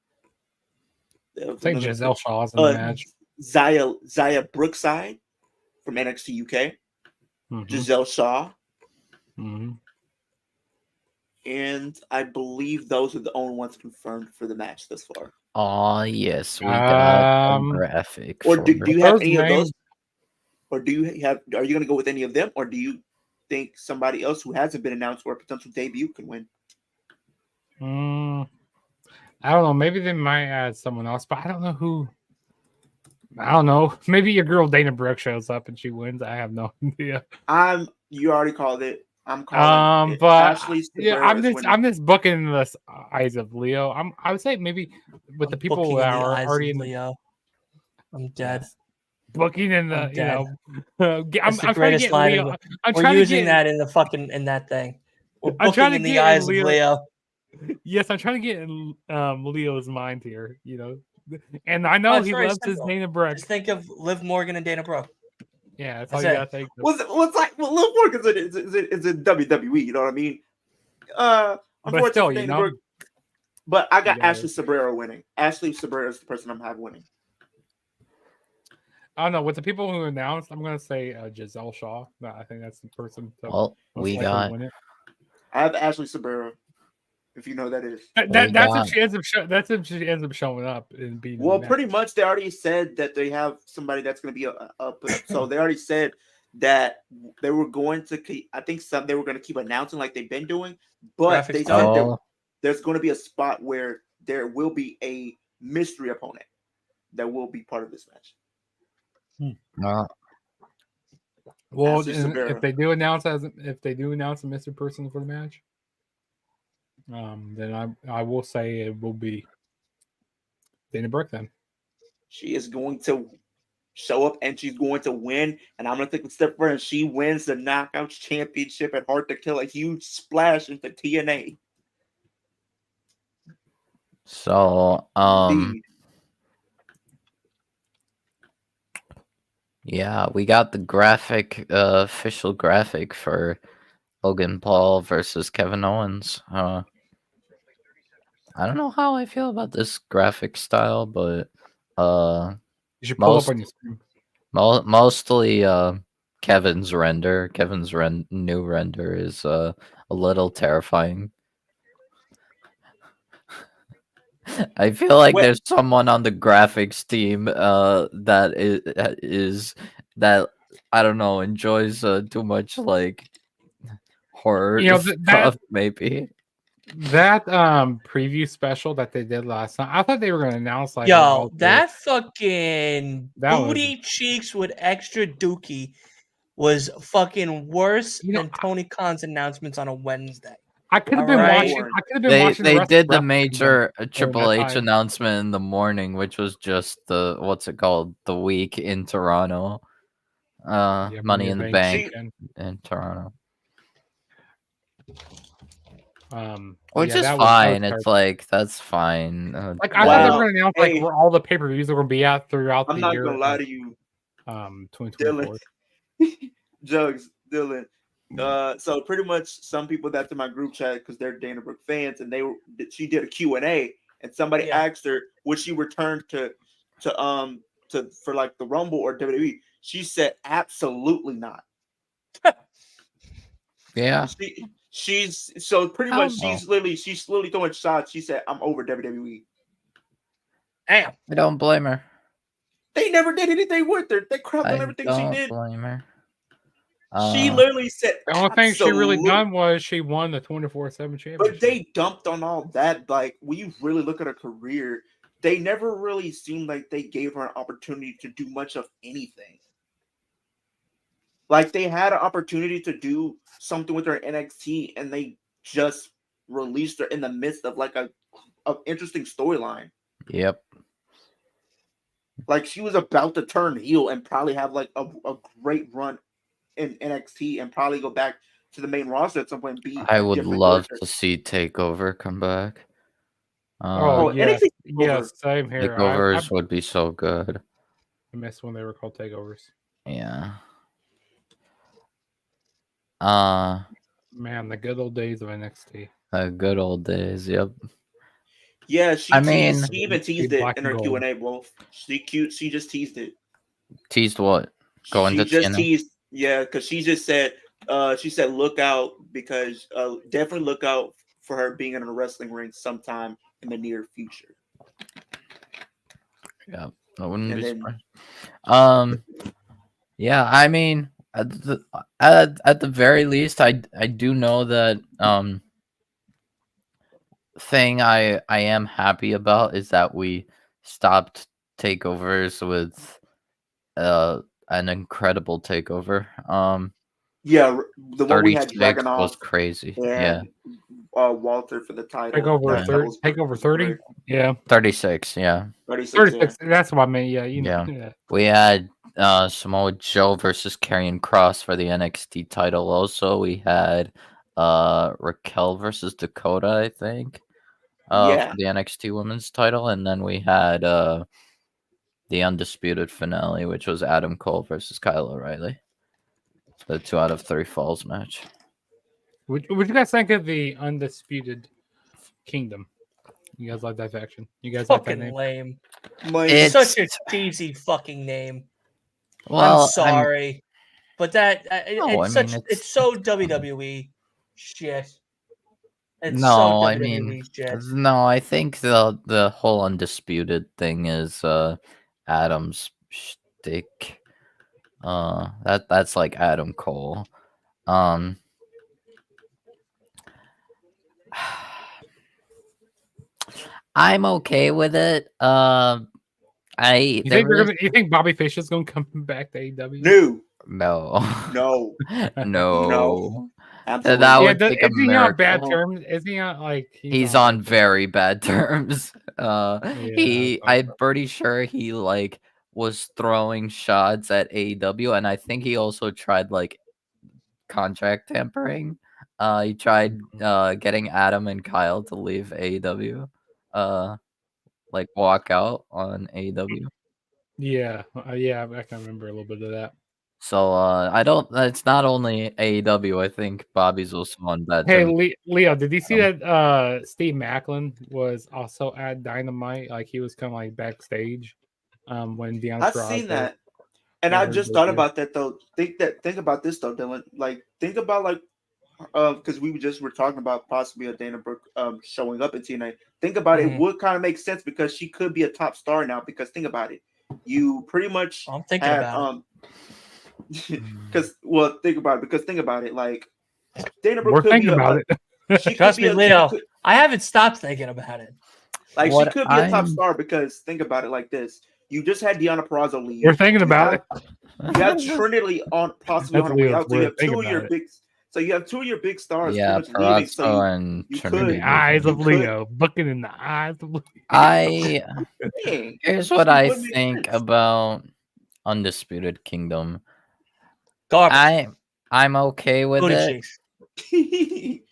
I think Giselle Shaw's in the match. Zaya Brookside from NXT UK. Giselle Shaw. And I believe those are the only ones confirmed for the match thus far. Oh yes, we got a graphic. Or do you have any of those? Or are you going to go with any of them? Or do you think somebody else who hasn't been announced or a potential debut can win? I don't know. Maybe they might add someone else, but I don't know who. I don't know. Maybe your girl Dana Brooke shows up and she wins. I have no idea. You already called it. I'm calling it. But Ashley yeah, Cabrera is winning. I'm just booking the eyes of Leo. I would say maybe with the people Booking that in the are eyes already of in Leo. I'm dead. Yes. Booking in the I'm dead. I'm That's the trying to greatest get line. Leo. I'm We're trying to using get that in the fucking in that thing. We're I'm trying booking to in the get eyes Leo. of Leo. Yes, I'm trying to get in Leo's mind here. And I know Oh, it's he very loves his simple. Dana Brooke. Just think of Liv Morgan and Dana Brooke. Yeah, that's That's all you it. gotta think. What's like? Well, Lil Morgan's in WWE. You know what I mean? But Unfortunately still, for Dana Brooke, but I got Ashley Cabrera winning. Ashley Cabrera is the person I'm having winning. I don't know. With the people who announced, I'm gonna say Giselle Shaw. I think that's the person. Well, we got. Win it. I have Ashley Cabrera. If you know who that is. That's if she ends up. That's if she ends up showing up and being. Well, pretty much they already said that they have somebody that's going to be up. So they already said that they were going to keep. I think they were going to keep announcing like they've been doing, but they said there's going to be a spot where there will be a mystery opponent that will be part of this match. Well, if they do announce a Mr. Person for the match, then I will say it will be Dana Brooke. Then she is going to show up and she's going to win. And I'm going to take a step further. And she wins the Knockouts Championship at Hard to Kill, a huge splash into TNA. So, yeah, we got the graphic, official graphic for Logan Paul versus Kevin Owens. I don't know how I feel about this graphic style, but you should pull up on your screen. Mostly Kevin's render. Kevin's new render is a little terrifying. I feel like there's someone on the graphics team that is that I don't know enjoys too much like horror stuff maybe. That preview special that they did last night, I thought they were going to announce like that fucking booty cheeks with extra dookie was fucking worse than Tony Khan's announcements on a Wednesday. I could have been watching. They did the major Triple H announcement in the morning, which was just the what's it called, the week in Toronto, Money in the Bank in Toronto. Which is fine. It's like that's fine. Like I thought they were going to announce like where all the pay-per-views are going to be at throughout the year. I'm not going to lie to you, 2024. Jugs, Dylan. So pretty much some people that's in my group chat because they're Dana Brooke fans, and she did a Q&A, and somebody asked her would she return to for like the Rumble or WWE. She said absolutely not. Yeah. She's so pretty much she's literally throwing shots. She said I'm over WWE. Damn. I don't blame her. They never did anything with her. They crapped on everything she did. Blame her. She literally said the only thing she really done was she won the 24/7 championship. But they dumped on all that. Like when you really look at her career, they never really seemed like they gave her an opportunity to do much of anything. Like they had an opportunity to do something with her in NXT, and they just released her in the midst of like a interesting storyline. Yep. Like she was about to turn heel and probably have like a great run in NXT and probably go back to the main roster at some point. I would love to see Takeover come back. Yes, same here. Takeovers would be so good. I miss when they were called takeovers. Yeah. Man, the good old days of NXT. The good old days. Yep. Yeah, she even teased it in her Q&A, bro. She just teased it. Teased what? Going to just teased. Yeah, because she just said, look out because definitely look out for her being in a wrestling ring sometime in the near future. Yeah, I wouldn't be surprised. Yeah, I mean, at the very least, I do know that thing I am happy about is that we stopped takeovers with an incredible takeover. Yeah, the one we had 36 Dragunov was crazy. Yeah. and Walter for the title. Takeover That 30. was Takeover 30. great. Yeah. 36, yeah. 36. 36. That's what I mean. Yeah. You know. Yeah. We had Samoa Joe versus Karrion Kross for the NXT title. Also, we had Raquel versus Dakota, I think, Yeah. for the NXT Women's title, and then we had the undisputed finale, which was Adam Cole versus Kyle O'Reilly. The 2 out of 3 falls match. What you guys think of the Undisputed Kingdom? You guys like that faction? You guys like that Fucking name? lame. It's Such a cheesy fucking name. well, I'm sorry, but that No, it's I mean, such it's so WWE shit. It's No, so I WWE mean, shit. no, I think the whole undisputed thing is Adam's shtick. That's like Adam Cole. I'm okay with it. You think Bobby Fish is gonna come back to AEW? No. No. No. No. Absolutely. That Yeah, would take a is he on bad miracle. terms? Is he on like He's on very bad terms. Yeah, I'm pretty sure he like was throwing shots at AEW, and I think he also tried like contract tampering. He tried getting Adam and Kyle to leave AEW, like walk out on AEW. yeah, I can remember a little bit of that. So I don't. It's not only AEW. I think Bobby's also on bad Hey, terms. Leo, did you see that Steve Macklin was also at Dynamite? Like he was kind of like backstage when Deanna I've Purrazzo seen that. And made I her just thought debut. about that though. Think about this though, Dylan. Like think about like because we just were talking about possibly a Dana Brooke showing up in TNA. Think about it would kind of make sense because she could be a top star now. Because think about it, you pretty much I'm thinking had about because think about it. Because think about it, like Dana We're Brooke could thinking be about it. She could Trust be me, a, Leo. she could, I haven't stopped thinking about it. like What she could be a top I'm- star because think about it like this: you just had Deanna Purrazzo leave. We're thinking about it. You have Trinity on possibly That's on her way Leo's out. So you word. have Think two of your about it. big. So you have two of your big stars Yeah, pretty much leaving. So Purrazzo and you Trinity. The could. eyes You of could. Leo, looking in the eyes of Leo. Here's what I Would make think sense. about Undisputed Kingdom. Garbage. I'm okay with Booty it. cheeks.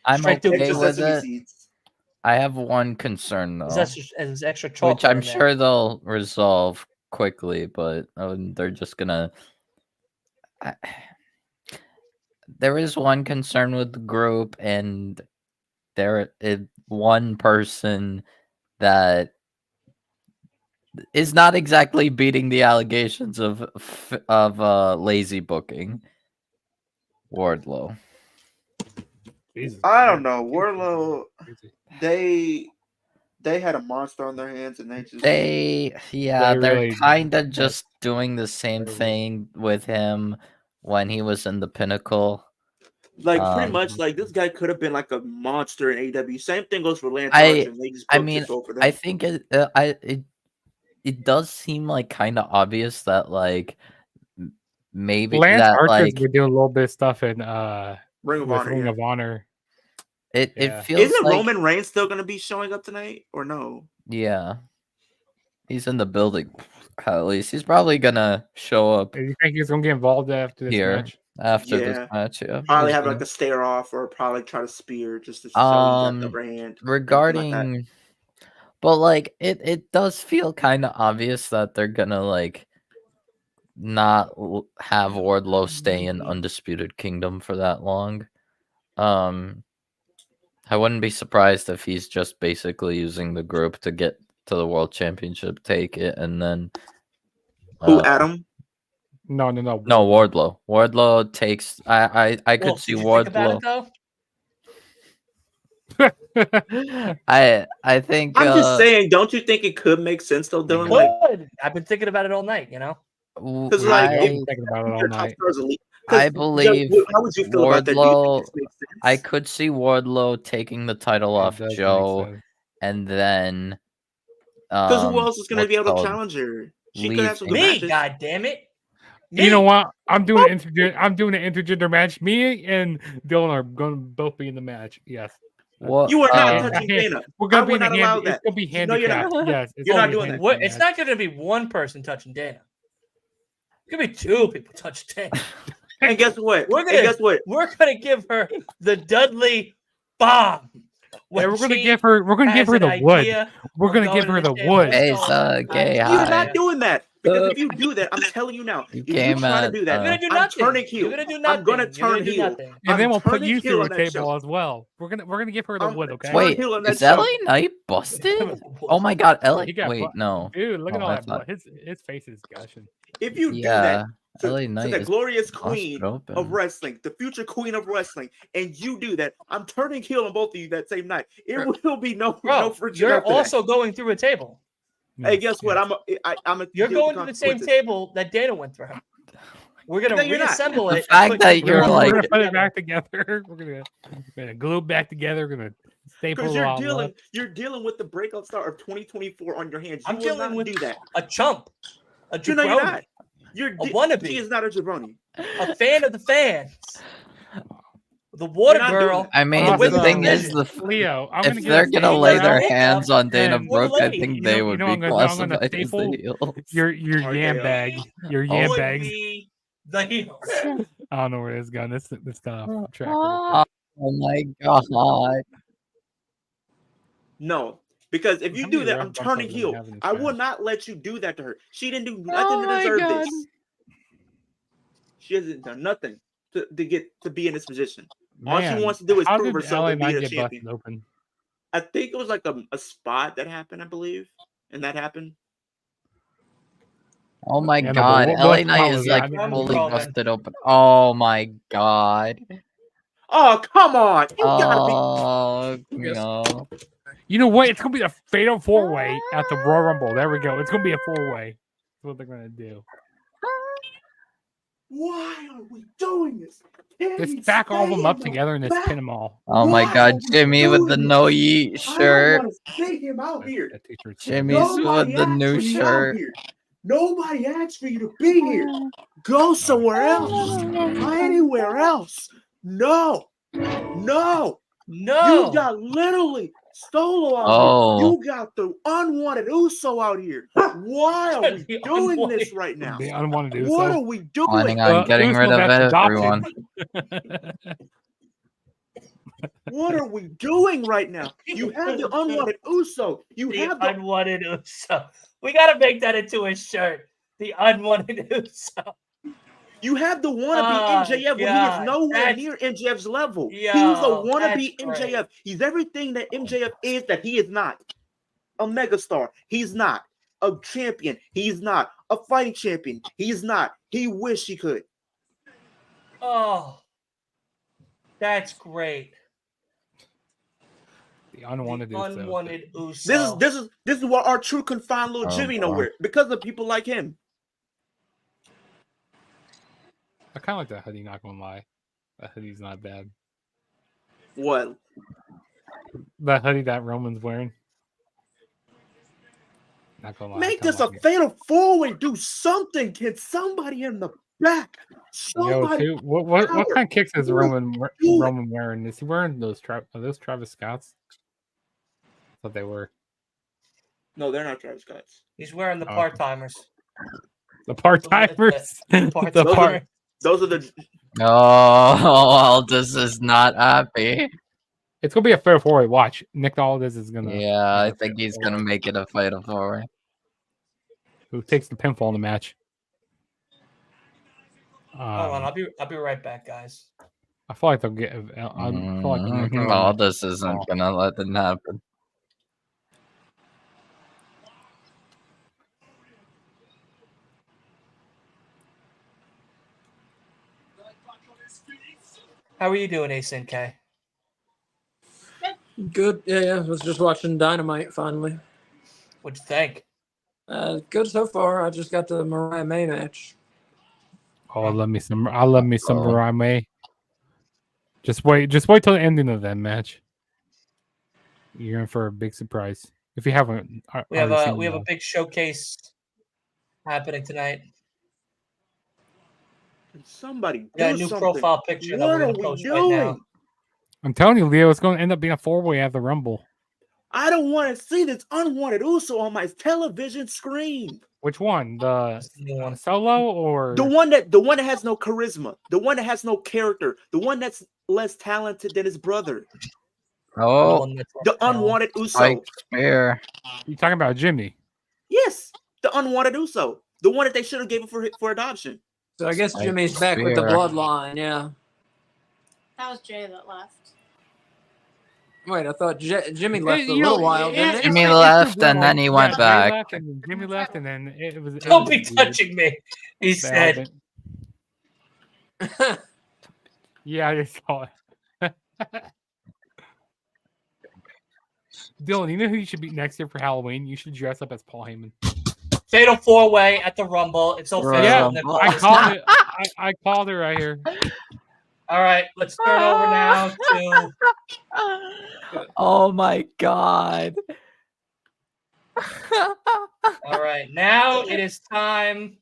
I'm Straight okay Extra with sesame it. seeds. I have one concern though, There's extra chocolate which I'm in there. sure they'll resolve quickly, but they're just gonna. There is one concern with the group, and there is one person that is not exactly beating the allegations of lazy booking. Wardlow. Jesus, I don't man. know. Warlow. They had a monster on their hands, and they're They they're really kind did. of just doing the same Terrible. thing with him when he was in the Pinnacle. like pretty much like this guy could have been like a monster in AEW. Same thing goes for Lance I Archer. They just tipped over them. I think it does seem like kind of obvious that like maybe Lance that Archer's like been doing a little bit of stuff in Ring of with Honor. Ring Yeah. of Honor. it Yeah. feels Isn't like Roman Reigns still going to be showing up tonight or no? yeah, he's in the building. At least he's probably gonna show up Do you think he's gonna get involved after this here match? after Yeah. this match. Yeah, Probably he's have gonna- like a stare off or probably try to spear just to show he got the upper hand. regarding but like it does feel kind of obvious that they're gonna like not have Wardlow stay in Undisputed Kingdom for that long. I wouldn't be surprised if he's just basically using the group to get to the World Championship, take it, and then Who, Adam? No. Wardlow. Wardlow takes. I could Wolf, see did you think about Wardlow. it, though? I think. I'm just saying. Don't you think it could make sense though, Dylan? Like, Good. I've been thinking about it all night. because like I've if been thinking about it all your top night. stars elite, I believe how would you feel about that? Do you think Wardlow. this makes sense? I could see Wardlow taking the title off does make Joe sense. and then Because who else is going to what's be able to called challenge her? She could leave have some good Me, matches. God damn it. Me. You know what? I'm doing an intergender match. Me and Dylan are going to both be in the match. Yes. what? You are not Yeah, touching yeah. Dana. We're gonna I be would in a not allow It's that. gonna be No, you're handicapped. not. Yes, You're gonna not be doing that. handicapped It's match. not going to be one person touching Dana. It's going to be two people touching Dana. And guess what? We're gonna give her the Dudley bomb. Yeah, we're gonna give her the wood. We're gonna give her the wood. Hey, gay, You're hi. not doing that. Because if you do that, I'm telling you now, You if you came try to at, do that, You're gonna do I'm nothing. turning heel. You're gonna do nothing. I'm gonna You're gonna turn do heel. nothing. And then we'll put turning you heel through on a that table show. as well. We're gonna give her the I'm wood, okay? turning Wait, heel on that is show. LA Knight busted? Oh my god, LA. He got Wait, no. Dude, look at Oh, all I that blood. thought- His face is gushing. If you do Yeah, that LA to Knight the is glorious busted queen open. of wrestling, the future queen of wrestling, and you do that, I'm turning heel on both of you that same night. It will be no Bro, friendship you're after that. also going through a table. Hey, guess what? I'm a You're deal with going to the same consequences. table that Dana went through. We're gonna No, you're not. reassemble The it. fact and put that you you're both we're like- gonna put it together. back together. We're gonna glue it back together. We're gonna staple Because it all up. you're dealing with the breakout star of 2024 on your hands. You I'm will dealing not with do that. a chump, a You know you're jabroni, not. You're a wannabe. She is not a jabroni. a fan of the fans, the water You're not doing girl. that. I mean, the the women's thing is, division. Leo, I'm if gonna get they're a gonna staple lay out. their makeup hands on Dana and- Brooke, I lady. think You they know- would you know be I'm gonna- I'm gonna classified as the staple heels. your Are yam they, bag. Your Oh, yam would bags. be the heels. I don't know where it's going. This track. Oh my god. No. Because if you How do many that, ref I'm bumps turning are we gonna heel. have in this I will match? not let you do that to her. She didn't do nothing Oh to my deserve God. this. She hasn't done nothing to get to be in this position. All she Man, wants to do is how prove did herself LA and be Knight a get champion. busted open? I think it was like a spot that happened, I believe. And that happened. Oh my Yeah, no, but god. what LA spot Knight was is that? like I didn't fully know. busted open. Oh my god. Oh, come on. You gotta be. Oh no. You know what? It's gonna be a fatal 4-way at the Royal Rumble. There we go. It's gonna be a 4-way. That's what they're gonna do. Why are we doing this? Just stack all of them up together and just pin them all. Oh my Why god, are we Jimmy with the doing no this? yeet I don't shirt. want to take him out here. That t-shirt's Jimmy's Nobody with the asked new for you out shirt. here. Nobody asked for you to be here. Go somewhere else. Anywhere else. No. No. No. You got literally Solo out Oh. here. You got the unwanted Uso out here. Why are we The doing unwanted- this right now? The unwanted Uso. What are we doing? Planning on getting Uso rid of that's everyone. adopted. What are we doing right now? You have the unwanted Uso. You The have the unwanted Uso. We gotta make that into a shirt. The unwanted Uso. You have the wannabe Oh, MJF when he God, is nowhere that's- near MJF's level. Yo, He's a wannabe that's great. MJF. He's everything that MJF is that he is not. A megastar. He's not. A champion. He's not. A fighting champion. He's not. He wish he could. Oh, that's great. The unwanted The Uso. unwanted Uso. This is what our true confined little Oh, Jimmy boy. nowhere because of people like him. I kind of like that hoodie, not gonna lie. That hoodie's not bad. What? That hoodie that Roman's wearing. Not gonna lie. I Make kinda this a like it. fatal four-way. Do something. Get somebody in the back. Yo, Somebody. too. What kind of kicks is Do it. Roman wearing? Is he wearing those? Are those Travis Scotts? I thought they were No, they're not Travis Scott's. He's wearing the Oh. part-timers. the part timers. the Part-timers. part. Those are the. Oh, Aldous is not happy. It's gonna be a fair 4-way. Watch. Nick Aldis is gonna. Yeah, I make a think fair he's gonna 4-way. make it a fatal 4-way. Who takes the pinfall in the match? Hold on, I'll be right back, guys. I feel like they'll get. I feel like they're gonna get Aldous isn't gonna let it happen. How are you doing, Ace NK? Good. Yeah. I was just watching Dynamite finally. What'd you think? Good so far. I just got the Mariah May match. Oh, I love me some Mariah May. Just wait till the ending of that match. You're in for a big surprise if you haven't. We have a big showcase happening tonight. Somebody We got a do new something. profile picture that What we're are gonna we post right now. doing? I'm telling you, Leo, it's going to end up being a 4-way at the Rumble. I don't want to see this unwanted Uso on my television screen. Which one? The That's the new one. solo or The one that has no charisma, the one that has no character, the one that's less talented than his brother. Oh, One that's The left now. unwanted Uso. Spike Spear. you talking about Jimmy? Yes, the unwanted Uso. The one that they should have given for adoption. So I guess Spike Jimmy's back with the Spear. bloodline. Yeah. That was Jay that left. Wait, I thought Jimmy left for a You know, little while, didn't Jimmy it's left the and then he went Jay back. left and then Jimmy left, and then it was. Don't be touching me, he They all said. been- Yeah, I just saw it. Dylan, you know who you should be next year for Halloween? You should dress up as Paul Heyman. Fatal 4-way at the Rumble. It's official. Yeah, Nicole. I called it. I called it right here. All right, let's turn over now to. Oh my god. All right, now it is time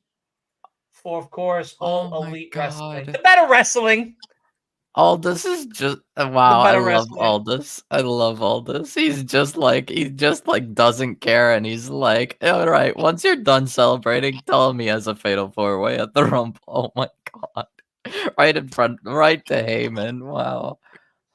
for, of course, All Oh my Elite God. Wrestling. The better wrestling. Aldous is just wow. I better love wrestling. Aldous. I love Aldous. He just like doesn't care, and he's like, all right, once you're done celebrating, tell me as a fatal 4-way at the Rumble. Oh my god, right in front, right to Heyman. Wow.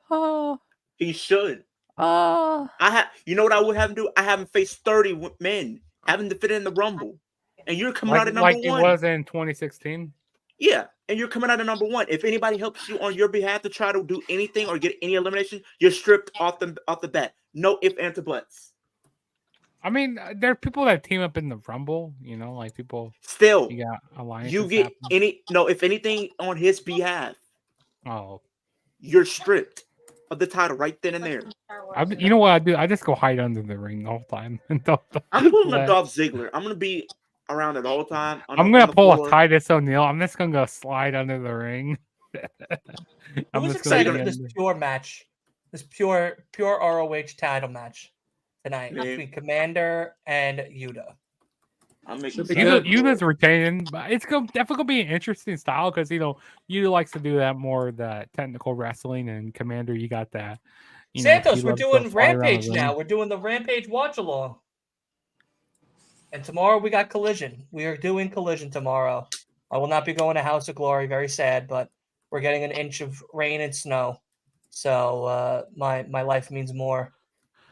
Oh, He should. ah. You know what I would have him do? I have him face 30 men, having to fit in the Rumble, and you're coming out at number Like it one. was in 2016. Yeah, and you're coming out at number one. If anybody helps you on your behalf to try to do anything or get any elimination, you're stripped off the bat. No ifs, ands, or buts. I mean, there are people that team up in the Rumble. You know, like people. Still, You got alliances. you get happening. if anything on his behalf, Oh, you're stripped of the title right then and there. you know what I do? I just go hide under the ring the whole time. And I'm pulling a Dolph Ziggler. I'm gonna be around it all the time. I'm gonna pull a Titus O'Neil. I'm just gonna go slide under the ring. I'm just excited gonna for this pure match, this pure ROH title match tonight between Commander and Yuta. I'm Yuta's retaining, but it's definitely gonna be an interesting style because Yuta likes to do that more the technical wrestling, and Commander, you got that. Santos, we're doing Rampage now. We're doing the Rampage watch along. And tomorrow we got Collision. We are doing Collision tomorrow. I will not be going to House of Glory. Very sad, but we're getting an inch of rain and snow. So my life means more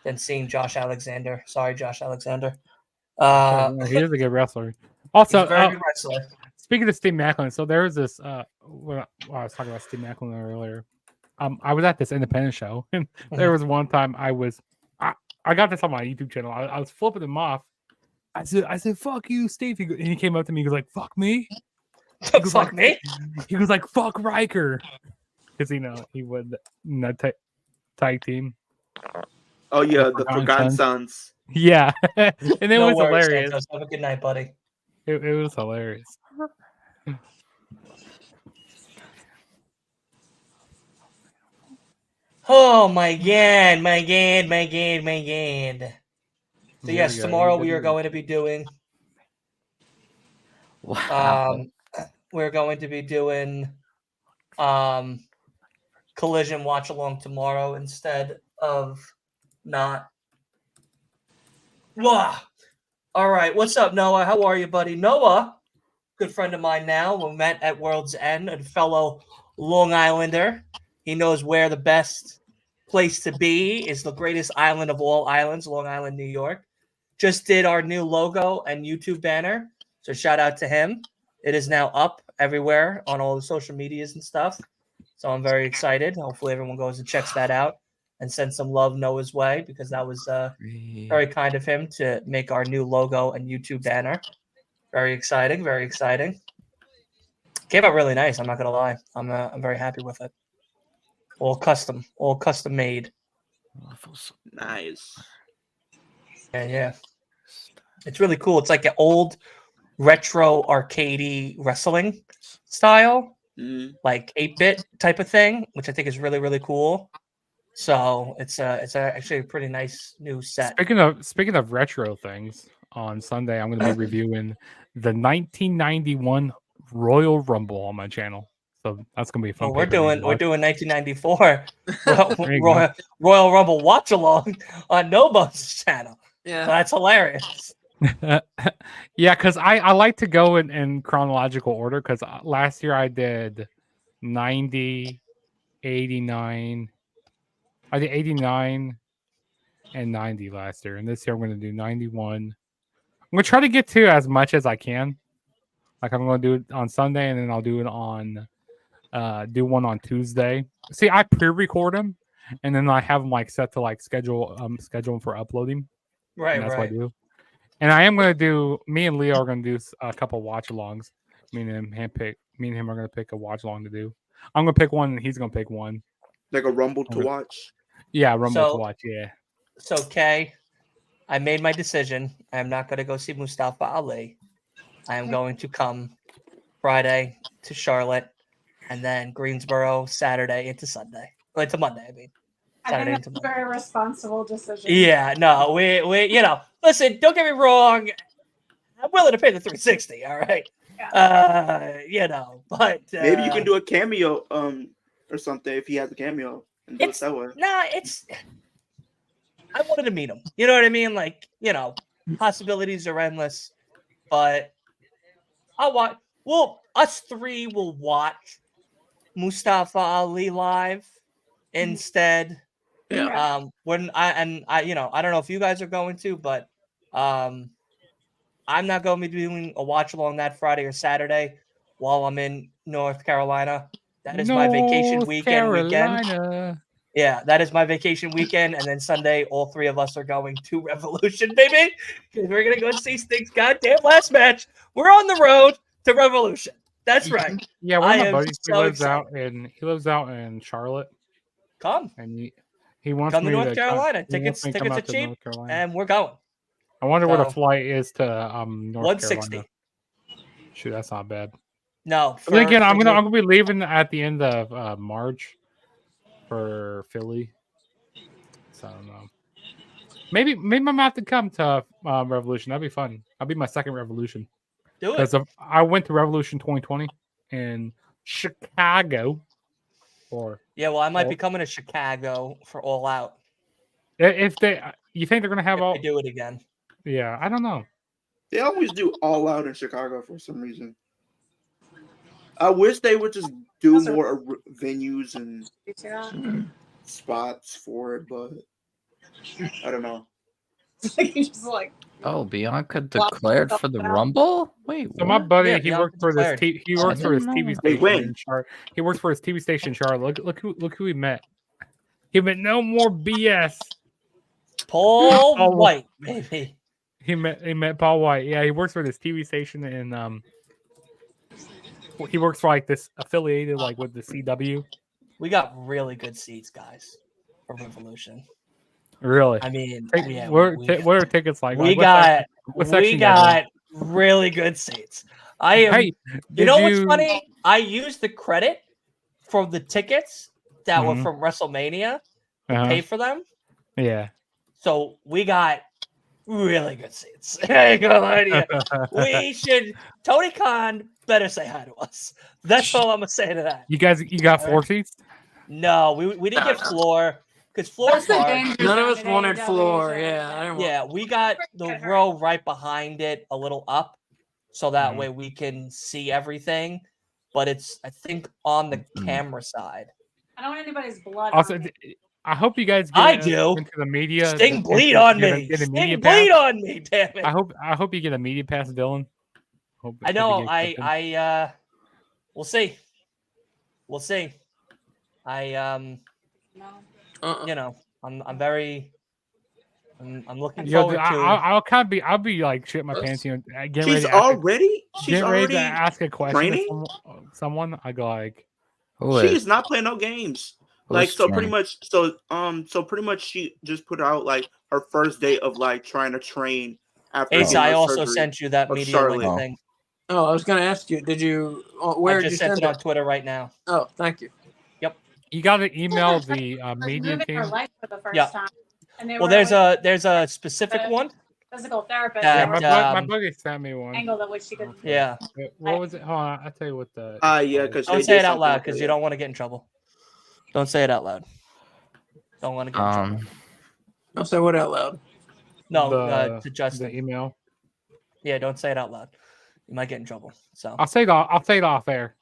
than seeing Josh Alexander. Sorry, Josh Alexander. He is a good wrestler. Also, he's a very good wrestler. Speaking of Steve Macklin, so there was this. When I was talking about Steve Macklin earlier, I was at this independent show, and there was one time I got this on my YouTube channel. I was flipping him off. I said, "Fuck you, Steve," and he came up to me. He goes like, "Fuck me." He goes, Fuck me. He was like, "Fuck Riker," because he would tag team. Oh yeah, the Forgotten Sons. Yeah, and it was worries, hilarious. Santos. Have a good night, buddy. It was hilarious. Oh my god, my god, my god, my god. So Here yes, we go. tomorrow we are going to be doing Wow. we're going to be doing Collision watch along tomorrow instead of not. Wow. All right, what's up, Noah? How are you, buddy? Noah, good friend of mine now. We met at World's End, a fellow Long Islander. He knows where the best place to be is, the greatest island of all islands, Long Island, New York. Just did our new logo and YouTube banner, so shout out to him. It is now up everywhere on all the social medias and stuff, so I'm very excited. Hopefully everyone goes and checks that out and send some love Noah's way, because that was very kind of him to make our new logo and YouTube banner. Very exciting, very exciting. Came out really nice, I'm not gonna lie. I'm very happy with it. All custom made. Nice. Yeah. It's really cool. It's like an old retro arcadey wrestling style, like 8-bit type of thing, which I think is really, really cool. So it's actually a pretty nice new set. Speaking of retro things, on Sunday I'm going to be reviewing the 1991 Royal Rumble on my channel. So that's going to be a fun. Well, we're doing 1994 There you go. Royal Rumble watch along on Nobo's channel. Yeah. So that's hilarious. Yeah, because I like to go in chronological order, because last year I did 90, 89. I did 89 and 90 last year, and this year I'm going to do 91. I'm going to try to get to as much as I can. Like, I'm going to do it on Sunday, and then I'll do it on do one on Tuesday. See, I pre-record them, and then I have them like set to like schedule them for uploading. Right, And that's right. what I do. And I am going to do. Me and Leo are going to do a couple watch alongs. Me and him are going to pick a watch along to do. I'm going to pick one, and he's going to pick one. Like a Rumble to watch. Yeah, Rumble to watch. Yeah. So, Kay, I made my decision. I am not going to go see Mustafa Ali. I am going to come Friday to Charlotte, and then Greensboro Saturday into Sunday. Well, into Monday, I mean. Saturday into Monday. Very responsible decision. Yeah, no, we listen, don't get me wrong. I'm willing to pay the $360, all right? But maybe you can do a cameo or something if he has a cameo and do it that way. Nah, I wanted to meet him. You know what I mean? Like, possibilities are endless. But I'll watch. Well, us three will watch Mustafa Ali live instead. Yeah. When I don't know if you guys are going to, but I'm not going to be doing a watch along that Friday or Saturday while I'm in North Carolina. That is my vacation weekend. Yeah, that is my vacation weekend, and then Sunday, all three of us are going to Revolution, baby, because we're gonna go see Sting's goddamn last match. We're on the road to Revolution. That's right. Yeah, one of my buddies he lives out in Charlotte. Come, and he wants come me to North Carolina. Tickets are cheap, and we're going. I wonder what the flight is to North 160. Carolina. Shoot, that's not bad. No, again, I'm gonna be leaving at the end of March for Philly. So I don't know. Maybe I'm gonna have to come to Revolution. That'd be fun. That'll be my second Revolution. Do it. Because I went to Revolution 2020 in Chicago. I might be coming to Chicago for All Out. If you think they're gonna have they do it again? Yeah, I don't know. They always do All Out in Chicago for some reason. I wish they would just do more venues and spots for it, but I don't know. Oh, Bianca declared for the Rumble? Wait, so my buddy, he works for declared. this. He works for his TV station win. in Charlotte. He works for his TV station in Charlotte. Look who he met. He met no more BS. Paul White, baby. He met Paul White. Yeah, he works for this TV station in he works for like this affiliated like with the CW. We got really good seats, guys, for Revolution. Really? I mean, what are tickets like? We got really good seats. You know what's funny? I used the credit for the tickets that were from WrestleMania to pay for them. Yeah. So we got really good seats. I ain't gonna lie to you. We should. Tony Khan better say hi to us. That's all I'm gonna say to that. You got 4 seats? No, we didn't get floor because floor's hard. None of us wanted floor. Yeah, We got the row right behind it, a little up, so that way we can see everything. But it's, I think, on the camera side. I don't want anybody's blood. Also, I hope you guys get into the media. Sting bleed on me. Sting bleed on me. Damn it. I hope you get a media pass, Dylan. I know. We'll see. We'll see. I'm very. I'm looking forward to. I'll be like shit my pants. She's already to ask a question to someone. I go like, she's not playing no games. Like pretty much she just put out like her first day of like trying to train after. Ace, I also sent you that media link thing. Oh, I was gonna ask you. Did you? Where I just sent it on Twitter right now. Oh, thank you. Yep. You got to email the was media living her team. life for the first Yeah. time. And they Well, were there's a specific one. physical therapist. Yeah, and they my were My buddy sent me one. angle at which she could. Okay. Yeah. What was it? Hold on, I'll tell you what the. Yeah, because Don't say it out loud because you don't want to get in trouble. Don't say it out loud. Don't want to get in trouble. Don't say what out loud. No, to Justin. The email. Yeah, don't say it out loud. You might get in trouble. So I'll say it off air.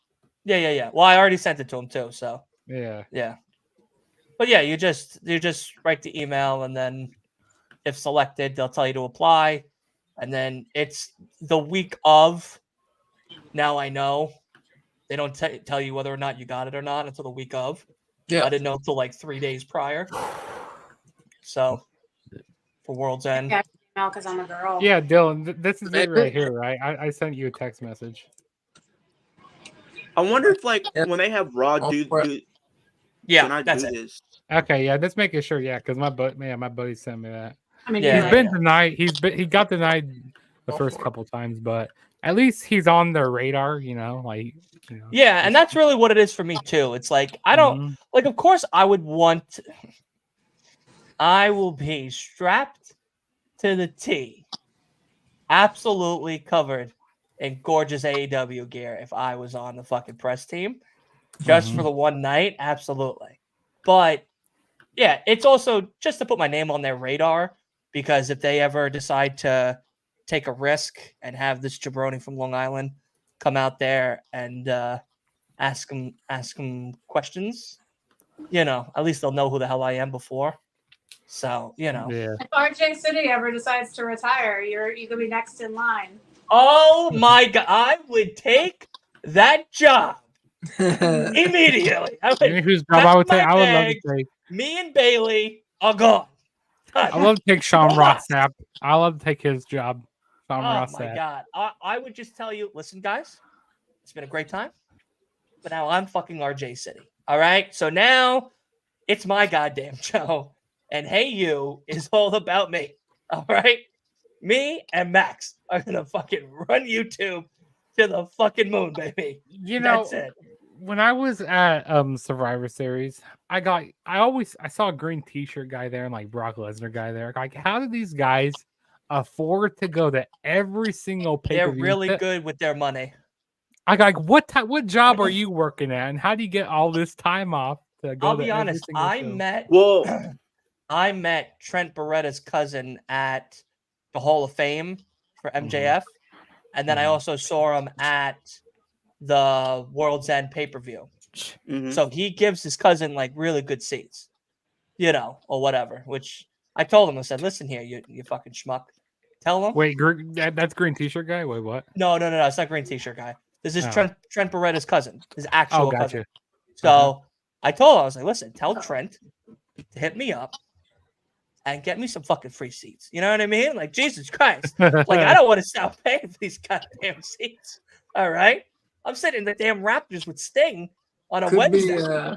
Yeah. Well, I already sent it to him too. So Yeah. But yeah, you just write the email, and then if selected, they'll tell you to apply, and then it's the week of. Now I know they don't tell you whether or not you got it or not until the week of. Yeah. I didn't know until like 3 days prior. So for World's End. Yeah, because I'm a girl. Yeah, Dylan, this is it right here, right? I sent you a text message. I wonder if when they have Raw, yeah, can I that's do it. this? Okay, yeah, just making sure, yeah, because my buddy sent me that. I mean, Yeah. He's been denied. He got denied the first couple times, but at least he's on their radar, Yeah, and that's really what it is for me too. It's like I don't like. Of course, I would want. I will be strapped to the T, absolutely covered in gorgeous AEW gear if I was on the fucking press team, just for the one night. Absolutely, but yeah, it's also just to put my name on their radar because if they ever decide to take a risk and have this jabroni from Long Island come out there and ask them questions, at least they'll know who the hell I am before. So, Yeah. If RJ City ever decides to retire, you could be next in line. Oh my God, I would take that job immediately. Whose job I would take? I would love to take. Me and Bailey are gone. I love to take Sean Rossap. I love to take his job. Sean Rossap. My God. I would just tell you, listen, guys, it's been a great time, but now I'm fucking RJ City. All right? So now it's my goddamn show, and Hey You is all about me. All right? Me and Max are going to fucking run YouTube to the fucking moon, baby. That's it. When I was at Survivor Series, I saw a green t-shirt guy there and like Brock Lesnar guy there. Like, how do these guys afford to go to every single pay-per-view? They're really good with their money. I like what job are you working at, and how do you get all this time off to go? I'll be honest. I met Trent Beretta's cousin at the Hall of Fame for MJF, and then I also saw him at the World's End pay-per-view. So he gives his cousin like really good seats, or whatever. Which I told him, I said, "Listen here, you fucking schmuck. Tell him." Wait, that's green t-shirt guy. Wait, what? No, it's not green t-shirt guy. This is Trent Beretta's cousin, his actual cousin. So I told him, I was like, "Listen, tell Trent to hit me up and get me some fucking free seats." You know what I mean? Like, Jesus Christ. Like, I don't want to stop paying for these goddamn seats. All right? I'm sitting in the damn Raptors with Sting on a Wednesday.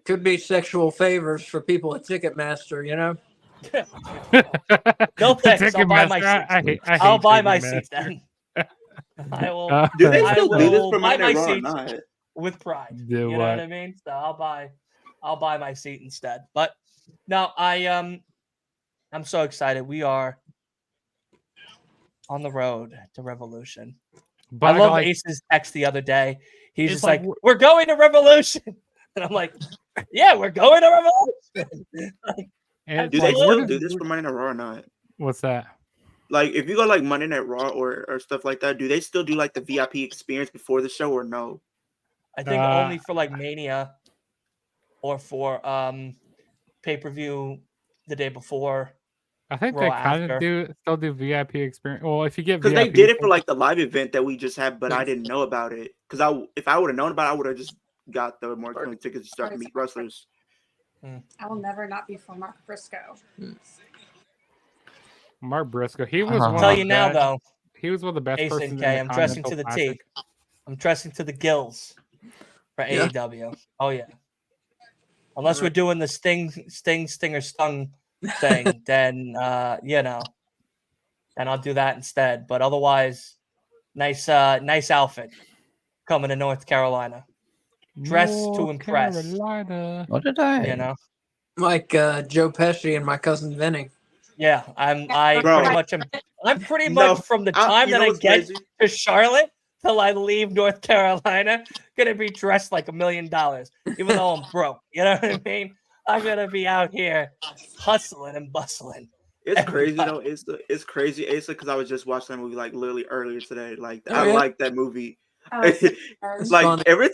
Could be sexual favors for people at Ticketmaster, No thanks. I'll buy my seats. I'll buy my seats then. I will. Do they still do this for buy my Raw or seats not? with pride. You know what I mean? So I'll buy my seat instead. But no, I'm so excited. We are on the road to Revolution. But I love Ace's text the other day. He's just like, "We're going to Revolution," and I'm like, "Yeah, we're going to Revolution." Do they still do this for Monday Night Raw or not? What's that? Like, if you go like Monday Night Raw or stuff like that, do they still do like the VIP experience before the show or no? I think only for like Mania or for pay-per-view the day before. I think they kind of still do VIP experience. Well, if you get because they did it for like the live event that we just had, but I didn't know about it. Because if I would have known about it, I would have just got the more tickets to start to meet wrestlers. I will never not be for Mark Briscoe. Mark Briscoe, he was. I'll tell you now, though. He was one of the best. Ace and K, I'm dressing to the T. I'm dressing to the gills for AEW. Oh yeah. Unless we're doing the Stinger Stung thing, then then I'll do that instead. But otherwise, nice outfit coming to North Carolina. dress to North impress. Carolina. What did I? You know. Like Joe Pesci and my cousin Vinny. Yeah, I Bro. pretty much am. I'm pretty No, much from the time you that know I what's get crazy? to Charlotte till I leave North Carolina, gonna be dressed like $1 million, even though I'm broke. You know what I mean? I'm gonna be out here hustling and bustling. It's crazy Everybody. though. It's crazy, Asa, because I was just watching that movie like literally earlier today. Like Oh, I yeah? like that movie. Oh, it's It's Like funny. every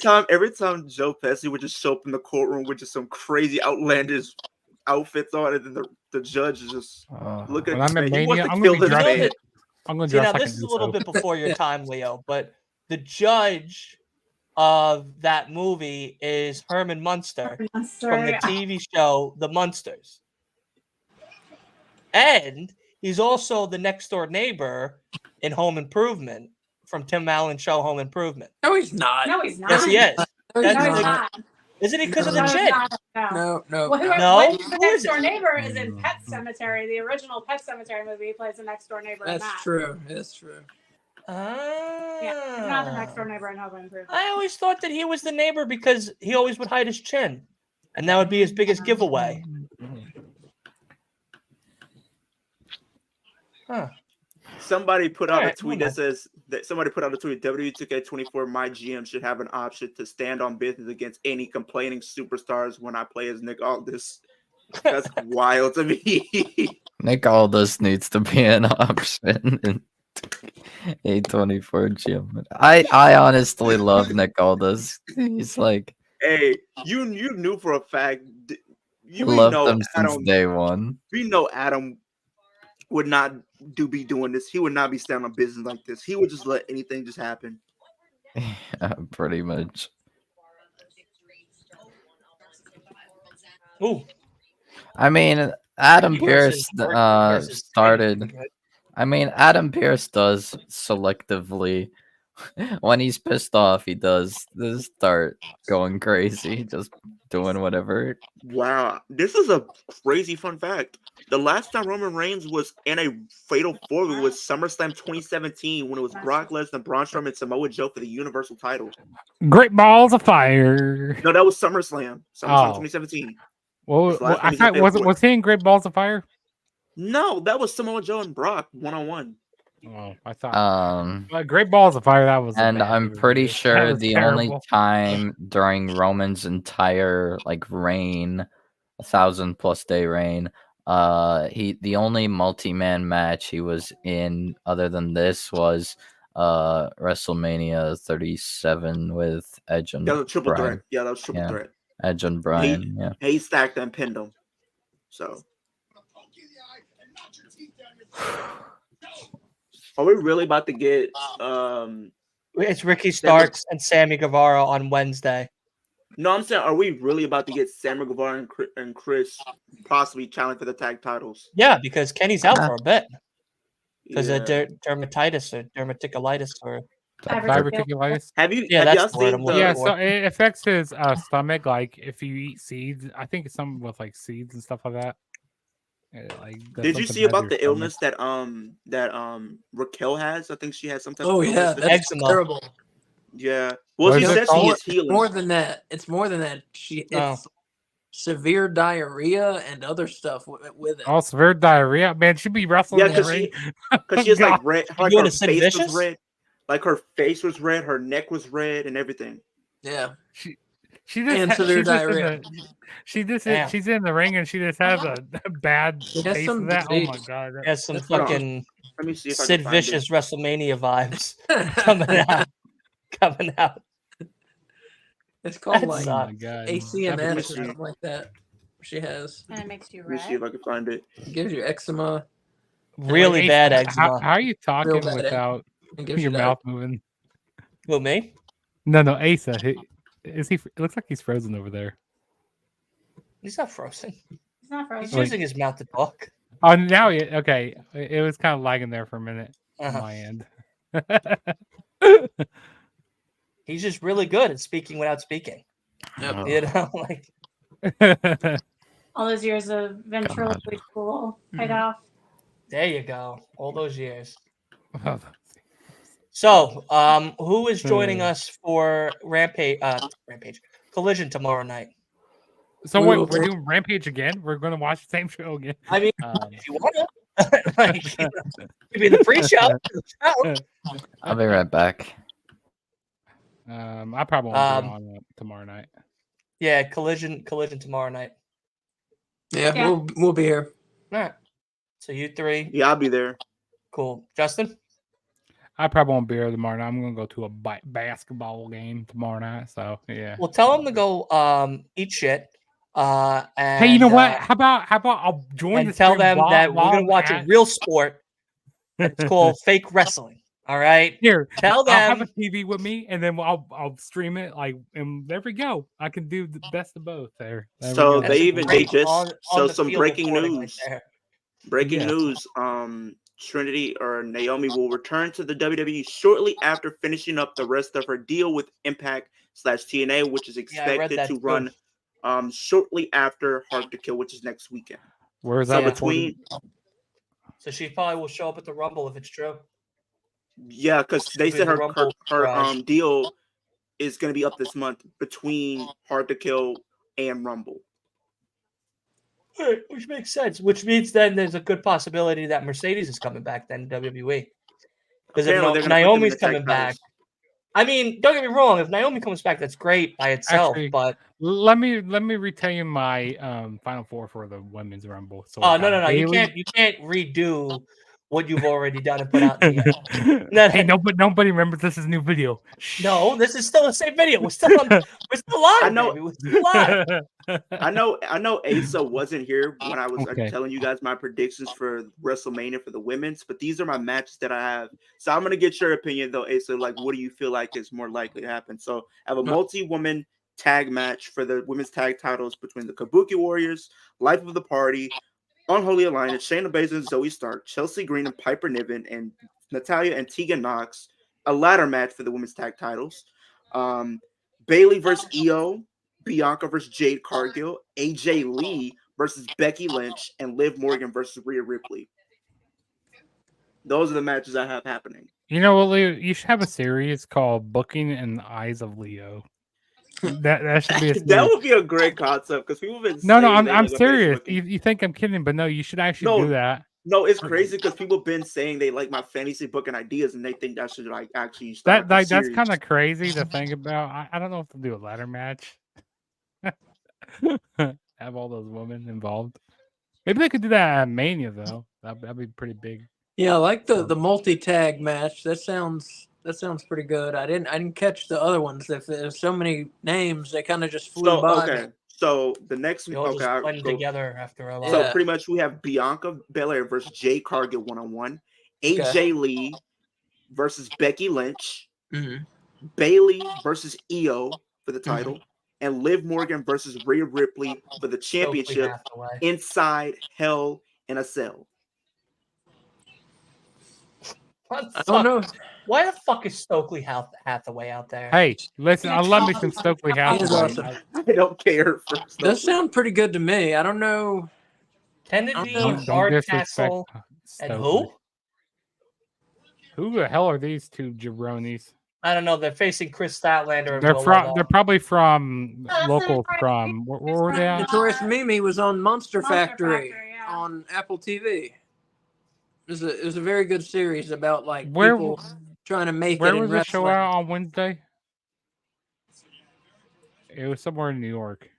time Joe Pesci would just show up in the courtroom with just some crazy outlandish outfits on, and then the judge is just looking When at I'm this in man. He wants Mania, to I'm kill gonna be this You know man. that- I'm gonna See, dress now like this an is a little Uso. bit before your Yeah. time, Leo, but the judge of that movie is Herman Munster from the TV show The Munsters. And he's also the next door neighbor in Home Improvement from Tim Allen's show Home Improvement. No, he's not. No, he's not. Yes, he is. No, he's That's No, he's the- not. not. Isn't he because of No, the No, he's chin? not. No. No. Well, No? the Who next is it? door neighbor is in Pet Cemetery, the original Pet Cemetery movie. He plays the next door neighbor in That's that. true. That's true. Yeah, he's not the next door neighbor in Home Improvement. I always thought that he was the neighbor because he always would hide his chin. And that would be his biggest giveaway. Huh. Somebody put out a Alright, tweet move that says that somebody put out a tweet. WWE2K24, my GM should have an option to stand on business against any complaining superstars when I play as Nick Aldis. That's wild to me. Nick Aldis needs to be an option in A24 gym. I honestly love Nick Aldis. He's like Hey, you knew for a fact. We loved know him since Adam. day one. We know Adam would not be doing this. He would not be standing on business like this. He would just let anything just happen. Yeah, pretty much. Ooh. I mean, Adam Versus Pearce Berkeley versus started. Berkeley. I mean, Adam Pearce does selectively. When he's pissed off, he does start going crazy, just doing whatever. Wow, this is a crazy fun fact. The last time Roman Reigns was in a fatal four-way was SummerSlam 2017 when it was Brock Lesnar, Braun Strowman, and Samoa Joe for the Universal title. Great balls of fire. No, that was SummerSlam. Oh. 2017. Well, This last I one thought he's up was he in Great Balls of Fire? No, that was Samoa Joe and Brock one-on-one. Oh, I thought. But Great Balls of Fire. That was. and I'm pretty sure was the only terrible. time during Roman's entire reign, 1,000+ day reign, the only multi-man match he was in other than this was WrestleMania 37 with Edge and That was a triple Bryan. threat. Yeah, that was triple Yeah. threat. Edge and Bryan. Yeah. He stacked and pinned him. So, are we really about to get It's Ricky Starks and Sammy Guevara on Wednesday. No, I'm saying, are we really about to get Samuel Guevara and Chris possibly challenge for the tag titles? Yeah, because Kenny's out for a bit because Yeah. of dermatitis or dermatitis or Diverticulitis. Have you? Yeah, have that's the y'all word seen I'm the? looking Yeah, for. so it affects his stomach. Like if you eat seeds, I think it's something with seeds and stuff like that. Did you see about the illness that Raquel has? I think she has some type Oh of yeah, illness. that's Eczema. terrible. Yeah. Well, What she is it said she called? is healing. More than that. It's more than that. It's severe diarrhea and other stuff with it. Oh, severe diarrhea. Man, she'd be wrestling Yeah, in the because ring. she has God. red. You Like doing her a Sid face Vicious? was red. Like her face was red, her neck was red, and everything. Yeah. She just And severe diarrhea. She's in the ring and she just has a bad She has taste some of that. Oh my disease. god. has some That's what fucking Let me see if I Sid can find Vicious WrestleMania vibes coming out. It's called That like Oh my sucks. god. ACNS or see. something like that. She has. And it makes you Let me see if red. I can find it. It gives you eczema. Really Like, bad how eczema. are you talking Real bad without It gives your you mouth moving? Who, me? No, Asa. Is he? It looks like he's frozen over there. He's not frozen. It's not He's frozen. using his mouth to talk. Oh, now okay. It was kind of lagging there for a minute on Uh-huh. my end. He's just really good at speaking without speaking. Yep. You know, like All those years of ventriloquy school paid off. there you go. All those years. So, who is joining us for Rampage? Collision tomorrow night. So wait, we're doing Rampage again? We're going to watch the same show again? I mean, if you want to, like, you know, give me the pre-show. I'll be right back. I probably won't be on tomorrow night. Yeah, collision tomorrow night. Yeah, we'll be here. All right. So you three. Yeah, I'll be there. Cool. Justin? I probably won't be here tomorrow night. I'm going to go to a basketball game tomorrow night. So, yeah. Well, tell them to go eat shit. And, hey, you know what? How about I'll join and tell them that we're going to watch a real sport. It's called fake wrestling. All right. Here, tell them. I'll have a TV with me, and then I'll stream it. Like, and there we go. I can do the best of both. There so they just on some breaking news. Right breaking news. Trinity or Naomi will return to the WWE shortly after finishing up the rest of her deal with Impact / TNA, which is expected to run shortly after Hard to Kill, which is next weekend. Where is that? So she probably will show up at the Rumble if it's true. Yeah, because they said her deal is going to be up this month between Hard to Kill and Rumble. Right, which makes sense. Which means then there's a good possibility that Mercedes is coming back then in WWE. Because if Naomi's coming back, I mean, don't get me wrong. If Naomi comes back, that's great by itself. Actually, but let me retell you my final four for the women's Rumble. So no, you can't redo what you've already done and put out in the air. Hey, nobody remembers this is a new video. No, this is still the same video. We're still live. I know. Baby. We're still live. I know Asa wasn't here when I was telling you guys my predictions for WrestleMania for the women's, but these are my matches that I have. So I'm gonna get your opinion though, Asa. Like, what do you feel like is more likely to happen? So I have a multi-woman tag match for the women's tag titles between the Kabuki Warriors, Life of the Party, Unholy Alliance, Shayna Baszler and Zoe Stark, Chelsea Green and Piper Niven, and Natalya and Tegan Nox. A ladder match for the women's tag titles. Bayley versus Io, Bianca versus Jade Cargill, AJ Lee versus Becky Lynch, and Liv Morgan versus Rhea Ripley. Those are the matches I have happening. You know what, Leo? You should have a series called "Booking in the Eyes of Leo." That should be a that would be a great concept because people have been no, I'm serious. You think I'm kidding, but no, you should actually do that. No, it's crazy because people have been saying they like my fantasy booking ideas and they think that should like actually start. That's kind of crazy to think about. I don't know if to do a ladder match. Have all those women involved. Maybe they could do that at Mania though. That'd be pretty big. Yeah, I like the multi-tag match. That sounds pretty good. I didn't catch the other ones. If there's so many names, they kind of just flew by. Okay. So the next just blend together after a while. So pretty much we have Bianca Belair versus Jade Cargill 1-on-1, AJ Lee versus Becky Lynch, Bayley versus Io for the title, and Liv Morgan versus Rhea Ripley for the championship inside Hell in a Cell. I don't know. Why the fuck is Stokely Hathaway out there? Hey, listen, I love me some Stokely Hathaway. Awesome. I don't care. Those sound pretty good to me. I don't know. Kennedy, Hardcastle, and who? Who the hell are these two jabronis? I don't know. They're facing Chris Statlander. They're probably from local from. Where were they at? Notorious Mimi was on Monster Factory on Apple TV. It was a very good series about like people trying to make it. Where was the show out on Wednesday? It was somewhere in New York.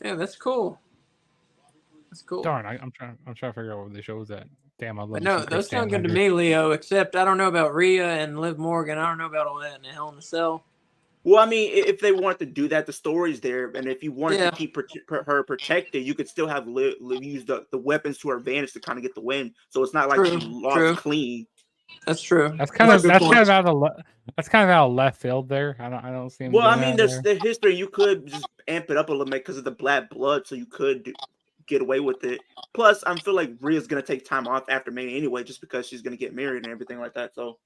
Yeah, that's cool. That's cool. Darn, I'm trying to figure out where the show was at. Damn, I love. No, those sound good to me, Leo. Except I don't know about Rhea and Liv Morgan. I don't know about all that in Hell in a Cell. Well, I mean, if they want to do that, the story's there, and if you wanted to keep her protected, you could still have Liv use the weapons to her advantage to kind of get the win. So it's not like she lost clean. That's true. That's kind of out of left field there. I don't see. Well, I mean, there's the history. You could just amp it up a little bit because of the black blood, so you could get away with it. Plus, I feel like Rhea's gonna take time off after Mania anyway, just because she's gonna get married and everything like that. So,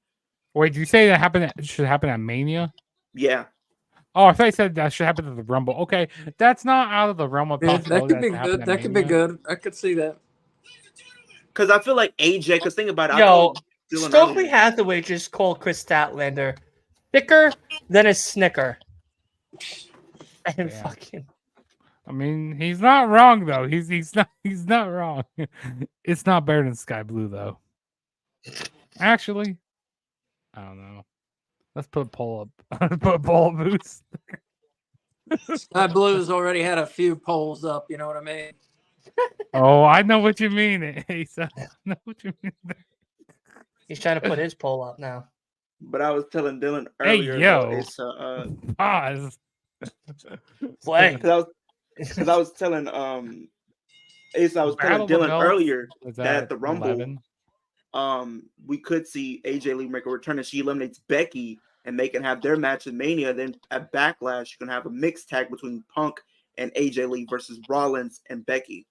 wait, did you say that should happen at Mania? Yeah. Oh, I thought you said that should happen at the Rumble. Okay, that's not out of the realm of possibility. That could be good. That could be good. I could see that. Because I feel like AJ. Because think about it. Stokely Hathaway just called Chris Statlander thicker than a Snicker. And Yeah. fucking. I mean, he's not wrong though. He's not wrong. It's not better than Sky Blue though. Actually, I don't know. Let's put a poll up. Put a poll boost. Sky Blue's already had a few polls up. You know what I mean? Oh, I know what you mean, Asa. I know what you mean. He's trying to put his poll up now. But I was telling Dylan Hey, earlier, yo. though, it's Pause. Play. because I was telling Asa, I was telling Battle of the Dylan Belts earlier was that at at the Rumble, 11. we could see AJ Lee make a return, and she eliminates Becky, and they can have their match in Mania. Then at Backlash, you can have a mixed tag between Punk and AJ Lee versus Rollins and Becky.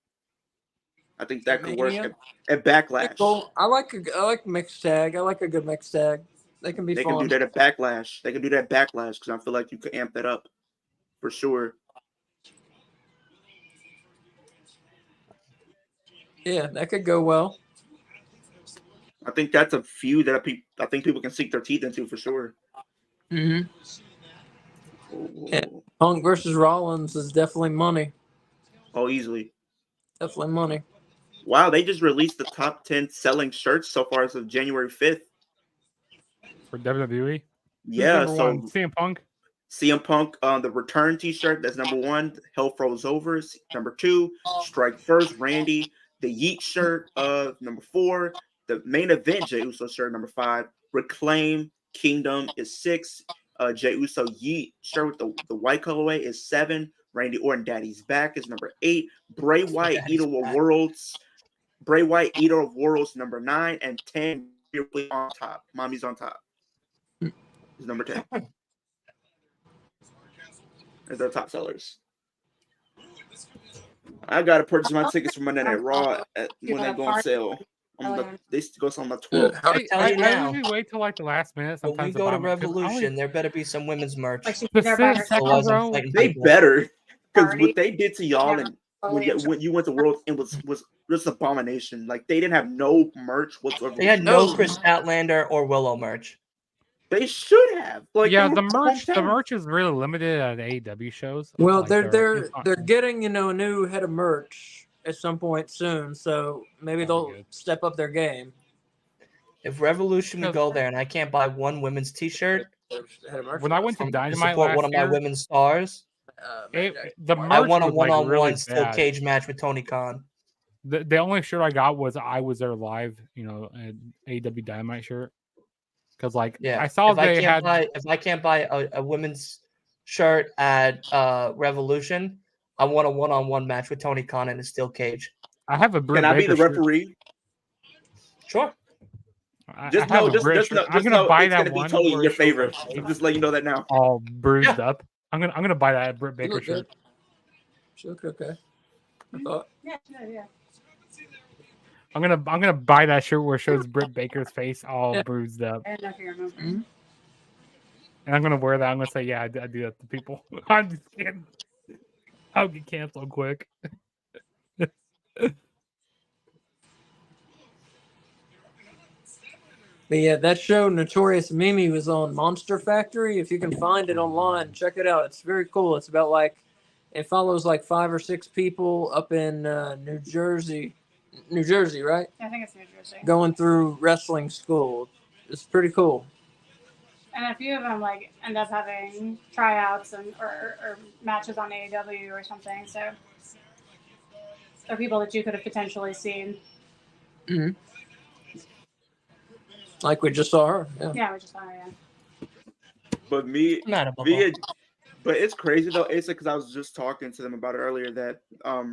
I think that could work Mania? at Backlash. Cool. I like mixed tag. I like a good mixed tag. They can be They fun. can do that at Backlash. They can do that at Backlash because I feel like you could amp that up for sure. Yeah, that could go well. I think that's a few that I think people can sink their teeth into for sure. Mm-hmm. Yeah. Punk versus Rollins is definitely money. Oh, easily. Definitely money. Wow, they just released the top 10 selling shirts so far as of January 5th. For WWE. Yeah, Who's so number 1? CM Punk. CM Punk, the return T-shirt, that's number 1. Hell Froze Over, number 2. Strike First, Randy. The Yeet shirt, number 4. The main event Jey Uso shirt, number 5. Reclaim Kingdom is 6. Jey Uso Yeet shirt with the white colorway is 7. Randy Orton Daddy's Back is number 8. Bray Wyatt Eater of Worlds. Bray Wyatt Eater of Worlds number 9, and 10 on top. Mommy's on top is number 10. As their top sellers. I gotta purchase my tickets for Monday Night Raw when they go on sale. They go on the 12th. I usually wait till like the last minute. When we Sometimes go to Revolution, there better be some women's merch. They better, because what they did to y'all and when you went to World and was just abomination. Like they didn't have no merch whatsoever. They had no Chris Statlander or Willow merch. They should have. Like yeah, the merch is really limited at AEW shows. Well, like they're getting a new head of merch at some point soon, so maybe they'll step up their game. If Revolution would go there and I can't buy one women's T-shirt, when I went to Dynamite support last one of my year, women's stars, the merch I want a was, like, one-on-one really steel bad. cage match with Tony Khan. The only shirt I got was I was there live, an AEW Dynamite shirt. Because I saw they had. If I can't buy a women's shirt at Revolution, I want a one-on-one match with Tony Khan in a steel cage. I have a. Can I be the referee? Sure. I'm gonna buy that it's one. Be totally in your favor. I'm just letting you know that now. All bruised up. I'm gonna buy that Britt Baker shirt. She looked okay. I thought. Yeah. I'm gonna buy that shirt where it shows Britt Baker's face all bruised up. I don't know if you remember. Mm-hmm. And I'm gonna wear that. I'm gonna say, yeah, I do that to people. I'm just kidding. I'll get canceled quick. But yeah, that show Notorious Mimi was on Monster Factory. If you can find it online, check it out. It's very cool. It's about it follows 5 or 6 people up in New Jersey, right? I think it's New Jersey. Going through wrestling school. It's pretty cool. And a few of them end up having tryouts or matches on AEW or something. So they're people that you could have potentially seen. Mm-hmm. Like we just saw her. Yeah, we just saw her. Yeah. But but it's crazy though, Asa, because I was just talking to them about it earlier that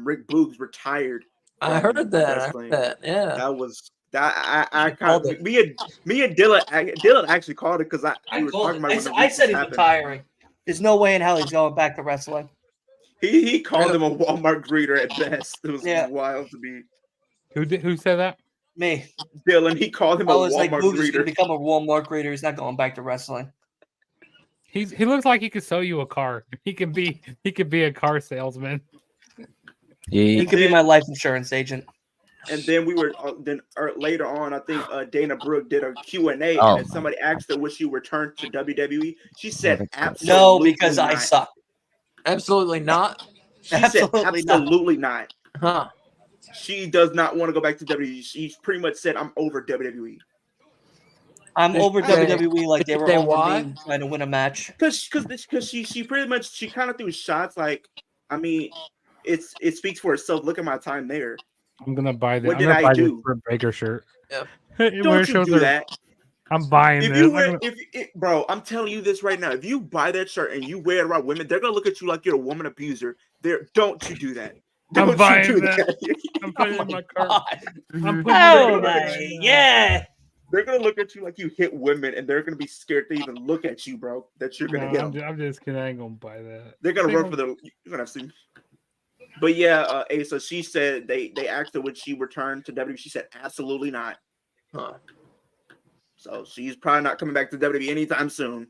Rick Boogs retired. I heard that. Yeah. That was that. I kind of me and Dylan actually called it because I said he's retiring. There's no way in hell he's going back to wrestling. He called him a Walmart greeter at best. It was wild to me. Who said that? Me. Dylan. He called him a Walmart greeter. Gonna become a Walmart greeter. He's not going back to wrestling. He looks like he could sell you a car. He could be a car salesman. He could be my life insurance agent. And then we were later on, I think Dana Brooke did a Q&A, Oh and then somebody asked her would she return to WWE. She said What a absolutely No, because I not. suck. Absolutely not. She said Absolutely not. absolutely not. Huh. She does not want to go back to WWE. She's pretty much said, I'm over WWE. I'm over WWE like Did they you were say over why? me trying to win a match. Because she pretty much, she kind of threw shots like, I mean, it speaks for itself. Look at my time there. I'm gonna buy this. What I'm did gonna I buy do? this Britt Baker shirt. Yeah. Where Don't it you shows do her- that. I'm buying If this. you I'm wear, gonna- bro, I'm telling you this right now. If you buy that shirt and you wear it around women, they're gonna look at you like you're a woman abuser. Don't you do that? I'm Don't you buying do that. that? I'm putting it in my cart. God. I'm putting Oh it in my my, cart right now. yeah. They're gonna look at you like you hit women, and they're gonna be scared to even look at you, bro. That you're gonna No, hit I'm them. I'm just kidding. I ain't gonna buy that. They're gonna They run gonna- for the. You're gonna have to. But yeah, Asa, she said they asked her would she return to WWE. She said absolutely not. Huh. So she's probably not coming back to WWE anytime soon,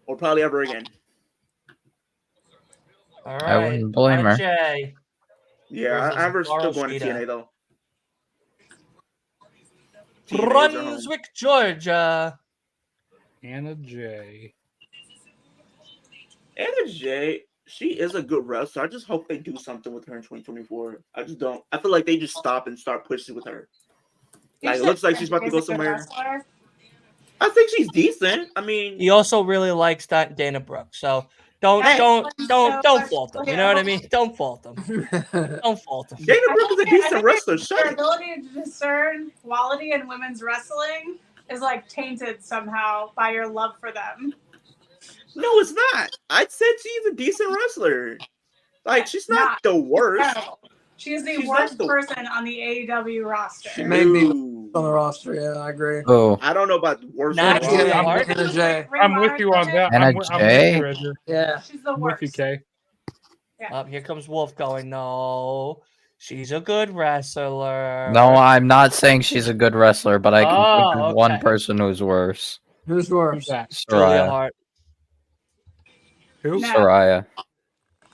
or probably ever again. All right. I wouldn't blame her. RJ. Yeah, Versus I have her still Hikaru going to Shida. TNA though. TNA is her home. Brunswick, Georgia. Anna J. Anna Jay, she is a good wrestler. I just hope they do something with her in 2024. I just don't. I feel like they just stop and start pushing with her. Like it looks like she's about to go somewhere. I think she's decent. I mean, He also really likes that Dana Brooke. So don't fault him. You know what I mean? Don't fault him. Don't fault him. Dana Brooke is a decent wrestler. Their Shut it. ability to discern quality in women's wrestling is like tainted somehow by your love for them. No, it's not. I said she's a decent wrestler. Like she's not the worst. No. She is the She's worst not the- person on the AEW roster. She may be Ooh. on the roster. Yeah, I agree. Oh, I don't know about the worst. Not one. Julia I'm- Hart. Anna Jay. I'm with you on that. Anna I'm with J? you, Edgar. Yeah. She's the I'm with you, worst. Kay. Here comes Wolf going, no. She's a good wrestler. no, I'm not saying she's a good wrestler, but I can think Oh, of one okay. person who's worse. Who's Who's worse? that? Julia Soraya. Hart. Who? No. Soraya.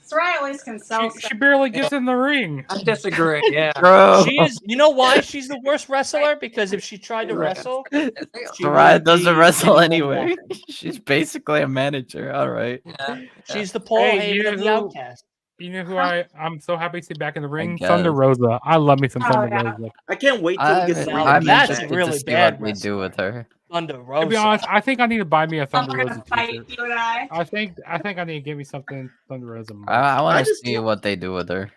Soraya at least can sell She stuff. barely gets in the ring. I disagree. Yeah. Bro. She is. You know why she's the worst wrestler? Because if she tried to Right. wrestle, she Soraya would doesn't be wrestle getting anyway. one back. She's basically a manager. All right. Yeah. She's the Paul Hey, Heyman you of the know who- Outcast. You know who I'm so happy to see back in the ring? guess. Thunder Rosa. I love me some Oh, Thunder yeah. Rosa. I can't wait till we get Now Serena I'm Deeb that's back. really to see bad what they do with her. Thunder To be Rosa. honest, I think I need to buy me a I'm Thunder gonna Rosa fight t-shirt. you and I. I think I need to get me something Thunder Rosa. merch. I want I to just see don't- what they do with her.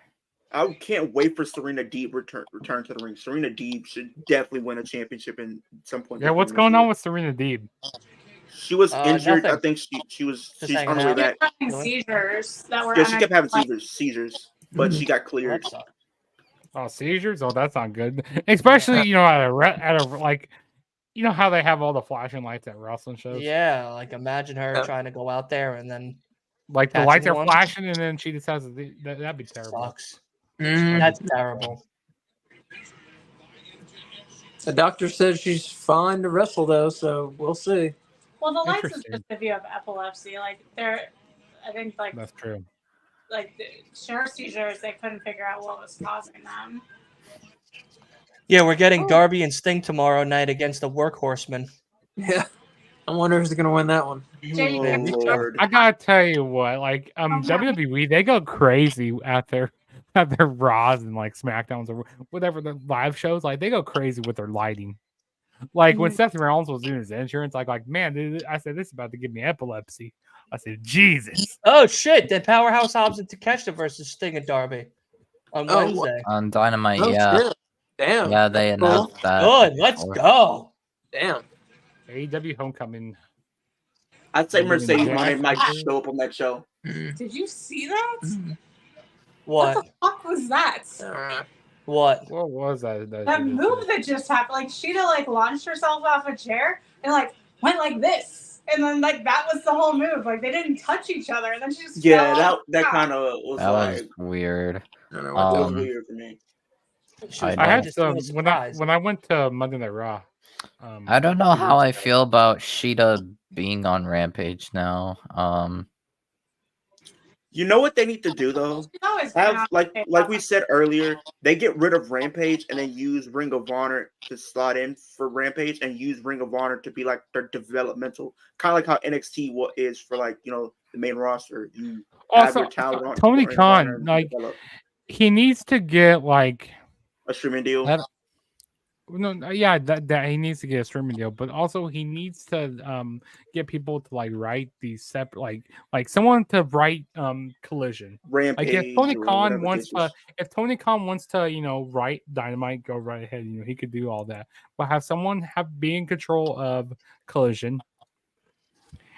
I can't wait for Serena Deeb return to the ring. Serena Deeb should definitely win a championship in some point. Yeah, what's going on with Serena Deeb? She was injured. Nothing. I think she's Just hanging on her way out. back. Having seizures that were Yeah, she kept having unexplained. seizures, but she got Well, cleared. that sucks. Oh, seizures? Oh, that's not good. Especially at a like, you know how they have all the flashing lights at wrestling shows. Yeah, like imagine her Yeah. trying to go out there and then Like the Catching lights are one? flashing, and then she decides that'd be terrible. sucks. Mm. That's terrible. The doctor said she's fine to wrestle though, so we'll see. Well, the lights is Interesting. just if you have epilepsy. Like they're, I think like That's true. her seizures, they couldn't figure out what was causing them. Yeah, we're getting Darby and Sting tomorrow night against the Workhorsemen. Yeah. I wonder who's gonna win that one. Jay, you Oh can't picture- Lord! I gotta tell you what, like my. WWE, they go crazy at their Raws and like SmackDowns or whatever the live shows. Like they go crazy with their lighting. Like when Seth Rollins was doing his insurance, like man, dude, I said this is about to give me epilepsy. I said Jesus. Oh shit! Then Powerhouse Hobbs and Takeshita versus Sting and Darby on Oh, Wednesday. On Dynamite, Oh, yeah. shit. Damn. Yeah, they Cool. announced that. Good. Let's before. go. Damn. AEW Homecoming. I'd say Maybe Mercedes Jack. might show up on that show. Did you see that? What? What the fuck was that? All right. What? What was that? That move that just happened, like Sheeta like launched herself off a chair and like went like this, and then like that was the whole move. Like they didn't touch each other, and then she just Yeah, fell off that the kind of was That like was weird. I don't know it what was Um, weird for me. She was I I had just some doing a when surprise. I went to Monday Night Raw. I don't know how I feel about Sheeta being on Rampage now. You know what they need to do though? She's always been Have on like TikTok. we said earlier, they get rid of Rampage and then use Ring of Honor to slot in for Rampage and use Ring of Honor to be like their developmental, kind of like how NXT is for like the main roster. You have Also, your talent on Tony Ring of Honor Khan, and like develop he needs to get like a streaming deal. yeah, that he needs to get a streaming deal, but also he needs to get people to like write these separate like someone to write Collision. Rampage. Like if Tony or Khan whatever wants the case is. to, write Dynamite, go right ahead. He could do all that. But have someone be in control of Collision,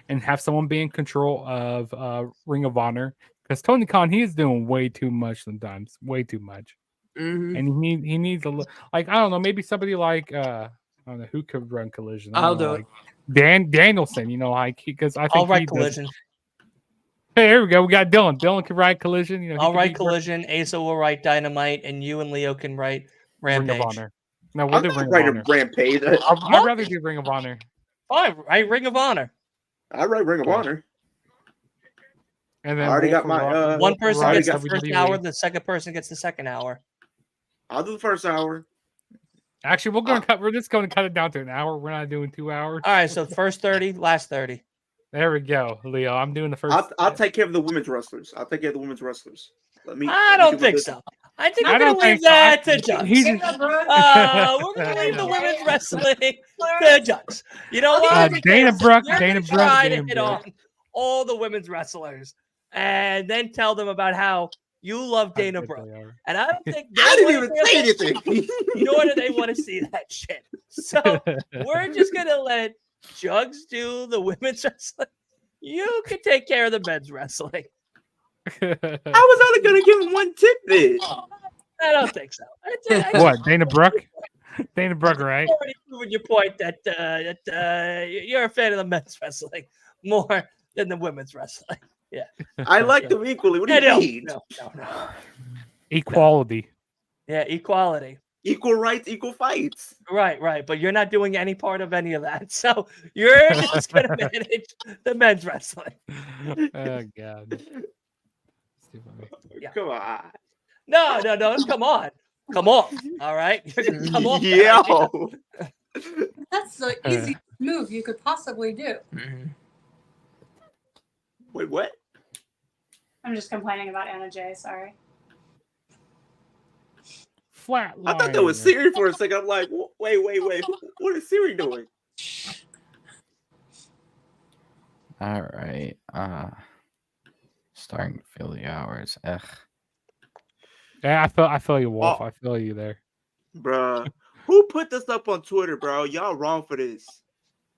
and have someone be in control of Ring of Honor, because Tony Khan, he's doing way too much sometimes, way too much. Mm-hmm. And he needs I don't know, maybe somebody like I don't know who could run Collision. I'll do it. Danielson, because I think I'll write he does- Collision. Hey, here we go. We got Dylan. Dylan can write Collision. He I'll could write be Collision. Asa will write Dynamite, and you and Leo can write Ring Rampage. of Honor. No, we'll I'm do not Ring of writing Honor. Rampage. I'd rather do Ring of Honor. Fine, write Ring of Honor. I write Ring of Honor. And then I already Wolf got my, Rock- One Wolf person Rock gets the WWE. first hour, the second person gets the second hour. I'll do the first hour. Actually, we're just going to cut it down to an hour. We're not doing 2 hours. All right, so first 30, last 30. There we go, Leo. I'm doing the first. I'll take care of the women's wrestlers. I'll take care of the women's wrestlers. I don't think so. I think I we're don't going to leave think so. that to Jux. He's- We're going to leave the women's wrestling to Jux. You know what? Dana Because Brooke, you're Dana gonna Brooke, try Dana to hit Brooke. on all the women's wrestlers and then tell them about how you love Dana Brooke. And I don't think I they didn't even wanna say hear anything. nor do they want to see that shit. So we're just gonna let Jugs do the women's wrestling. You can take care of the men's wrestling. I was only gonna give him one tidbit. I don't think so. What, Dana Brooke? Dana Brooke, right? You've already proven your point that you're a fan of the men's wrestling more than the women's wrestling. Yeah, I like them equally. What do you mean? No. Equality. Yeah, equality. Equal rights, equal fights. Right. But you're not doing any part of any of that. So you're just going to manage the men's wrestling. Oh, God. Yeah. Come on. No. Come on. All right. You're going to come off. Yo. That's the easiest move you could possibly do. Wait, what? I'm just complaining about Anna Jay. Sorry. Flat. I thought that was Siri for a second. I'm like, wait. What is Siri doing? All right. Starting to feel the hours. Ugh. Yeah, I feel you, Wolf. I feel you there. Bruh. Who put this up on Twitter, bro? Y'all wrong for this.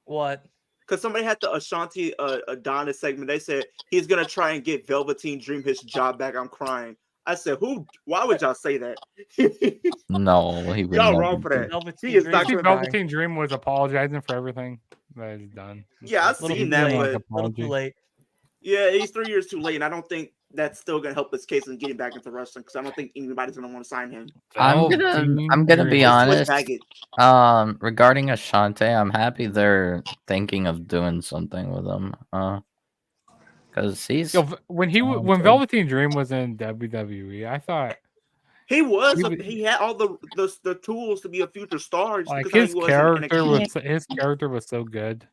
What? Because somebody had the Ashanti Adonis segment. They said he's going to try and get Velveteen Dream his job back. I'm crying. I said, who? Why would y'all say that? No, he would Y'all never wrong for do that. Velveteen He is Dream. not I think gonna- Velveteen Dream was apologizing for everything that he's done. Yeah, I've Little seen too that, late. but Little too late. yeah, he's 3 years too late, and I don't think that's still gonna help his case in getting back into wrestling because I don't think anybody's gonna want to sign him. I'm gonna be It's honest. baggage. Regarding Ashante, I'm happy they're thinking of doing something with him. Because he's When Velveteen Dream was in WWE, I thought He he had all the tools to be a future star. Just like because his he was in character was so good.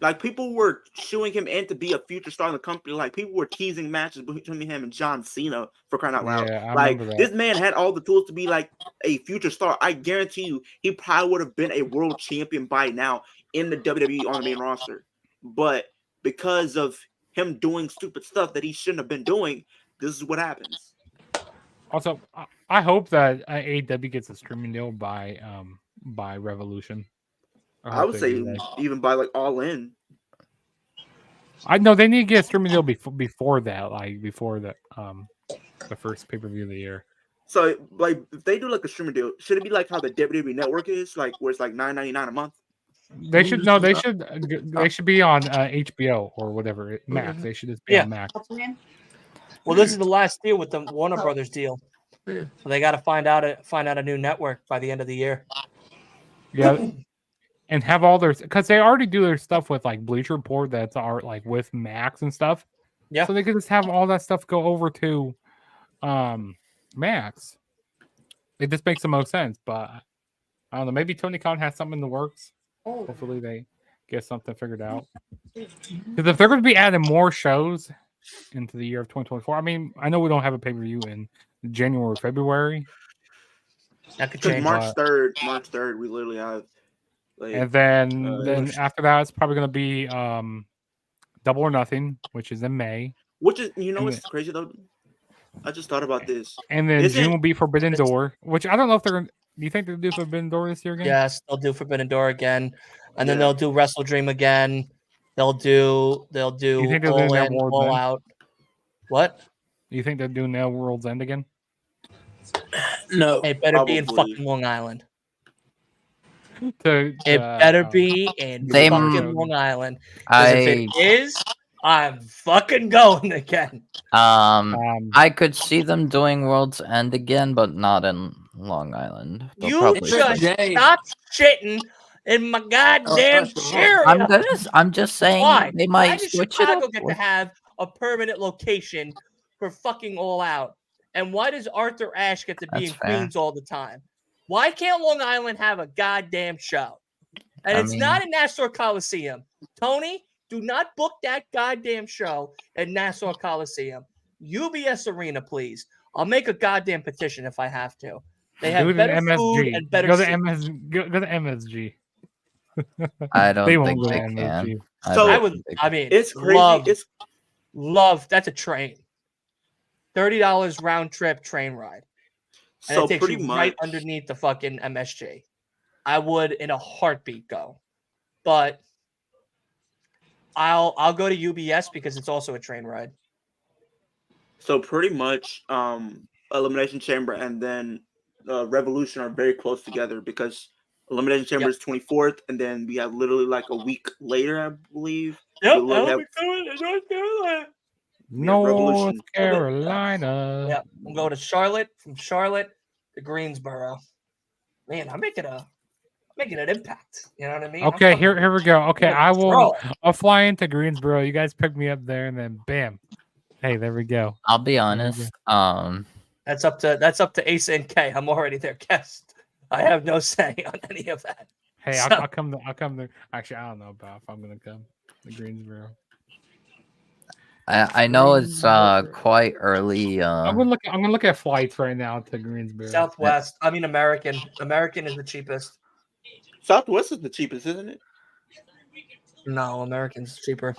Like people were shooing him in to be a future star in the company. Like people were teasing matches between him and John Cena for crying out loud. Yeah, I like remember that. this man had all the tools to be like a future star. I guarantee you, he probably would have been a world champion by now in the WWE on the main roster. But because of him doing stupid stuff that he shouldn't have been doing, this is what happens. Also, I hope that AEW gets a streaming deal by Revolution. I would say even by like All In. I know they need to get a streaming deal before that, like before the first pay-per-view of the year. So like if they do like a streaming deal, should it be like how the WWE Network is, like where it's like $9.99 a month? They should be on HBO or whatever Max. They should just be on Max. Well, this is the last deal with the Warner Brothers deal. So they got to find out a new network by the end of the year. Yeah. and have all their because they already do their stuff with like Bleacher Report that's are like with Max and stuff. Yeah. So they could just have all that stuff go over to Max. It just makes the most sense, but I don't know. Maybe Tony Khan has something in the works. Hopefully they get something figured out. Because if they're going to be adding more shows into the year of 2024, I mean, I know we don't have a pay-per-view in January or February. That could Because change. March 3rd, we literally have. Like, And then after that, it's probably going to be Double or Nothing, which is in May. Which is, what's crazy though? I just thought about this. And then June will be Forbidden Door, which I don't know if they're going to. Do you think they'll do Forbidden Door this year again? Yes, they'll do Forbidden Door again, and then they'll do Wrestle Dream again. They'll do You think they'll All do Now In, World's All End? Out. What? You think they'll do Now World's End again? No. It better be in fucking Long Island. It better be in fucking Long Island. Because if it is, I'm fucking going again. I could see them doing World's End again, but not in Long Island. You just stop shitting in my goddamn chair. I'm just saying Why? they might Why does switch Chicago it up. get to have a permanent location for fucking All Out? And why does Arthur Ashe get to be in Queens all the time? Why can't Long Island have a goddamn show? And it's not in Nassau Coliseum. Tony, do not book that goddamn show at Nassau Coliseum. UBS Arena, please. I'll make a goddamn petition if I have to. They have better food and better Go to MSG. I don't they think won't they go to can. MSG. So I mean, it's crazy. Love. That's a train. $30 round trip train ride. And it takes you right underneath the fucking MSG. I would in a heartbeat go. But I'll go to UBS because it's also a train ride. So pretty much Elimination Chamber and then Revolution are very close together because Elimination Chamber is 24th, and then we have literally like a week later, I believe. Yep, I'll be coming to North Carolina. North Carolina. Yeah, I'm going to Charlotte, from Charlotte to Greensboro. Man, I'm making an impact. You know what I mean? Okay, here we go. Okay, I'll fly into Greensboro. You guys pick me up there, and then bam. Hey, there we go. I'll be honest. That's up to Ace and K. I'm already their guest. I have no say on any of that. Hey, I'll come there. Actually, I don't know about if I'm gonna come to Greensboro. I know it's quite early. I'm gonna look at flights right now to Greensboro. Southwest. I mean American. American is the cheapest. Southwest is the cheapest, isn't it? No, American's cheaper.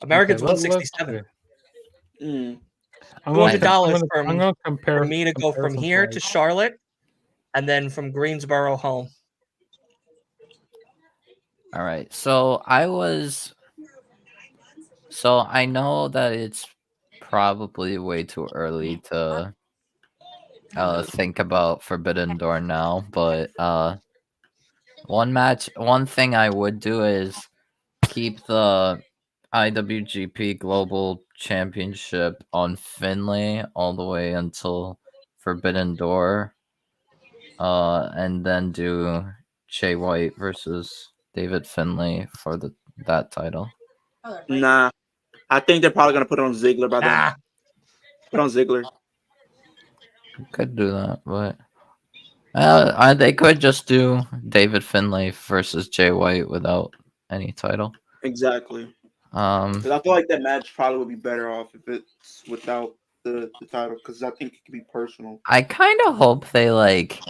American's $167. $200 for me to go from here to Charlotte, and then from Greensboro home. All right. So I know that it's probably way too early to think about Forbidden Door now, but one thing I would do is keep the IWGP Global Championship on Finlay all the way until Forbidden Door, and then do Jay White versus David Finlay for that title. Nah, I think they're probably gonna put it on Ziggler by then. Put on Ziggler. Could do that, but they could just do David Finlay versus Jay White without any title. Exactly. Because I feel like that match probably would be better off if it's without the title, because I think it could be personal. I kind of hope they like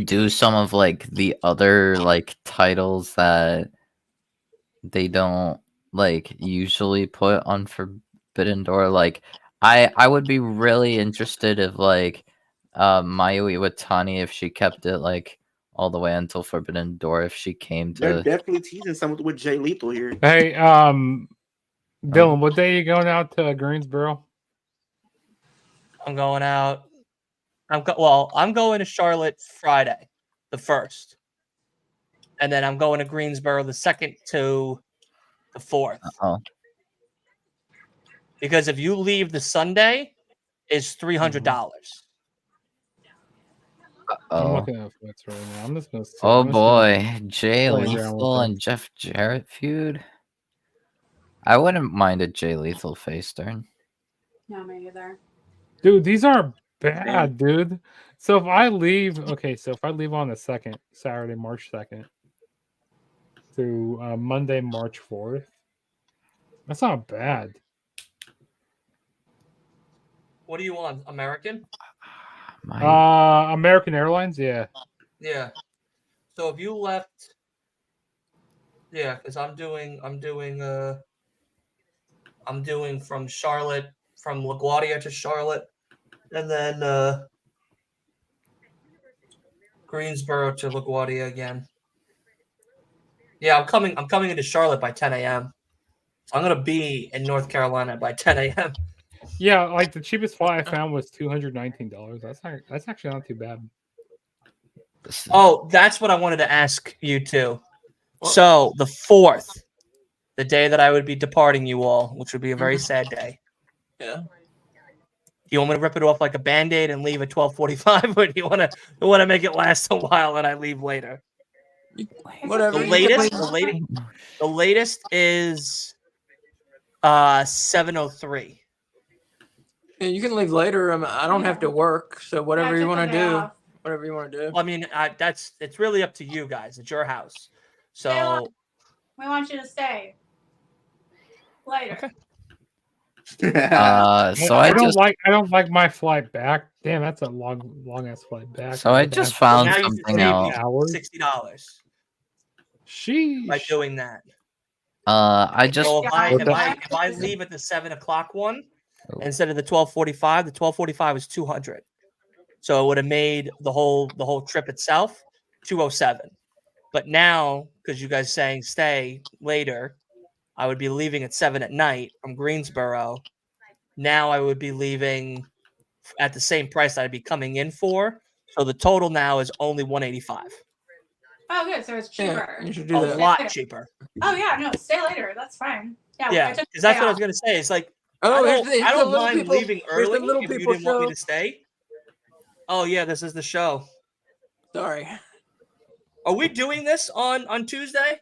do some of like the other like titles that they don't like usually put on Forbidden Door. Like I would be really interested if like Mayu Iwatani, if she kept it like all the way until Forbidden Door, if she came to. They're definitely teasing something with Jay Lethal here. Hey, Dylan, what day are you going out to Greensboro? I'm going out. I'm going to Charlotte Friday, the 1st. And then I'm going to Greensboro the 2nd to the 4th. Because if you leave the Sunday, it's $300. I'm Oh, looking at fights right now. I'm just gonna. oh I'm just gonna boy, Jay play around Lethal with and Jeff Jarrett feud. I wouldn't mind a Jay Lethal face turn. No, me either. Dude, these aren't bad, dude. So if I leave, okay, so if I leave on the 2nd, Saturday, March 2nd, to Monday, March 4th, that's not bad. What do you want? American? American Airlines, yeah. Yeah. So if you left, yeah, because I'm doing from Charlotte, from LaGuardia to Charlotte, and then Greensboro to LaGuardia again. Yeah, I'm coming into Charlotte by 10 a.m. So I'm gonna be in North Carolina by 10 a.m. Yeah, like the cheapest flight I found was $219. That's actually not too bad. Oh, that's what I wanted to ask you too. So the 4th, the day that I would be departing you all, which would be a very sad day. Yeah. Do you want me to rip it off like a Band-Aid and leave at 12:45, or do you want to make it last a while and I leave later? Whatever. The latest is 7:03. Yeah, you can leave later. I don't have to work, so whatever you want to do. Whatever you want to do. Well, I mean, it's really up to you guys. It's your house, so We want you to stay later. Okay. So I don't like my flight back. Damn, that's a long ass flight back. So I just found something out. $60. Sheesh. By doing that. I just So if I leave at the 7 o'clock one instead of the 12:45, the 12:45 is 200. So it would have made the whole trip itself 207. But now, because you guys saying stay later, I would be leaving at 7 at night from Greensboro. Now I would be leaving at the same price I'd be coming in for. So the total now is only 185. Oh, good. So it's cheaper. Yeah, you should do A that. lot cheaper. Oh yeah, no, stay later. That's fine. Yeah, because that's what I was gonna say. It's like Oh, I don't mind leaving here's the early little if you people didn't want me show. to stay. Oh yeah, this is the show. Sorry. Are we doing this on Tuesday?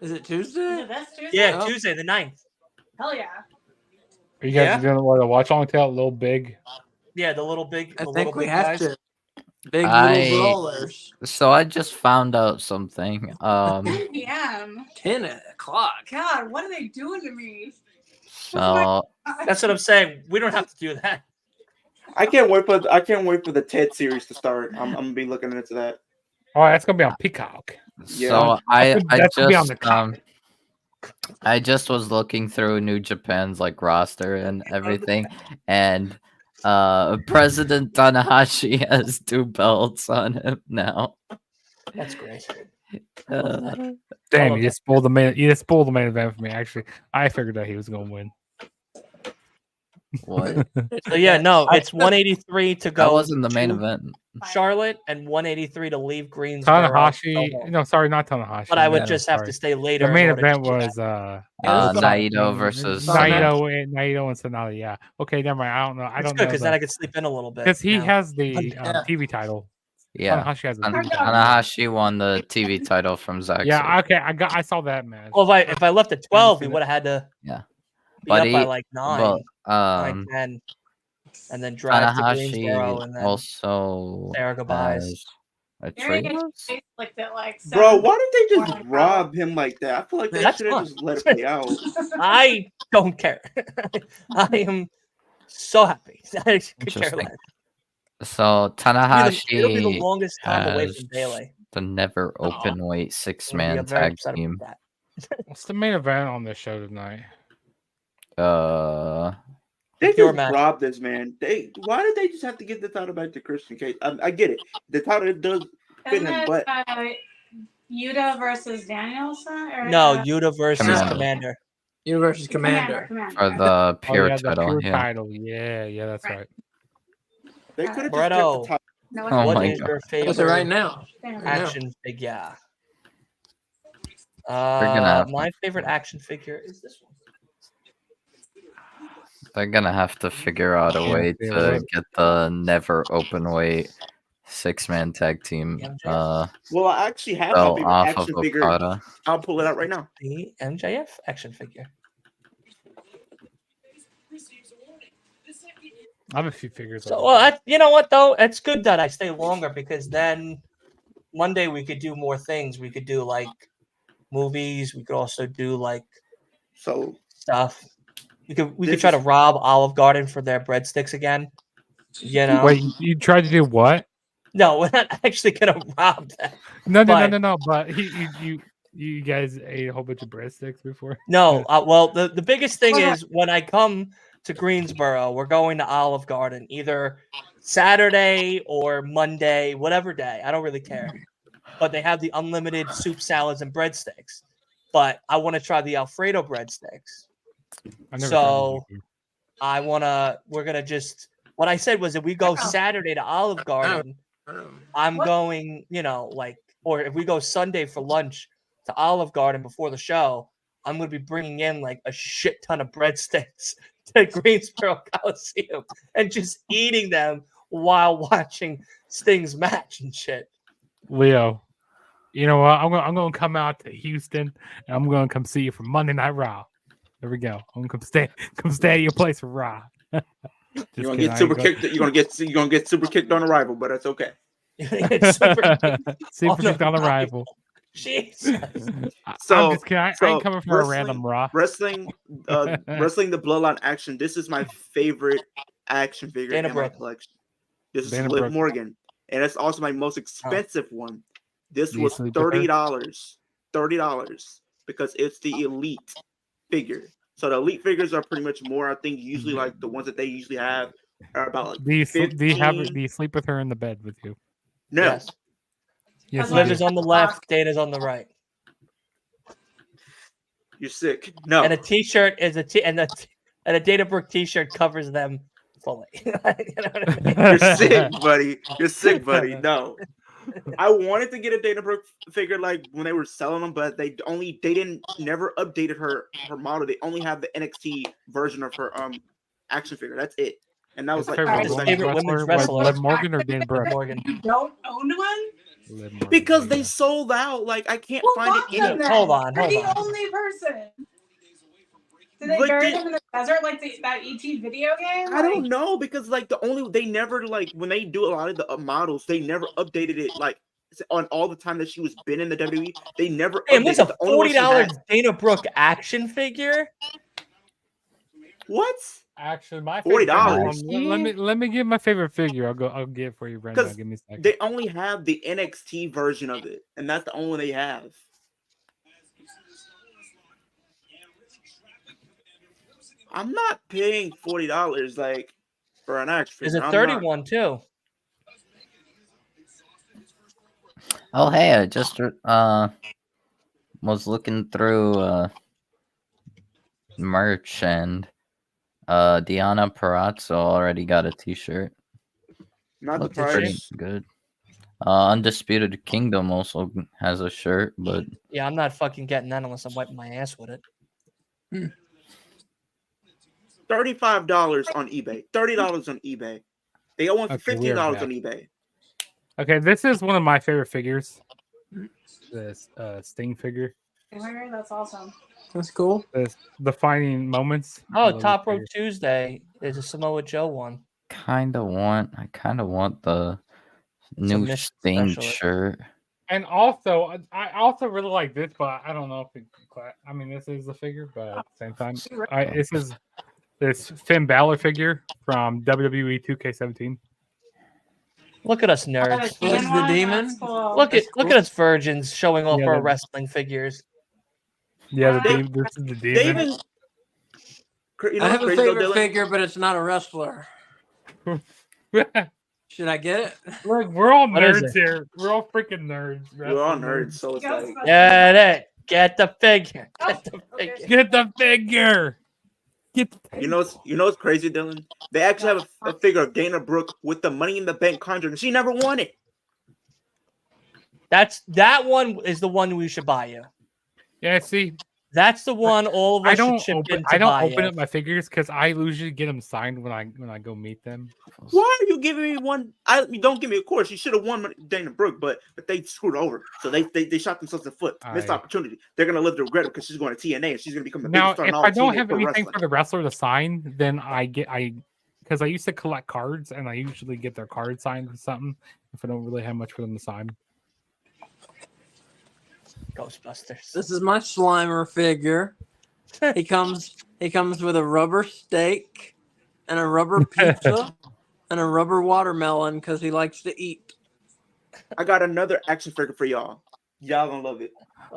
Is it Tuesday? This Tuesday? Yeah, Tuesday the 9th. Hell yeah. Are you guys doing what, a watch along tail, little big? Yeah, the little big. I the think little we big have guys. to. Big little brawlers. So I just found out something. 10 p.m. 10 o'clock. God, what are they doing to me? So That's what I'm saying. We don't have to do that. I can't wait for the TED series to start. I'm gonna be looking into that. Oh, that's gonna be on Peacock. So I just was looking through New Japan's like roster and everything, and President Tanahashi has 2 belts on him now. That's great. Damn, you just spoiled the main. You just spoiled the main event for me. Actually, I figured out he was gonna win. What? So yeah, no, it's 183 to go. That wasn't the main to event. Charlotte and 183 to leave Greensboro. Tanahashi, no, sorry, not Tanahashi. But I would just have to stay later. The main event was Naito versus Naito and Sonata. Yeah. Okay, never mind. I don't know. I don't know because then I could sleep in a little bit. because he has the TV title. Yeah, Tanahashi has Tanahashi won the TV title from Zack. Yeah, okay, I saw that match. Well, if I left at 12, he would have had to. Yeah, be up by like 9, 10, and then drive to Greensboro and then also say our goodbyes. A like that, like bro, why did they just rob him like that? I feel like they That's should have fun. just let it play out. I don't care. I am so happy. I could care less. So Tanahashi It'll be the longest time away has from Bailey. the never open weight 6-man tag team. What's the main event on this show tonight? They just robbed this man. Why did they just have to give the title back to Christian Cage? I get it. The title does fit him, but Yuta versus Danielson? Or no, Yuta versus Commander. Yuta versus Commander. For the pure title. Title. Yeah, that's right. They could have just kept the title. Oh What my is God. your favorite What's it right now? action figure? have My favorite action figure is this one. They're gonna have to figure out a way to get the never open weight 6-man tag team. Well, I actually have fell my favorite off action of figure. Okada. I'll pull it out right now. The MJF action figure. I have a few figures. So, well, you know what though? It's good that I stay longer because then Monday we could do more things. We could do like movies. We could also do like stuff. We could try to rob Olive Garden for their breadsticks again. You know? Wait, you tried to do what? No, we're not actually gonna rob them. No. But you guys ate a whole bunch of breadsticks before. No, well, the biggest thing is when I come to Greensboro, we're going to Olive Garden either Saturday or Monday, whatever day. I don't really care. But they have the unlimited soup, salads, and breadsticks. But I want to try the Alfredo breadsticks. So we're gonna just. What I said was if we go Saturday to Olive Garden, I'm going, or if we go Sunday for lunch to Olive Garden before the show, I'm going to be bringing in like a shit ton of breadsticks to Greensboro Coliseum and just eating them while watching Sting's match and shit. Leo, you know what? I'm going to come out to Houston and I'm going to come see you for Monday Night Raw. There we go. I'm going to come stay at your place for Raw. You're gonna get super kicked. You're gonna get super kicked on arrival, but that's okay. super kicked on arrival. Jesus. So I ain't coming for a random Raw. Wrestling the Bloodline action. This is my favorite action figure in my collection. This is Liv Morgan, and it's also my most expensive one. This was $30. $30 because it's the elite figure. So the elite figures are pretty much more. I think usually like the ones that they usually have are about like. Do you sleep with her in the bed with you? No. Yes. Liv is on the left. Dana's on the right. You're sick. No. And a T-shirt is and a Dana Brooke T-shirt covers them fully. You know what I mean? You're sick, buddy. You're sick, buddy. No. I wanted to get a Dana Brooke figure like when they were selling them, but they never updated her model. They only have the NXT version of her action figure. That's it. And that was like favorite women's wrestler. Liv Morgan or Dana Brooke? Morgan. You don't own one? Because they sold out. Like I can't find it anywhere. Hold on. You're the only person. Did they bury them in the desert like that ET video game? I don't know because like they never like when they do a lot of the models, they never updated it like on all the time that she was been in the WWE. They never. Damn, what's a $40 Dana Brooke action figure? What? Actually, my $40. Let me get my favorite figure. I'll get it for you, Brandon. Give me a second. They only have the NXT version of it, and that's the only one they have. I'm not paying $40 like for an action figure. There's a 31 too. Oh hey, I just was looking through merch and Deonna Purrazzo already got a T-shirt. Not Looks the price. pretty good. Undisputed Kingdom also has a shirt, but yeah, I'm not fucking getting that unless I'm wiping my ass with it. $35 on eBay. $30 on eBay. They got one for $15 on eBay. Okay, this is one of my favorite figures. This Sting figure. That's awesome. That's cool. This defining moments. Oh, Top Rope Tuesday is a Samoa Joe one. I kind of want the new Sting shirt. And also, I also really like this, but I don't know if it. I mean, this is a figure, but at the same time, this is this Finn Balor figure from WWE 2K17. Look at us nerds. What's the demon? Cool. Look at us virgins showing off our wrestling figures. Yeah, this is the demon. I have a favorite figure, but it's not a wrestler. Should I get it? Look, we're all nerds here. We're all freaking nerds. We're all nerds, so it's like get the figure. Get the figure. You know what's crazy, Dylan? They actually have a figure of Dana Brooke with the Money in the Bank contract, and she never won it. That one is the one we should buy you. Yeah, see, That's the one all of us should chip in to I don't buy open it. up my figures because I usually get them signed when I go meet them. Why are you giving me one? Don't give me a course. You should have won Dana Brooke, but they screwed over. So they shot themselves in the foot. Missed opportunity. They're gonna live to regret it because she's going to TNA and she's gonna become the biggest star in all if I don't TNA have pro anything wrestling. for the wrestler to sign, then because I used to collect cards and I usually get their card signed with something if I don't really have much for them to sign. Ghostbusters. This is my Slimer figure. He comes with a rubber steak and a rubber pizza and a rubber watermelon because he likes to eat. I got another action figure for y'all. Y'all gonna love it.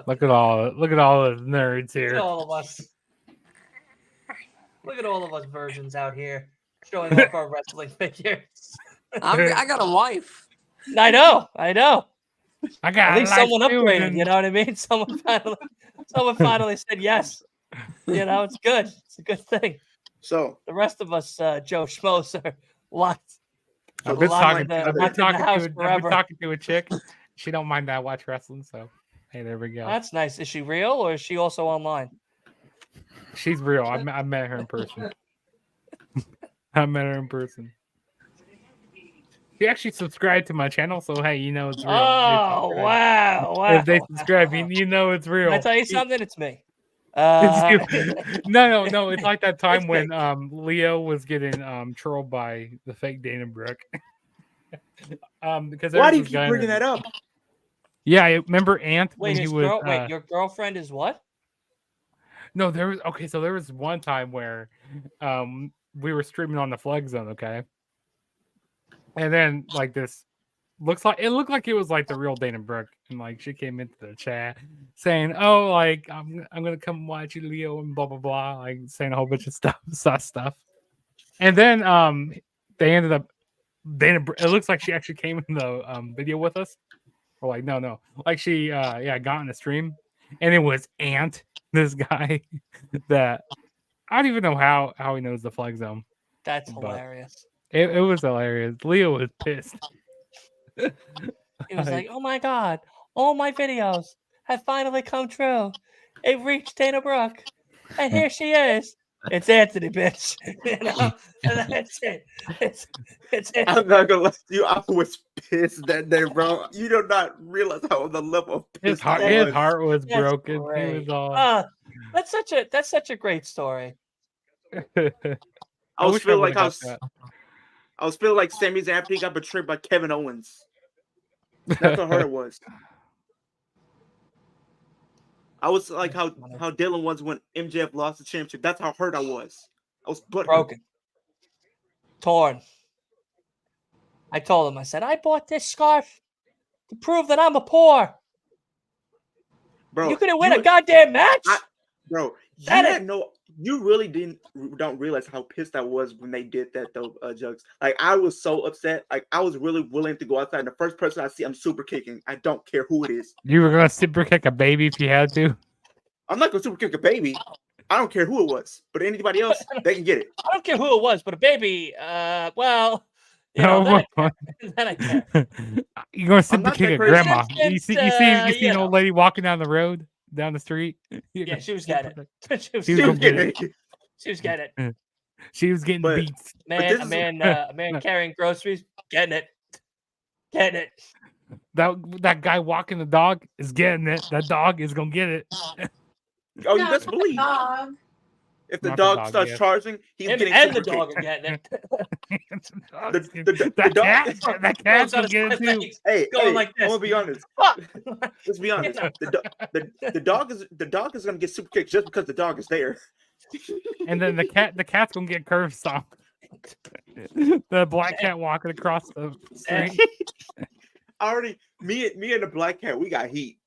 Look at all the nerds Look here. at all of us. Look at all of us virgins out here showing off our wrestling figures. I got a wife. I know. I got At least someone upgraded. You know what I mean? Someone finally said yes. You know, it's good. It's a good thing. So the rest of us, Joe Schmoes, are locked. I've been talking forever. to a chick. She don't mind that I watch wrestling, so hey, there we go. That's nice. Is she real or is she also online? She's real. I met her in person. I met her in person. She actually subscribed to my channel, so hey, you know it's real. Oh wow! If they subscribe, you know it's real. Can I tell you something? It's me. No. It's like that time when Leo was getting trolled by the fake Dana Brooke. Because why do you keep bringing that up? Yeah, I remember Ant when he was. Wait, your girlfriend is what? No, there was one time where we were streaming on the Flag Zone, okay, and then like this looked like it was like the real Dana Brooke, and like she came into the chat saying, "Oh, like I'm gonna come watch you, Leo," and blah blah blah, like saying a whole bunch of stuff, and then they ended up it looks like she actually came in the video with us, or like no, like she got in the stream, and it was Ant, this guy that I don't even know how he knows the Flag Zone. That's hilarious. It was hilarious. Leo was pissed. He was like, "Oh my god, all my videos have finally come true. It reached Dana Brooke, and here she is. It's Anthony, bitch. You know, and that's it. It's Anthony. I'm not gonna lie to you. I was pissed that day, bro. You do not realize how the level of his heart was broken. He was all. That's such a great story. I was feeling like Sami Zayn got betrayed by Kevin Owens. That's how hard it was. I was like how Dylan was when MJF lost the championship. That's how hurt I was. I was broken, torn. I told him, I said, I bought this scarf to prove that I'm a poor. Bro, you couldn't win a goddamn match, bro. You really don't realize how pissed I was when they did that though, Jugs. Like I was so upset. Like I was really willing to go outside. And the first person I see, I'm super kicking. I don't care who it is. You were gonna super kick a baby if you had to. I'm not gonna super kick a baby. I don't care who it was, but anybody else, they can get it. I don't care who it was, but a baby. Well, you know, then I care. You're gonna super kick a grandma. You see an old lady walking down the road. Down the street. Yeah, she was getting it. She was getting it. She was getting it. She was getting beats. A man carrying groceries, getting it. Getting it. That guy walking the dog is getting it. That dog is gonna get it. Oh, you best believe. If the dog starts charging, he's getting and the dog are getting it. That cat's gonna get it too. Hey, like this. I'm gonna be honest. Let's be honest. The dog is gonna get super kicked just because the dog is there. And then the cat's gonna get curb stomped. The black cat walking across the street. Me and the black cat, we got heat.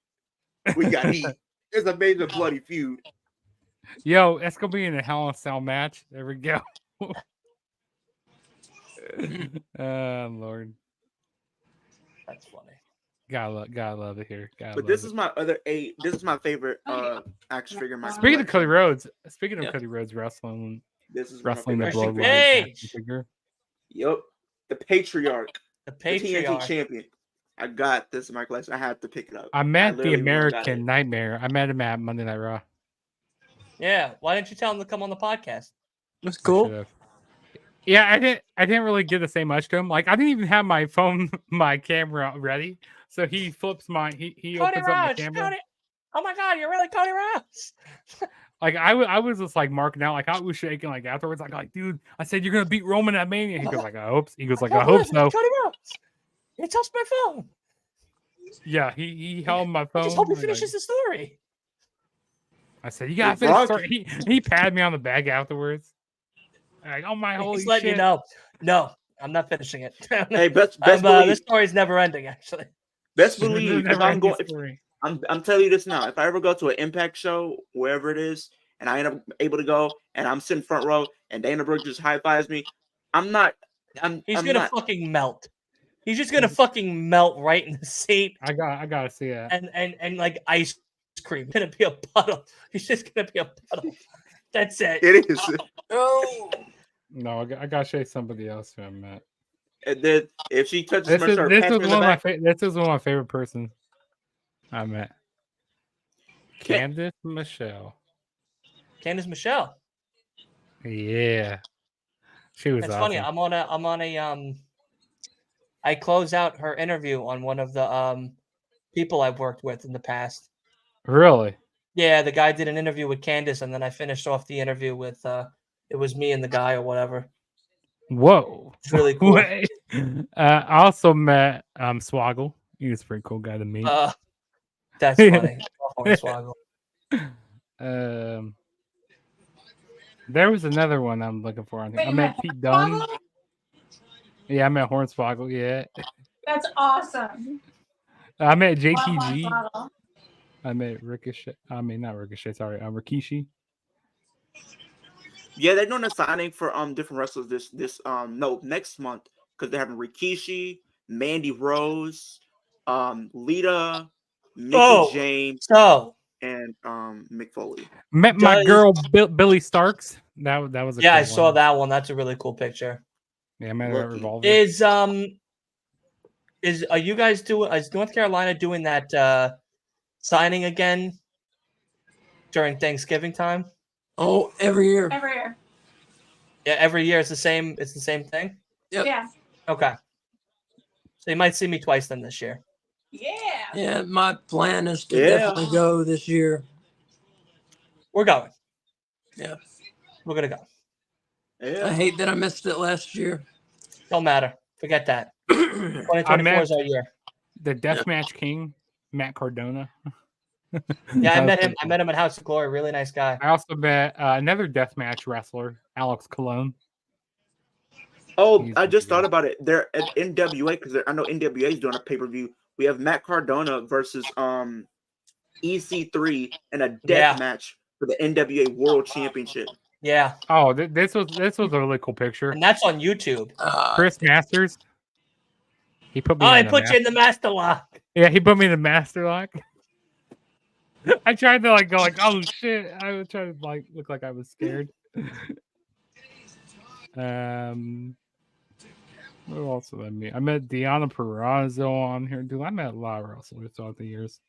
It's a major bloody feud. Yo, that's gonna be in a Hell in a Cell match. There we go. Lord, that's funny. Gotta love it here. This is my favorite action figure. Speaking of Cody Rhodes wrestling. This is wrestling the Bloodline figure. Yep, the patriarch, the TNT champion. I got this in my collection. I had to pick it up. I met the American Nightmare. I met him at Monday Night Raw. Yeah. Why didn't you tell him to come on the podcast? That's I cool. should've. Yeah, I didn't really get to say much to him. Like I didn't even have my phone, my camera ready. So he flips my he Cody opens up my Rhodes. camera. Cody. Oh my God, you're really Cody Rhodes. Like I was just like marking out, like I was shaking like afterwards, like dude, I said you're gonna beat Roman at Mania. He goes like I hope. He goes like I hope so. Cody Rhodes. He touched my phone. Yeah, he held my I phone. just hope he like, finishes the story. I said you gotta finish the story. He patted me on the back afterwards. Like oh my holy He's letting shit. you know. No, I'm not finishing it. Hey, best believe this story's never ending. Actually, best believe if I'm going. Story. I'm telling you this now. If I ever go to an Impact show, wherever it is, and I end up able to go, and I'm sitting front row, and Dana Brooke just high fives me, I'm not. He's I'm gonna not. fucking melt. He's just gonna fucking melt right in the seat. I gotta see it. And like ice cream, gonna be a puddle. He's just gonna be a puddle. That's it. It is. Oh, No, I gotta show you somebody else who I met. And then if she touches This my is shirt, this pats is me in one the of my back. this is one of my favorite persons I met. Candice Michelle. Candice Michelle. Yeah, she was. That's awesome. funny. I'm on a I close out her interview on one of the people I've worked with in the past. Really? Yeah, the guy did an interview with Candice, and then I finished off the interview with it was me and the guy or whatever. Whoa, It's really cool. I also met Swoggle. He was a pretty cool guy to meet. That's funny. Swoggle. There was another one I'm looking for. I think Wait, I you met met Pete Dunne. Hornswoggle? Yeah, I met Hornswoggle. Yeah, That's awesome. I met Love JTG. Hornswoggle. I met Ricochet. I mean, not Ricochet. Sorry, Rikishi. Yeah, they're doing a signing for different wrestlers next month because they're having Rikishi, Mandy Rose, Lita, Mickey James, and Mick Foley. Met my girl Billy Starks. That was a cool I saw one. that one. That's a really cool picture. Yeah, I met her at Revolver. Is are you guys doing? Is North Carolina doing that signing again during Thanksgiving time? Oh, every year. Every year. Yeah, every year it's the same. It's the same thing. Yep. Yeah. Okay. So you might see me twice then this year. Yeah. Yeah, my plan is to definitely go this year. We're going. Yeah. We're gonna go. Yeah. I hate that I missed it last year. Don't matter. Forget that. 2024 is our year. The Deathmatch King, Matt Cardona. Yeah, I met him. I met him at House of Glory. Really nice guy. I also met another deathmatch wrestler, Alex Colon. Oh, I just thought about it. They're at NWA because I know NWA is doing a pay-per-view. We have Matt Cardona versus EC3 in a death match for the NWA World Championship. Yeah. Oh, this was a really cool picture. And that's on YouTube. Chris Masters. He put me. Oh, he put you in the master lock. Yeah, he put me in the master lock. I tried to go oh shit. I was trying to look like I was scared. Who else did I meet? I met Deanna Purrazzo on here. Dude, I met a lot of wrestlers throughout the years.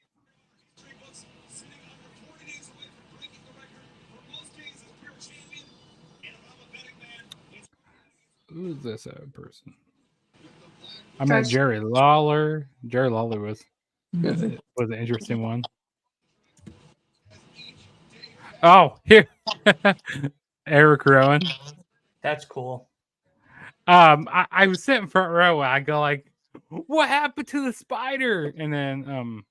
Who's this other person? I met Jerry Lawler. Jerry Lawler was an interesting one. Oh, here. Eric Rowan. That's cool. I was sitting front row. I go what happened to the spider? And then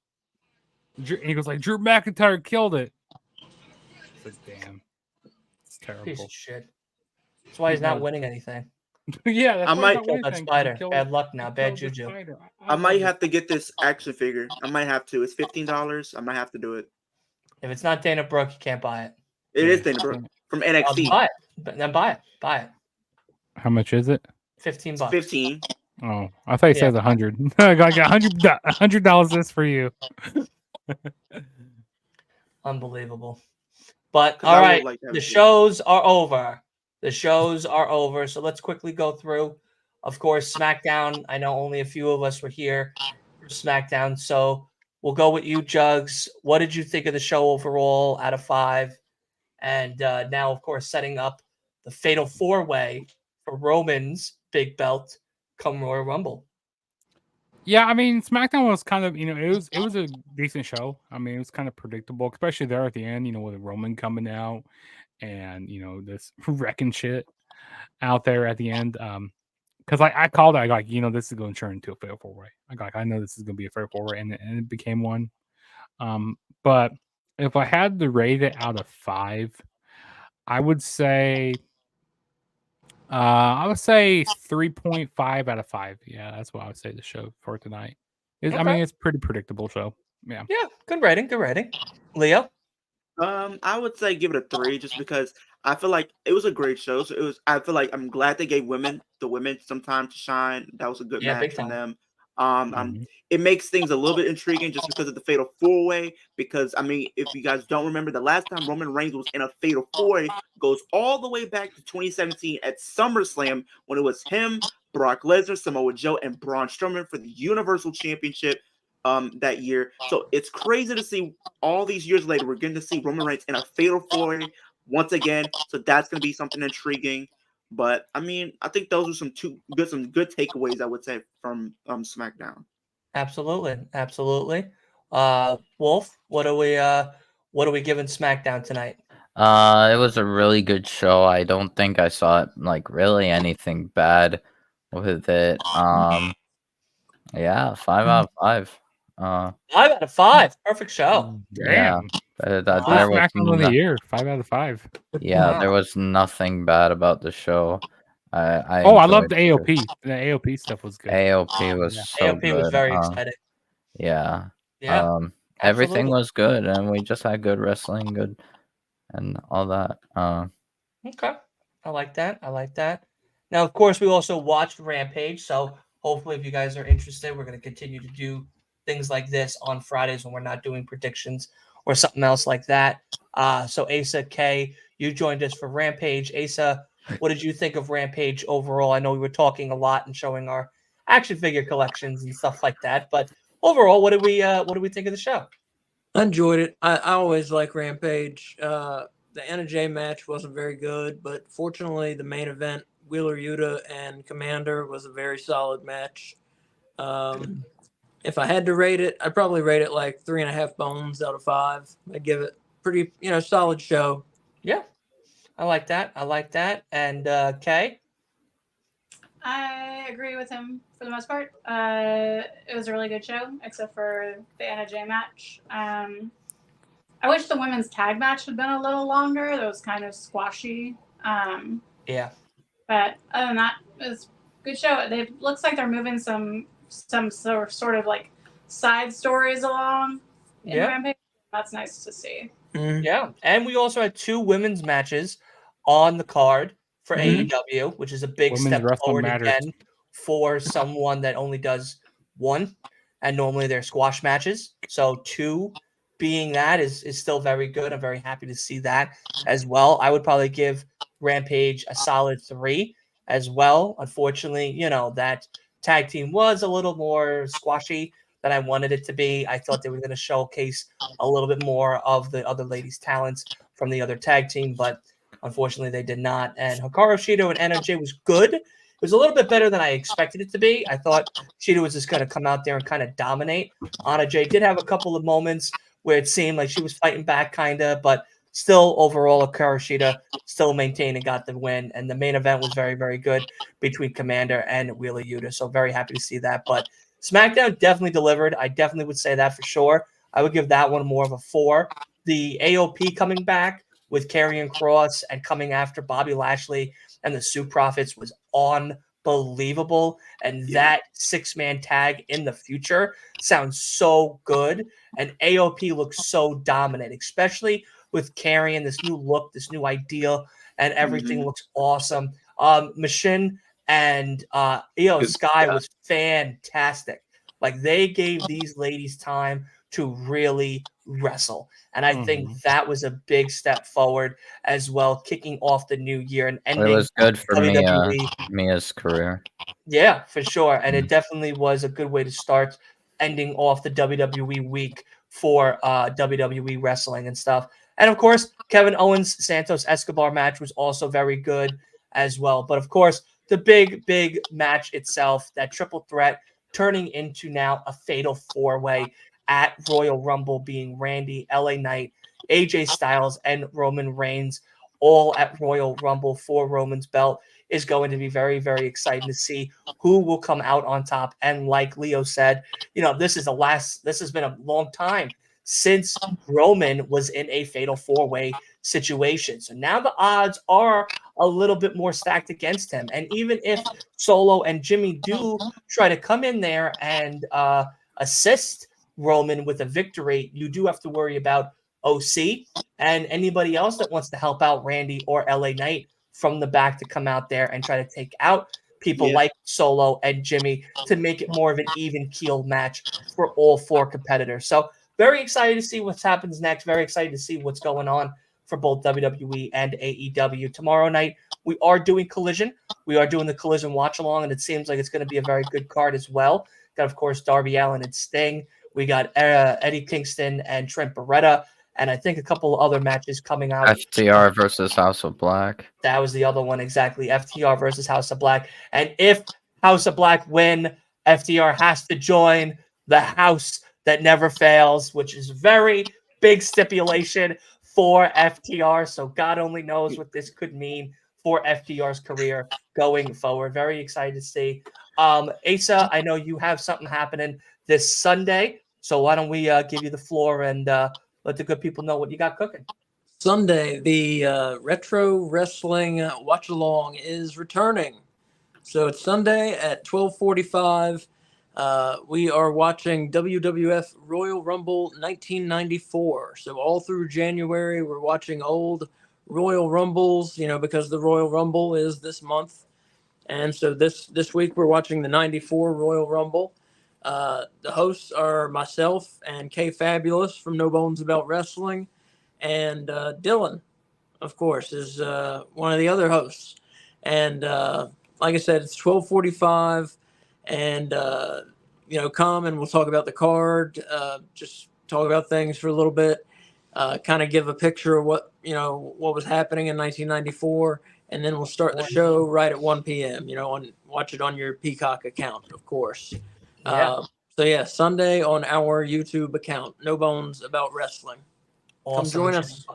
he goes Drew McIntyre killed it. I was damn, it's terrible. Piece of shit. That's why he's not winning anything. Yeah, that's I might kill that spider. Bad luck now. Bad juju. I might have to get this action figure. I might have to. It's $15. I might have to do it. If it's not Dana Brooke, you can't buy it. It is Dana Brooke from NXT. Buy it. Then buy it. Buy it. How much is it? $15. 15. Oh, I thought you said 100. I got $100 this for you. Unbelievable. But all right, the shows are over. The shows are over. So let's quickly go through. Of course, SmackDown. I know only a few of us were here for SmackDown. So we'll go with you, Jugs. What did you think of the show overall out of 5? and now, of course, setting up the Fatal 4-Way for Roman's big belt come Royal Rumble. Yeah, I mean, SmackDown was kind of, it was a decent show. I mean, it was kind of predictable, especially there at the end, with Roman coming out and this wrecking shit out there at the end. Because I called it, this is going to turn into a fatal 4-way. I know this is going to be a fatal 4-way, and it became one. But if I had to rate it out of 5, I would say 3.5 out of 5. Yeah, that's what I would say the show for tonight. I mean, it's a pretty predictable show. Yeah. Yeah, good rating, good rating. Leo? I would say give it a 3, just because I feel like it was a great show. So I feel like I'm glad they gave the women some time to shine. That was a good Yeah, match big from time. them. It makes things a little bit intriguing just because of the Fatal 4-Way. Because I mean, if you guys don't remember, the last time Roman Reigns was in a Fatal 4-Way goes all the way back to 2017 at SummerSlam, when it was him, Brock Lesnar, Samoa Joe, and Braun Strowman for the Universal Championship that year. So it's crazy to see all these years later we're getting to see Roman Reigns in a Fatal 4-Way once again. So that's going to be something intriguing. But I mean, I think those are some good takeaways, I would say, from SmackDown. Absolutely, absolutely. Wolf, what are we giving SmackDown tonight? It was a really good show. I don't think I saw like really anything bad with it. Yeah, 5 out of 5. 5 out of 5. Perfect show. Yeah, Damn. there First was SmackDown of the year. 5 out of 5. yeah, Wow. there was nothing bad about the show. I I loved the enjoyed AOP. The AOP stuff was good. AOP was Yeah. so AOP was good. very exciting. Yeah. Yeah. Everything absolutely. was good, and we just had good wrestling, good, and all that. Okay. I like that. I like that. Now, of course, we also watched Rampage. So hopefully, if you guys are interested, we're going to continue to do things like this on Fridays when we're not doing predictions or something else like that. So Asa K, you joined us for Rampage. Asa, what did you think of Rampage overall? I know we were talking a lot and showing our action figure collections and stuff like that, but overall, what do we think of the show? I enjoyed it. I always like Rampage. The Anna Jay match wasn't very good, but fortunately, the main event, Wheeler Yuta and Commander, was a very solid match. If I had to rate it, I'd probably rate it like 3.5 bones out of 5. I'd give it pretty, solid show. Yeah, I like that. I like that. And Kay? I agree with him for the most part. It was a really good show, except for the Anna Jay match. I wish the women's tag match had been a little longer. It was kind of squashy. Yeah. But other than that, it was a good show. It looks like they're moving some sort of like side stories along in Rampage. That's nice to see. Yeah. And we also had 2 women's matches on the card for AEW, which is a big Women's step wrestling forward matters. again for someone that only does 1, and normally they're squash matches. So 2 being that is still very good. I'm very happy to see that as well. I would probably give Rampage a solid 3 as well. Unfortunately, that tag team was a little more squashy than I wanted it to be. I thought they were going to showcase a little bit more of the other ladies' talents from the other tag team, but unfortunately they did not. And Hikaru Shida and Anna Jay was good. It was a little bit better than I expected it to be. I thought Shida was just going to come out there and kind of dominate. Anna Jay did have a couple of moments where it seemed like she was fighting back kind of, but still overall Hikaru Shida still maintained and got the win. And the main event was very, very good between Commander and Wheeler Yuta. So very happy to see that. But SmackDown definitely delivered. I definitely would say that for sure. I would give that one more of a 4. The AOP coming back with Karrion Kross and coming after Bobby Lashley and the Sioux Profits was unbelievable. And that 6-man tag in the future sounds so good. And AOP looks so dominant, especially with Karrion, this new look, this new ideal, and everything looks awesome. Machine and Io Sky was fantastic. Like, they gave these ladies time to really wrestle. And I think that was a big step forward as well, kicking off the new year and ending It was good for WWE. Mia's career. Yeah, for sure. And it definitely was a good way to start ending off the WWE week for WWE wrestling and stuff. And of course, Kevin Owens Santos Escobar match was also very good as well. But of course, the big match itself, that triple threat turning into now a fatal four-way at Royal Rumble, being Randy, LA Knight, AJ Styles, and Roman Reigns, all at Royal Rumble for Roman's belt, is going to be very, very exciting to see who will come out on top. And like Leo said, this has been a long time since Roman was in a fatal four-way situation. So now the odds are a little bit more stacked against him. And even if Solo and Jimmy do try to come in there and assist Roman with a victory, you do have to worry about OC and anybody else that wants to help out Randy or LA Knight from the back to come out there and try to take out people like Solo and Jimmy to make it more of an even keel match for all four competitors. So very excited to see what happens next. Very excited to see what's going on for both WWE and AEW. Tomorrow night, we are doing Collision. We are doing the Collision watch along, and it seems like it's going to be a very good card as well. Got, of course, Darby Allin and Sting. We got Eddie Kingston and Trent Beretta, and I think a couple other matches coming out. FTR versus House of Black. That was the other one, exactly. FTR versus House of Black. And if House of Black win, FTR has to join the house that never fails, which is a very big stipulation for FTR. So God only knows what this could mean for FTR's career going forward. Very excited to see. Asa, I know you have something happening this Sunday. So why don't we give you the floor and let the good people know what you got cooking. Sunday, the Retro Wrestling Watch Along is returning. So it's Sunday at 12:45. We are watching WWF Royal Rumble 1994. So all through January, we're watching old Royal Rumbles, because the Royal Rumble is this month. And so this week, we're watching the 94 Royal Rumble. The hosts are myself and Kay Fabulous from No Bones About Wrestling. And Dylan, of course, is one of the other hosts. And like I said, it's 12:45. And, come and we'll talk about the card, just talk about things for a little bit, kind of give a picture of what was happening in 1994. And then we'll start the show right at 1 p.m., watch it on your Peacock account, of course. Yeah. Sunday on our YouTube account, No Bones About Wrestling. Awesome. Come join us.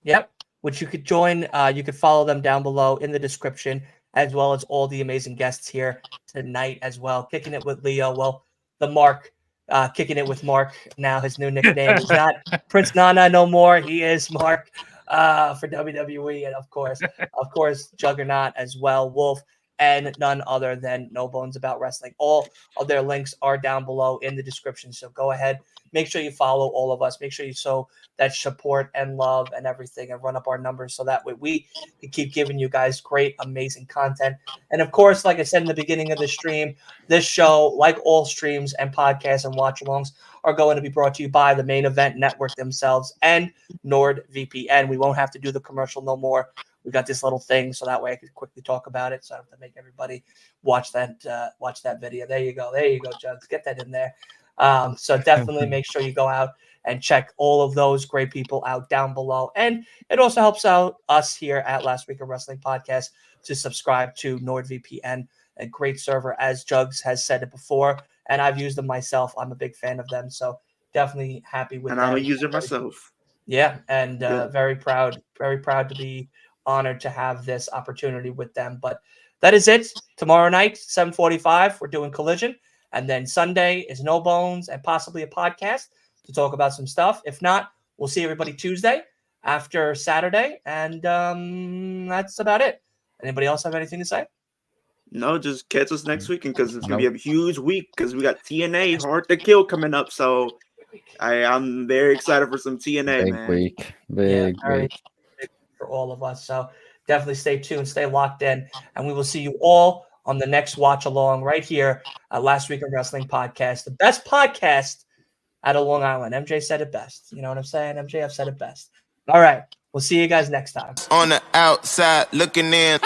Yep. Which you could join. You could follow them down below in the description, as well as all the amazing guests here tonight as well. Kicking It with Leo. Well, the Mark. Kicking It with Mark. Now his new nickname is not Prince Nana no more. He is Mark for WWE. And of course, Juggernaut as well. Wolf. And none other than No Bones About Wrestling. All of their links are down below in the description. So go ahead. Make sure you follow all of us. Make sure you show that support and love and everything and run up our numbers so that way we can keep giving you guys great, amazing content. And of course, like I said in the beginning of the stream, this show, like all streams and podcasts and watch-alongs, are going to be brought to you by the Main Event Network themselves and NordVPN. We won't have to do the commercial no more. We got this little thing so that way I could quickly talk about it. So I don't have to make everybody watch that video. There you go, Jugs. Get that in there. So definitely make sure you go out and check all of those great people out down below. And it also helps out us here at Last Week of Wrestling Podcast to subscribe to NordVPN, a great server, as Jugs has said it before. And I've used them myself. I'm a big fan of them. So definitely happy with them. And I'm a user myself. Yeah. And very proud to be honored to have this opportunity with them. But that is it. Tomorrow night, 7:45, we're doing Collision. And then Sunday is No Bones and possibly a podcast to talk about some stuff. If not, we'll see everybody Tuesday after Saturday. And that's about it. Anybody else have anything to say? No, just catch us next weekend because it's going to be a huge week because we got TNA Hard to Kill coming up. So I'm very excited for some TNA, man. Big week. For all of us. So definitely stay tuned, stay locked in, and we will see you all on the next watch along right here at Last Week of Wrestling Podcast, the best podcast out of Long Island. MJ said it best. You know what I'm saying? MJ, I've said it best. All right. We'll see you guys next time. On the outside looking in.